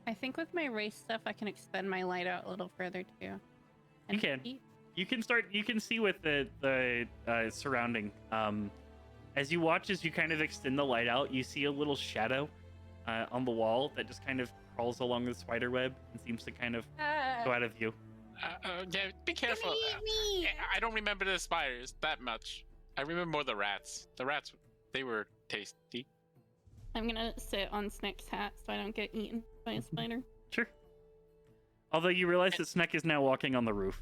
I think with my race stuff, I can extend my light out a little further too. You can. You can see with the surrounding. As you watch, as you kind of extend the light out, you see a little shadow on the wall that just kind of crawls along the spider web and seems to kind of go out of view. Yeah, be careful. I don't remember the spiders that much. I remember more the rats. The rats, they were tasty. I'm gonna sit on Snick's hat so I don't get eaten by a spider. Sure. Although you realize that Sneck is now walking on the roof.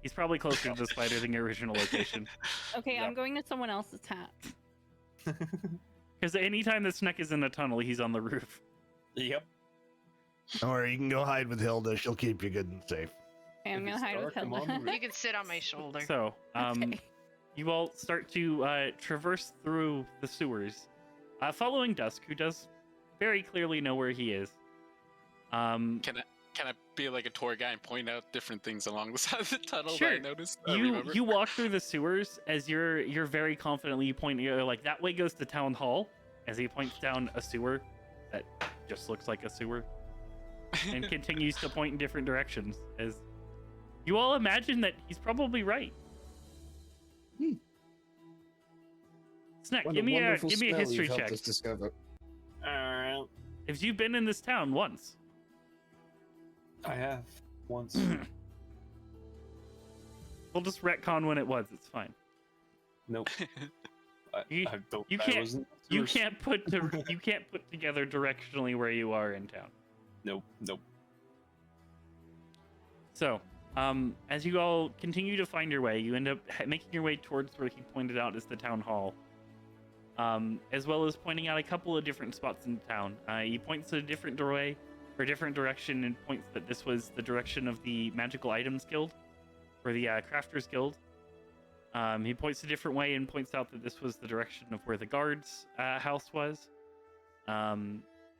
He's probably closer to the spider than your original location. Okay, Yep. I'm going to someone else's hat. Because anytime that Sneck is in a tunnel, he's on the roof. Yep. Don't worry, you can go hide with Hilda. She'll keep you good and safe. Okay, I'm If gonna it's hide with dark, I'm on the Hilda. roof. You can sit on my shoulder. So, Okay. you all start to traverse through the sewers, following Dusk, who does very clearly know where he is. Can I be like a tour guide and point out different things along the side of the tunnel that Sure. I noticed? You walk through the sewers as you're very confidently pointing. You're like, that way goes to town hall, as he points down a sewer that just looks like a sewer, and continues to point in different directions. As you all imagine that he's probably right. Snack, What give me a wonderful give me a spell history you've helped check. us discover. Alright. If you've been in this town once. I have once. We'll just retcon when it was. It's fine. Nope. You- I don't, you I can't- wasn't You first. can't put together directionally where you are in town. Nope. So, as you all continue to find your way, you end up making your way towards where he pointed out is the town hall, as well as pointing out a couple of different spots in town. He points to a different doorway or a different direction and points that this was the direction of the Magical Items Guild or the Crafters Guild. He points a different way and points out that this was the direction of where the guards' house was.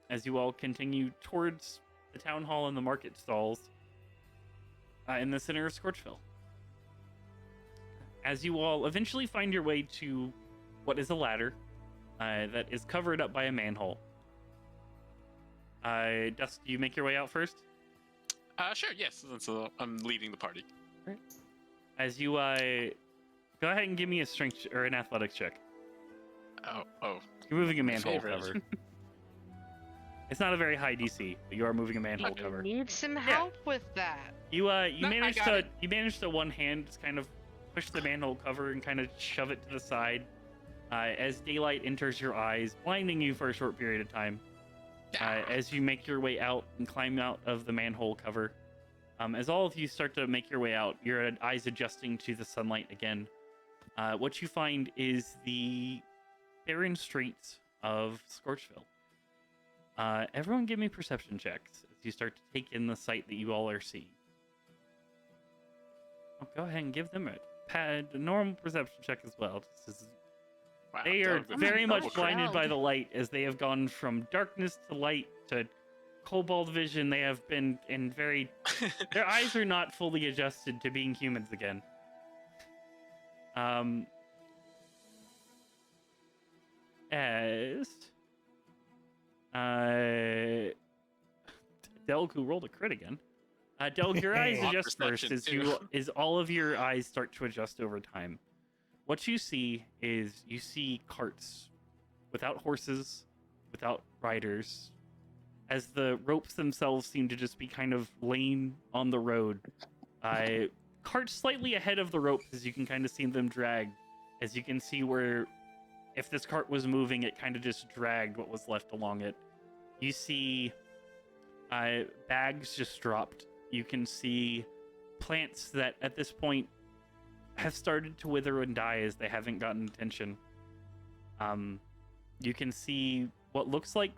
As you all continue towards the town hall and the market stalls in the center of Scorchville. As you all eventually find your way to what is a ladder that is covered up by a manhole. Dusk, do you make your way out first? Sure, yes. So I'm leading the party. As you go ahead and give me a strength or an athletics check. Oh. You're moving a manhole favorite. cover. It's not a very high DC, but you are moving a manhole I cover. need some help with that. You No, I managed got to it. you managed to one hand just kind of push the manhole cover and kind of shove it to the side as daylight enters your eyes, blinding you for a short period of time. As you make your way out and climb out of the manhole cover, as all of you start to make your way out, your eyes adjusting to the sunlight again. What you find is the barren streets of Scorchville. Everyone give me perception checks as you start to take in the sight that you all are seeing. Oh, go ahead and give them a normal perception check as well. Wow, They are that was very a much double blinded by crowd. the light as they have gone from darkness to light to cobalt vision. They have been in very... Their eyes are not fully adjusted to being humans again. As... Delg, who rolled a crit again. Delg, your eyes On adjust first perception, as all of your eyes start to adjust over time. What you see is you see carts without horses, without riders, as the ropes themselves seem to just be kind of laying on the road. Carts slightly ahead of the ropes as you can kind of see them drag. As you can see where if this cart was moving, it kind of just dragged what was left along it. You see bags just dropped. You can see plants that at this point have started to wither and die as they haven't gotten attention. You can see what looks like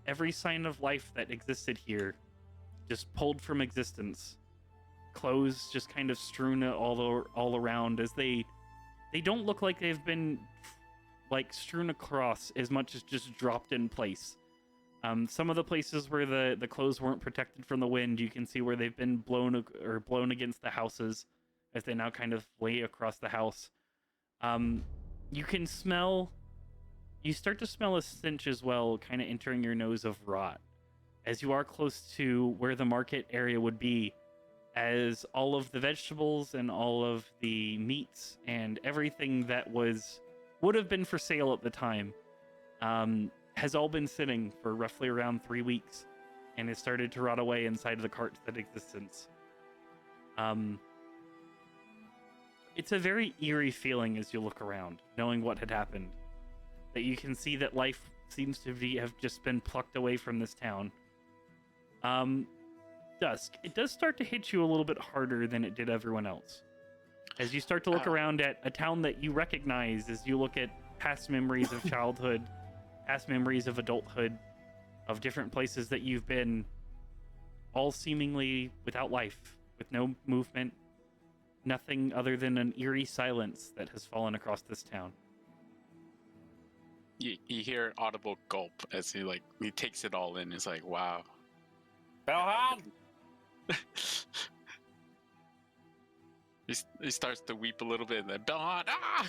every sign of life that existed here just pulled from existence. Clothes just kind of strewn all around as they don't look like they've been like strewn across as much as just dropped in place. Some of the places where the clothes weren't protected from the wind, you can see where they've been blown against the houses as they now kind of lay across the house. You start to smell a stench as well, kind of entering your nose of rot as you are close to where the market area would be, as all of the vegetables and all of the meats and everything that would have been for sale at the time has all been sitting for roughly around 3 weeks and has started to rot away inside of the carts that existence. It's a very eerie feeling as you look around, knowing what had happened. That you can see that life seems to have just been plucked away from this town. Dusk, it does start to hit you a little bit harder than it did everyone else. As you start to look around at a town that you recognize, as you look at past memories of childhood, past memories of adulthood, of different places that you've been, all seemingly without life, with no movement, nothing other than an eerie silence that has fallen across this town. You hear an audible gulp as he takes it all in. He's like, wow. Bellhound! He starts to weep a little bit, and then Belhon, ah!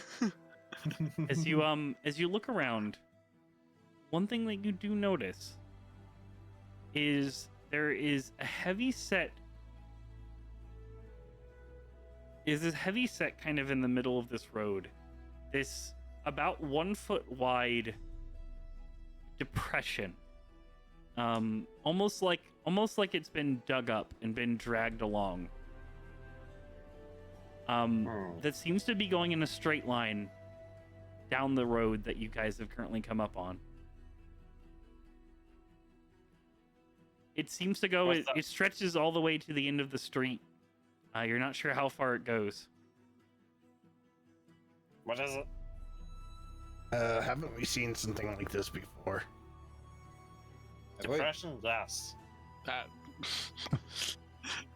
As you look around, one thing that you do notice is there is a heavy set kind of in the middle of this road. This about 1 foot wide depression. Almost like it's been dug up and been dragged along. That seems to be going in a straight line down the road that you guys have currently come up on. It seems to go, it stretches all the way to the end of the street. You're not sure how far it goes. What is it? Haven't we seen something like this before? Depression? Yes.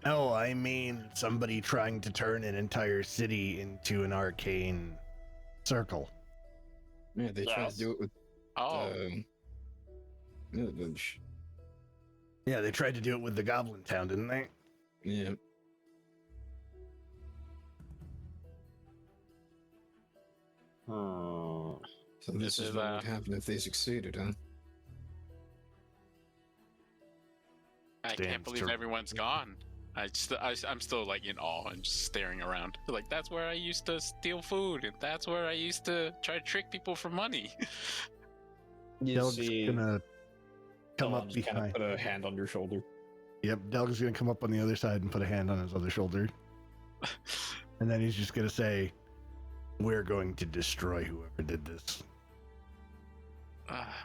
No, I mean somebody trying to turn an entire city into an arcane circle. Yeah, they tried to do it with Village. Yeah, they tried to do it with the Goblin Town, didn't they? Yeah. So this is what would happen if they succeeded, huh? I can't believe everyone's gone. I'm still like in awe and just staring around. Like, that's where I used to steal food, and that's where I used to try to trick people for money. Delg's gonna come up kind of behind. put a hand on your shoulder. Yep, Delg's gonna come up on the other side and put a hand on his other shoulder. And then he's just gonna say, "We're going to destroy whoever did this."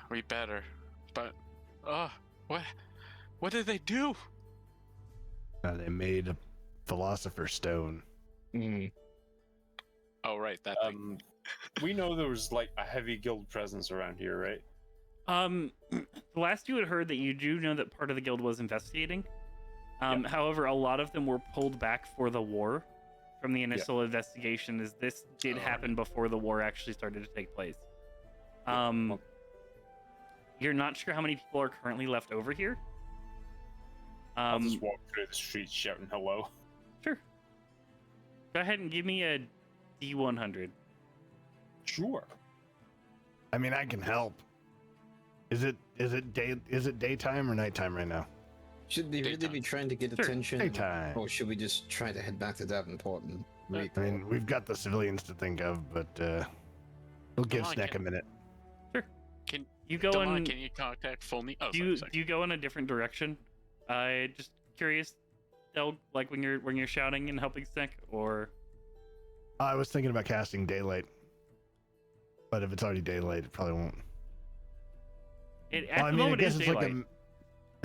We better. But, what did they do? They made a philosopher's stone. Oh, right, that thing. We know there was like a heavy guild presence around here, right? The last you had heard that you do know that part of the guild was investigating. However, a lot of them were pulled back for the war from the initial investigation, as this did happen before the war actually started to take place. You're not sure how many people are currently left over here. I'll just walk through the streets shouting hello. Sure. Go ahead and give me a D100. Sure. I mean, I can help. Is it daytime or nighttime right now? Should they really be trying to get attention? Daytime. Or should we just try to head back to Davenport and I mean, we've got the civilians to think of, but we'll give Snack a minute. Sure. Can you go in? Can you contact Fulny? Oh, do you go in a different direction? Just curious, Del, like when you're shouting and helping Snack, or I was thinking about casting daylight, but if it's already daylight, it probably won't. I guess it's daylight.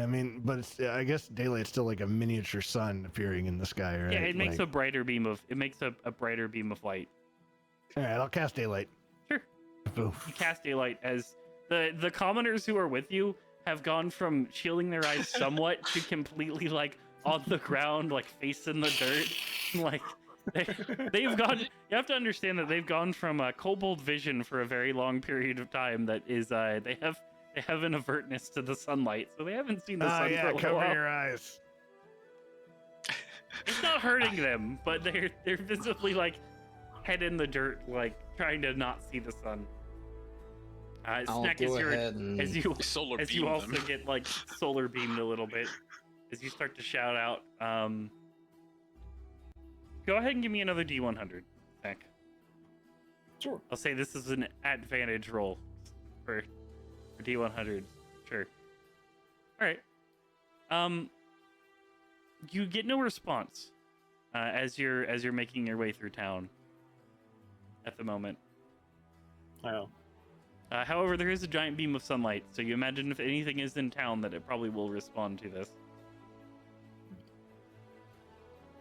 I guess daylight's still like a miniature sun appearing in the sky, right? Yeah, it makes a brighter beam of brighter beam of light. All right, I'll cast daylight. Sure. You cast daylight as the commoners who are with you have gone from shielding their eyes somewhat to completely like on the ground, like face in the dirt. Like they've gone. You have to understand that they've gone from kobold vision for a very long period of time. That is, they have an avertness to the sunlight, so they haven't seen the sun for a little cover while. your eyes. It's not hurting them, but they're visibly like head in the dirt, like trying to not see the sun. Snack as you also get like solar beamed a little bit as you start to shout out. Go ahead and give me another D100, Snack. Sure. I'll say this is an advantage roll for D100. Sure. All right. You get no response as you're making your way through town at the moment. Oh. However, there is a giant beam of sunlight, so you imagine if anything is in town that it probably will respond to this.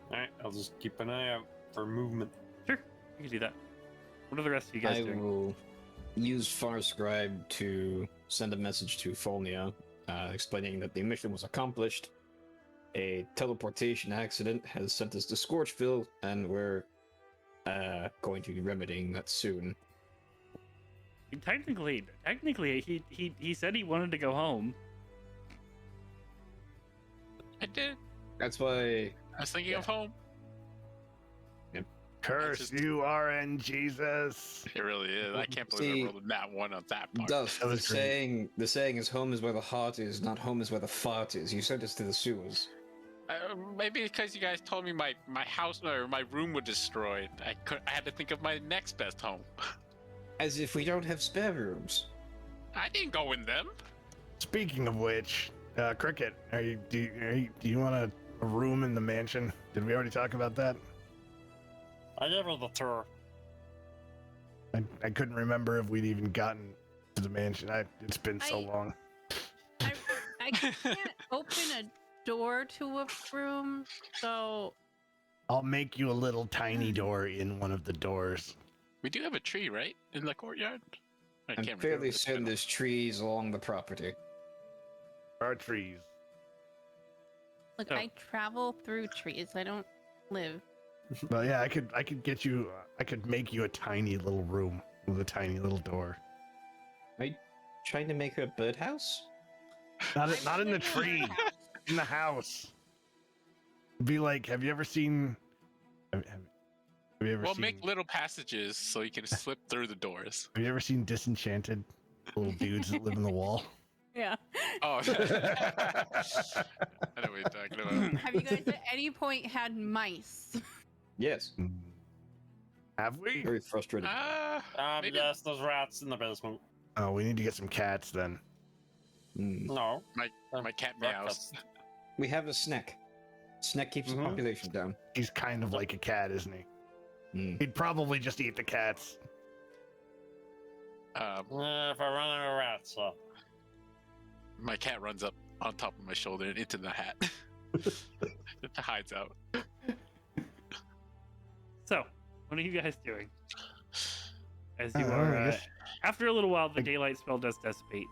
Alright, I'll just keep an eye out for movement. Sure, you can do that. What are the rest of you guys doing? I will use Farscribe to send a message to Folnia, explaining that the mission was accomplished, a teleportation accident has sent us to Scorchville, and we're going to be remedying that soon. Technically, he said he wanted to go home. I did. That's why. I was thinking of home. Curse just- you, RN Jesus. It really is. I can't believe See, I rolled a nat one on that part. Dusk, That was great. the saying is home is where the heart is, not home is where the fart is. You sent us to the sewers. Maybe because you guys told me my house or my room was destroyed. I had to think of my next best home. As if we don't have spare rooms. I didn't go in them. Speaking of which, Cricket, do you want a room in the mansion? Did we already talk about that? I gave her the tour. I couldn't remember if we'd even gotten to the mansion. It's been so long. I can't open a door to a room, so I'll make you a little tiny door in one of the doors. We do have a tree, right, in the courtyard. I I'm can't fairly remember. It's been certain a- there's trees along the property. There are trees. look, Oh. I travel through trees. I don't live. But yeah, I could get you. I could make you a tiny little room with a tiny little door. Trying to make her a birdhouse? Not in the tree, in the house. Be like, have you ever seen? Have you ever Well, seen? make little passages so you can slip through the doors. Have you ever seen Disenchanted? Little dudes that live in the wall. Yeah. Oh, I know what you're talking about. Have you guys at any point had mice? Yes. Have we? Very frustrated. Maybe- Yes, there's rats in the basement. Oh, we need to get some cats then. No. my cat meows. Breakfast. We have a snack. Snack keeps the Mhm. population down. He's kind of like a cat, isn't he? Mm. He'd probably just eat the cats. Yeah, if I run out of rats, so. My cat runs up on top of my shoulder and into the hat. It hides out. So, what are you guys doing? As you I are, guess- after a little while, the daylight spell does dissipate.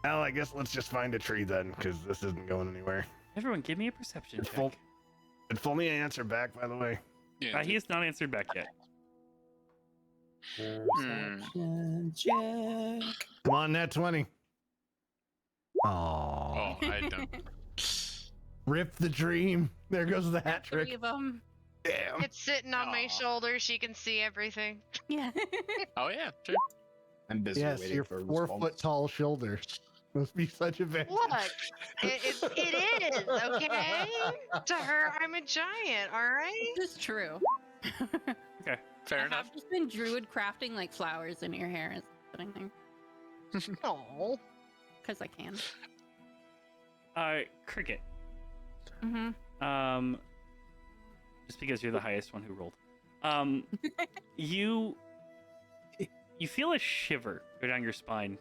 Well, I guess let's just find a tree then, because this isn't going anywhere. Everyone, give me a perception It's check. full- Did Fulmy answer back, by the way? Yeah, He has not answered back yet. Come on, Nat 20. Oh, Aww. I don't. Rip the dream. There goes the hat Three trick. of them. Damn. It's sitting on my Aw. shoulder. She can see everything. Yeah. Oh yeah, true. I'm busy Yes, waiting your for a 4 response. foot tall shoulders must be such a advantage. Look, it is, okay? To her, I'm a giant, alright? This is true. Fair I enough. have just been druid crafting like flowers in your hair and putting there Oh. because I can. Cricket. Mm-hmm. Just because you're the highest one who rolled. You feel a shiver go down your spine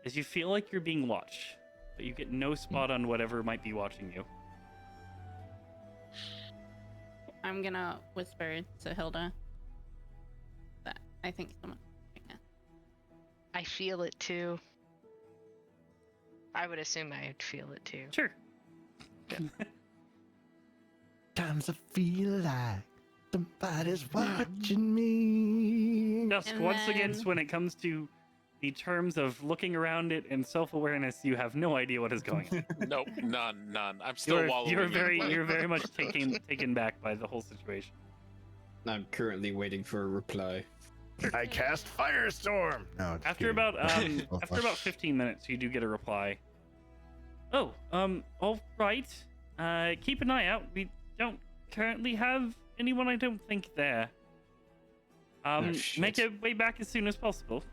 as you feel like you're being watched, but you get no spot on whatever might be watching you. I'm gonna whisper to Hilda that I think someone. I feel it too. I would assume I'd feel it too. Sure. Times I feel like somebody's watching me. Dusk, And once again, then- when it comes to the terms of looking around it and self-awareness, you have no idea what is going on. Nope, none. I'm still wallowing. You're in very, it. you're very much taken back by the whole situation. I'm currently waiting for a reply. I cast Firestorm. No, just After kidding. about Oh, after about 15 minutes, you do get a reply. Oh, all right. Keep an eye out. We don't currently have anyone. I don't think there. Oh, shit. Make your way back as soon as possible.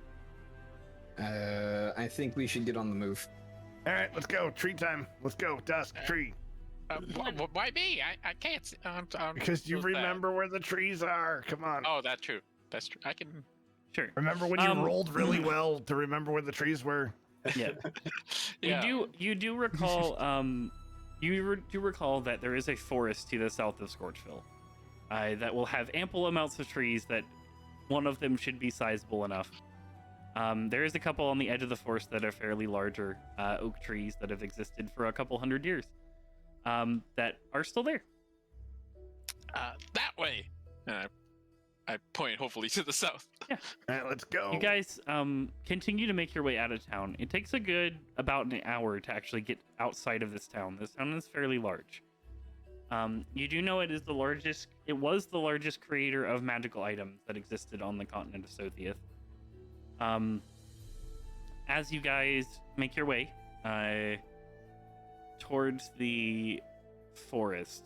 I think we should get on the move. All right, let's go. Tree time. Let's go. Dusk tree. Why me? I can't. See. Because you who's that? remember where the trees are. Come on. Oh, that's true. That's true. I can. Sure. Remember when you rolled really well to remember where the trees were? Yeah. Yeah. You do recall. Do recall that there is a forest to the south of Scorchville, that will have ample amounts of trees. That one of them should be sizable enough. There is a couple on the edge of the forest that are fairly larger oak trees that have existed for a couple hundred years. that are still there. That way. And I point hopefully to the south. All right, let's go. You guys continue to make your way out of town. It takes about an hour to actually get outside of this town. This town is fairly large. You do know it was the largest creator of magical items that existed on the continent of Sothiath. As you guys make your way towards the forest,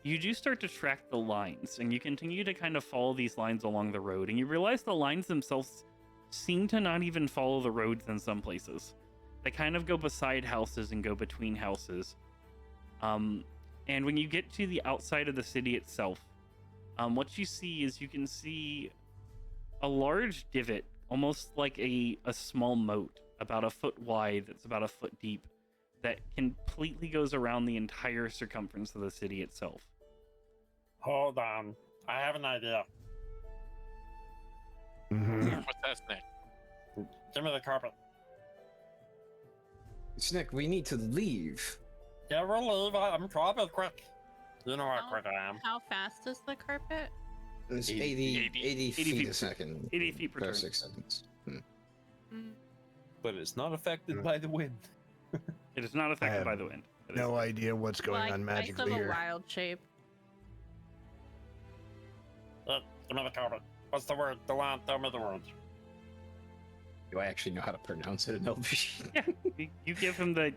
you do start to track the lines, and you continue to kind of follow these lines along the road, and you realize the lines themselves seem to not even follow the roads in some places. They kind of go beside houses and go between houses. And when you get to the outside of the city itself, what you see is you can see a large divot, almost like a small moat, about a foot wide, that's about a foot deep, that completely goes around the entire circumference of the city itself. Hold on. I have an idea. What's that, Snake? Give me the carpet. Snick, we need to leave. Yeah, we'll leave. I'm probably quick. You know how quick I am. How fast is the carpet? It's 80 80 feet a second. 80 feet per turn. 6 seconds. But it's not affected by the wind. It is not affected by the wind. That is No correct. idea what's going on I magically still have a here. wild shape. Give me the carpet. What's the word? Delon, tell me the word. Do I actually know how to pronounce it in Elvish? Yeah, you give him the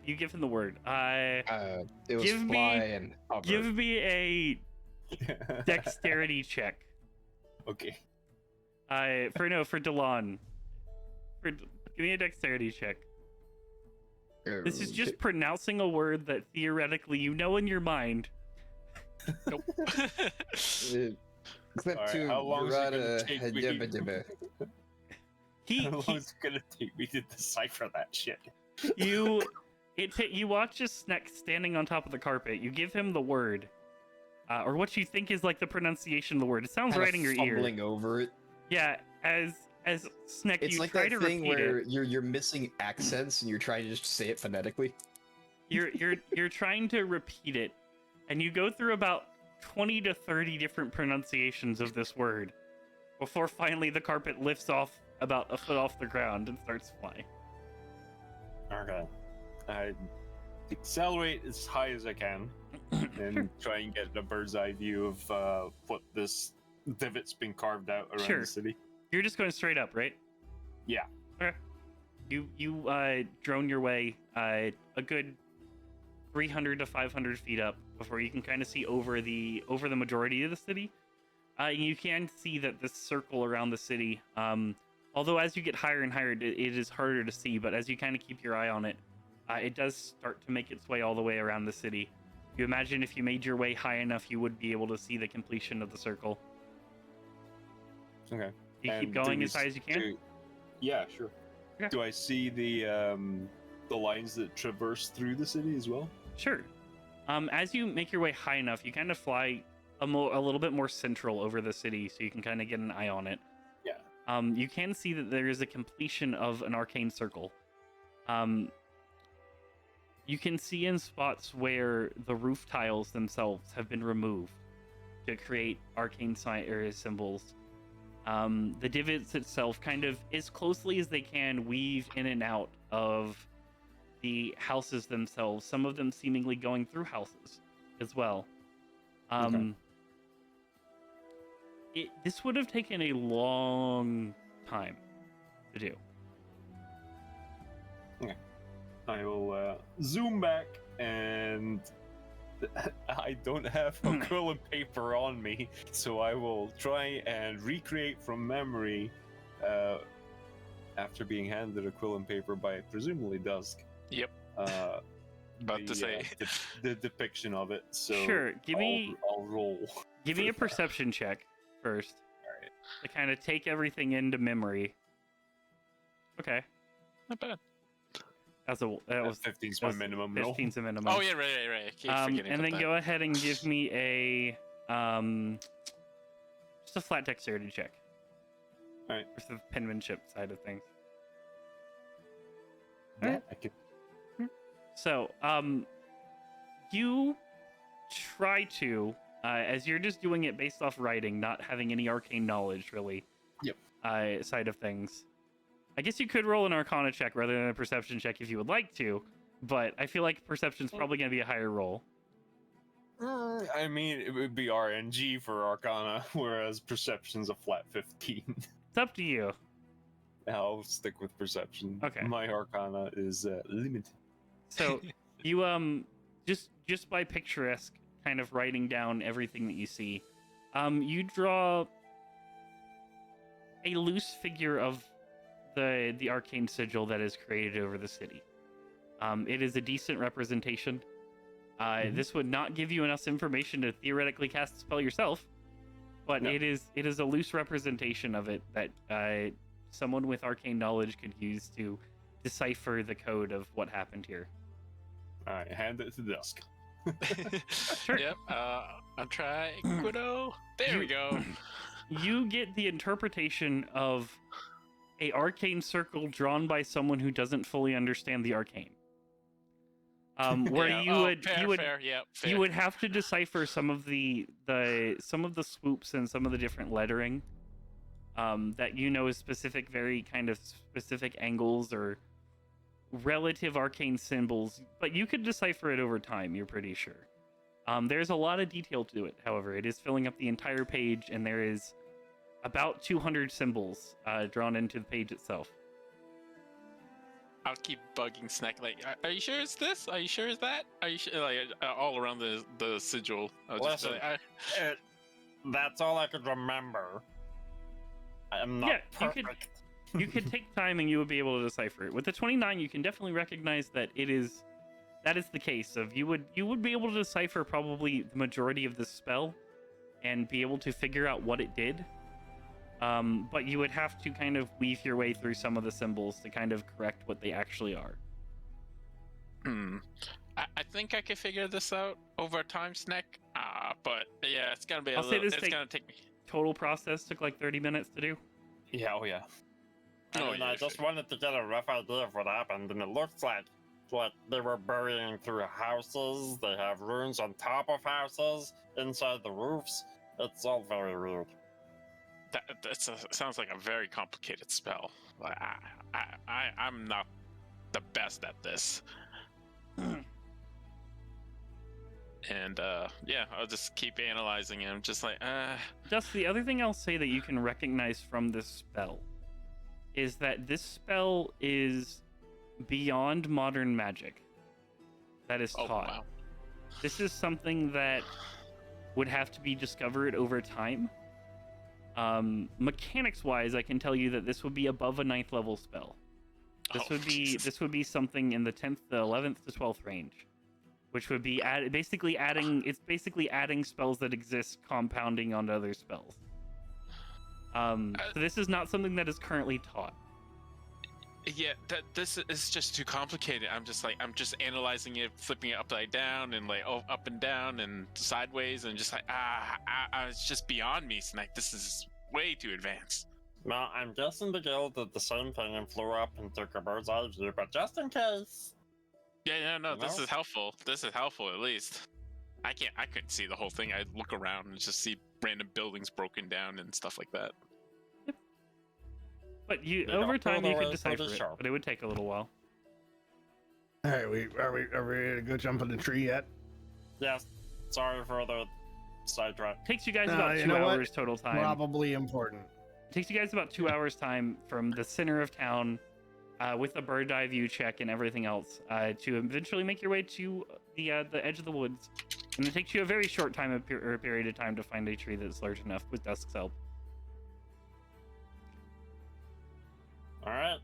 word. It was Give me- fly and hover. Give me a dexterity check. Okay. For Delon. Give me a dexterity check. This is just pronouncing a word that theoretically you know in your mind. Nope. Clip Alright, to how long is it gonna Rada take me? Hadibadiba. He, How long is it gonna take me to decipher that shit? you watch a snack standing on top of the carpet. You give him the word, or what you think is like the pronunciation of the word. It sounds Kinda right in your ear. fumbling over it. Yeah, as Sneck, It's you like try that to thing repeat where it. you're missing accents and you're trying to just say it phonetically. You're trying to repeat it, and you go through about 20 to 30 different pronunciations of this word before finally the carpet lifts off about a foot off the ground and starts flying. Okay. I accelerate as high as I can and try and get a bird's eye view of what this divot's been carved out around Sure. the city. You're just going straight up, right? Yeah. Okay. You drone your way a good 300 to 500 feet up before you can kind of see over the majority of the city. You can see that this circle around the city, although as you get higher and higher, it is harder to see, but as you kind of keep your eye on it, it does start to make its way all the way around the city. You imagine if you made your way high enough, you would be able to see the completion of the circle. Okay. You And keep do going we as high as you can? Yeah, sure. Okay. Do I see the lines that traverse through the city as well? Sure. As you make your way high enough, you kind of fly a little bit more central over the city, so you can kind of get an eye on it. Yeah. You can see that there is a completion of an arcane circle. You can see in spots where the roof tiles themselves have been removed to create arcane symbols. The divots itself kind of, as closely as they can, weave in and out of the houses themselves, some of them seemingly going through houses as well. Okay. This would have taken a long time to do. I will zoom back, and I don't have a quill and paper on me, so I will try and recreate from memory, after being handed a quill and paper by presumably Dusk. Yep. About to say. The depiction of it. So Sure, I'll roll. Give me a for that. perception check first Alright. to kind of take everything into memory. Okay, Not bad. that was 15's my that's minimum roll. 15's a minimum. Oh yeah, right. I keep forgetting and about then that. go ahead and give me a just a flat dexterity check. Alright. For the penmanship side of things. Yeah, I can. So, you try to, as you're just doing it based off writing, not having any arcane knowledge, really. Yep. Side of things. I guess you could roll an Arcana check rather than a Perception check if you would like to, but I feel like Perception's probably going to be a higher roll. I mean, it would be RNG for Arcana, whereas Perception's a flat 15. It's up to you. I'll stick with Perception. Okay. My Arcana is limited. So you just by picturesque kind of writing down everything that you see, you draw a loose figure of the arcane sigil that is created over the city. It is a decent representation. This would not give you enough information to theoretically cast a spell yourself, but it is a loose representation of it that someone with arcane knowledge could use to decipher the code of what happened here. All right, hand it to Dusk. Sure. Yep. I'll try Guido. There we go. You get the interpretation of a arcane circle drawn by someone who doesn't fully understand the arcane. Where you would have to decipher some of the swoops and some of the different lettering that is specific, very kind of specific angles or relative arcane symbols, but you could decipher it over time, you're pretty sure. There's a lot of detail to it, however. It is filling up the entire page, and there is about 200 symbols drawn into the page itself. I'll keep bugging Snack. Like, are you sure it's this? Are you sure it's that? Are you sure? Like, all around the sigil. Listen, that's all I could remember. I'm not perfect. You could take time and you would be able to decipher it. With the 29, you can definitely recognize that that is the case. You would be able to decipher probably the majority of this spell and be able to figure out what it did. But you would have to kind of weave your way through some of the symbols to kind of correct what they actually are. I think I can figure this out over time, Snack. But yeah, it's gonna be it's gonna take me. Total process took like 30 minutes to do. Yeah, oh yeah. I just wanted to get a rough idea of what happened, and it looks like they were burying through houses. They have runes on top of houses, inside the roofs. It's all very weird. That sounds like a very complicated spell. I'm not the best at this. And yeah, I'll just keep analyzing it. I'm just like, Just the other thing I'll say that you can recognize from this spell is that this spell is beyond modern magic that is taught. Wow. This is something that would have to be discovered over time. Mechanics wise, I can tell you that this would be above a 9th level spell. This would be something in the 10th, the 11th to 12th range, which would be basically adding spells that exist, compounding onto other spells. So this is not something that is currently taught. Yeah, this is just too complicated. I'm just analyzing it, flipping it upside down and like up and down and sideways, and just like it's just beyond me. Snack, this is way too advanced. Well, I'm guessing the guild did the same thing and flew up and took a bird's eye view, but just in case. Yeah, no, this is helpful. This is helpful at least. I couldn't see the whole thing. I'd look around and just see random buildings broken down and stuff like that. Yep. But over time you could decipher it, but it would take a little while. All right, are we ready to go jump in the tree yet? Yes. Sorry for the sidetrack. Takes you guys about 2 hours total time. Probably important. It takes you guys about 2 hours time from the center of town, with a bird eye view check and everything else, to eventually make your way to the edge of the woods. And it takes you a very short time, or period of time, to find a tree that's large enough with Dusk's help. All right,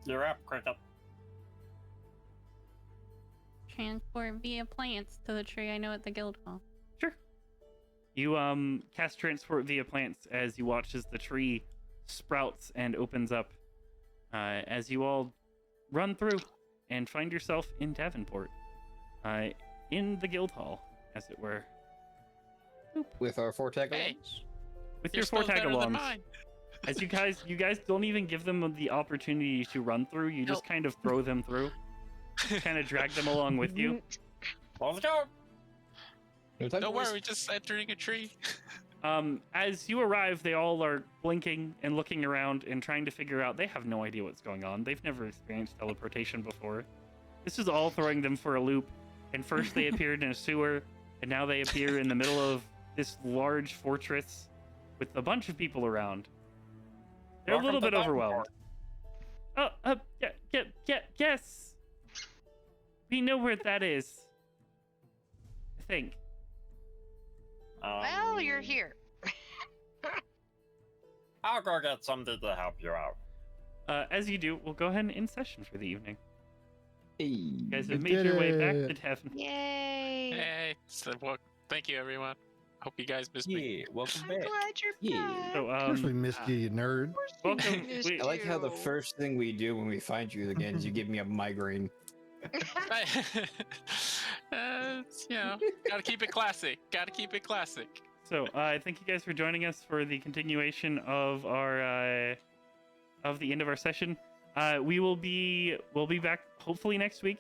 you're up, Cricket. Transport via plants to the tree I know at the guild hall. Sure. You cast transport via plants as you watch as the tree sprouts and opens up, as you all run through and find yourself in Davenport, in the guild hall, as it were. With our 4 tag Hey. alongs? With Your your 4 spell's tag better than alongs. mine. As you guys don't even give them the opportunity to run through. You just kind of throw them through, kind of drag them along with you. Let's go. No time Don't to waste. worry, just entering a tree. As you arrive, they all are blinking and looking around and trying to figure out. They have no idea what's going on. They've never experienced teleportation before. This is all throwing them for a loop. And first they appeared in a sewer, and now they appear in the middle of this large fortress with a bunch of people around. They're a little bit overwhelmed. Yes. We know where that is. I think. Well, you're here. I'll go get something to help you out. As you do, we'll go ahead and end session for the evening. Hey. You guys have We made your did way back it. to Tavern. Yay! Hey, so, well, thank you, everyone. Hope you guys missed me. Yeah, welcome I'm back. glad you're Yeah. back. So, Of course we missed you, you nerd. welcome. Missed we- I like how the you. first thing we do when we find you again is you give me a migraine. You know, gotta keep it classic. Gotta keep it classic. So, thank you guys for joining us for the continuation of our of the end of our session. We'll be back hopefully next week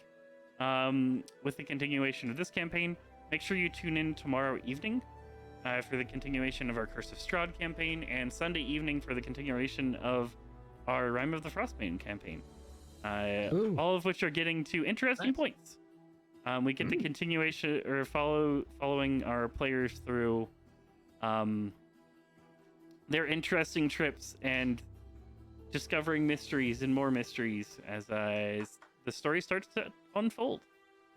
with the continuation of this campaign. Make sure you tune in tomorrow evening for the continuation of our Curse of Strahd campaign, and Sunday evening for the continuation of our Rime of the Frostbane campaign. Ooh. All of which are getting to interesting Nice. points. We get the continuation or following our players through their interesting trips and discovering mysteries and more mysteries as the story starts to unfold.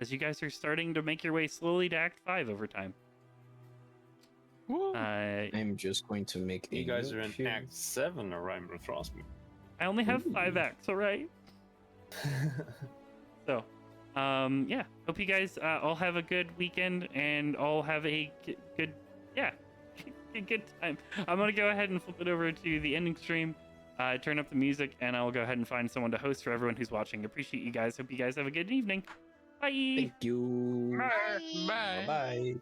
As you guys are starting to make your way slowly to Act 5 over time. Woo. I'm just going to make a You guys note are in here. Act 7 of Rhyme of Frostbane. I only have 5 acts, all right? So, yeah. Hope you guys all have a good weekend and all have a good, a good time. I'm gonna go ahead and flip it over to the ending stream, turn up the music, and I'll go ahead and find someone to host for everyone who's watching. Appreciate you guys. Hope you guys have a good evening. Bye. Thank you. Bye. Bye.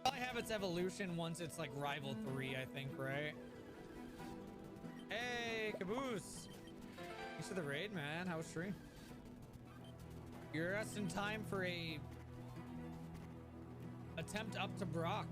Probably have its evolution once it's like Rival 3, I think, right? Hey, Caboose! Thanks for the raid, man. How was stream? You're just in time for a attempt up to Brock.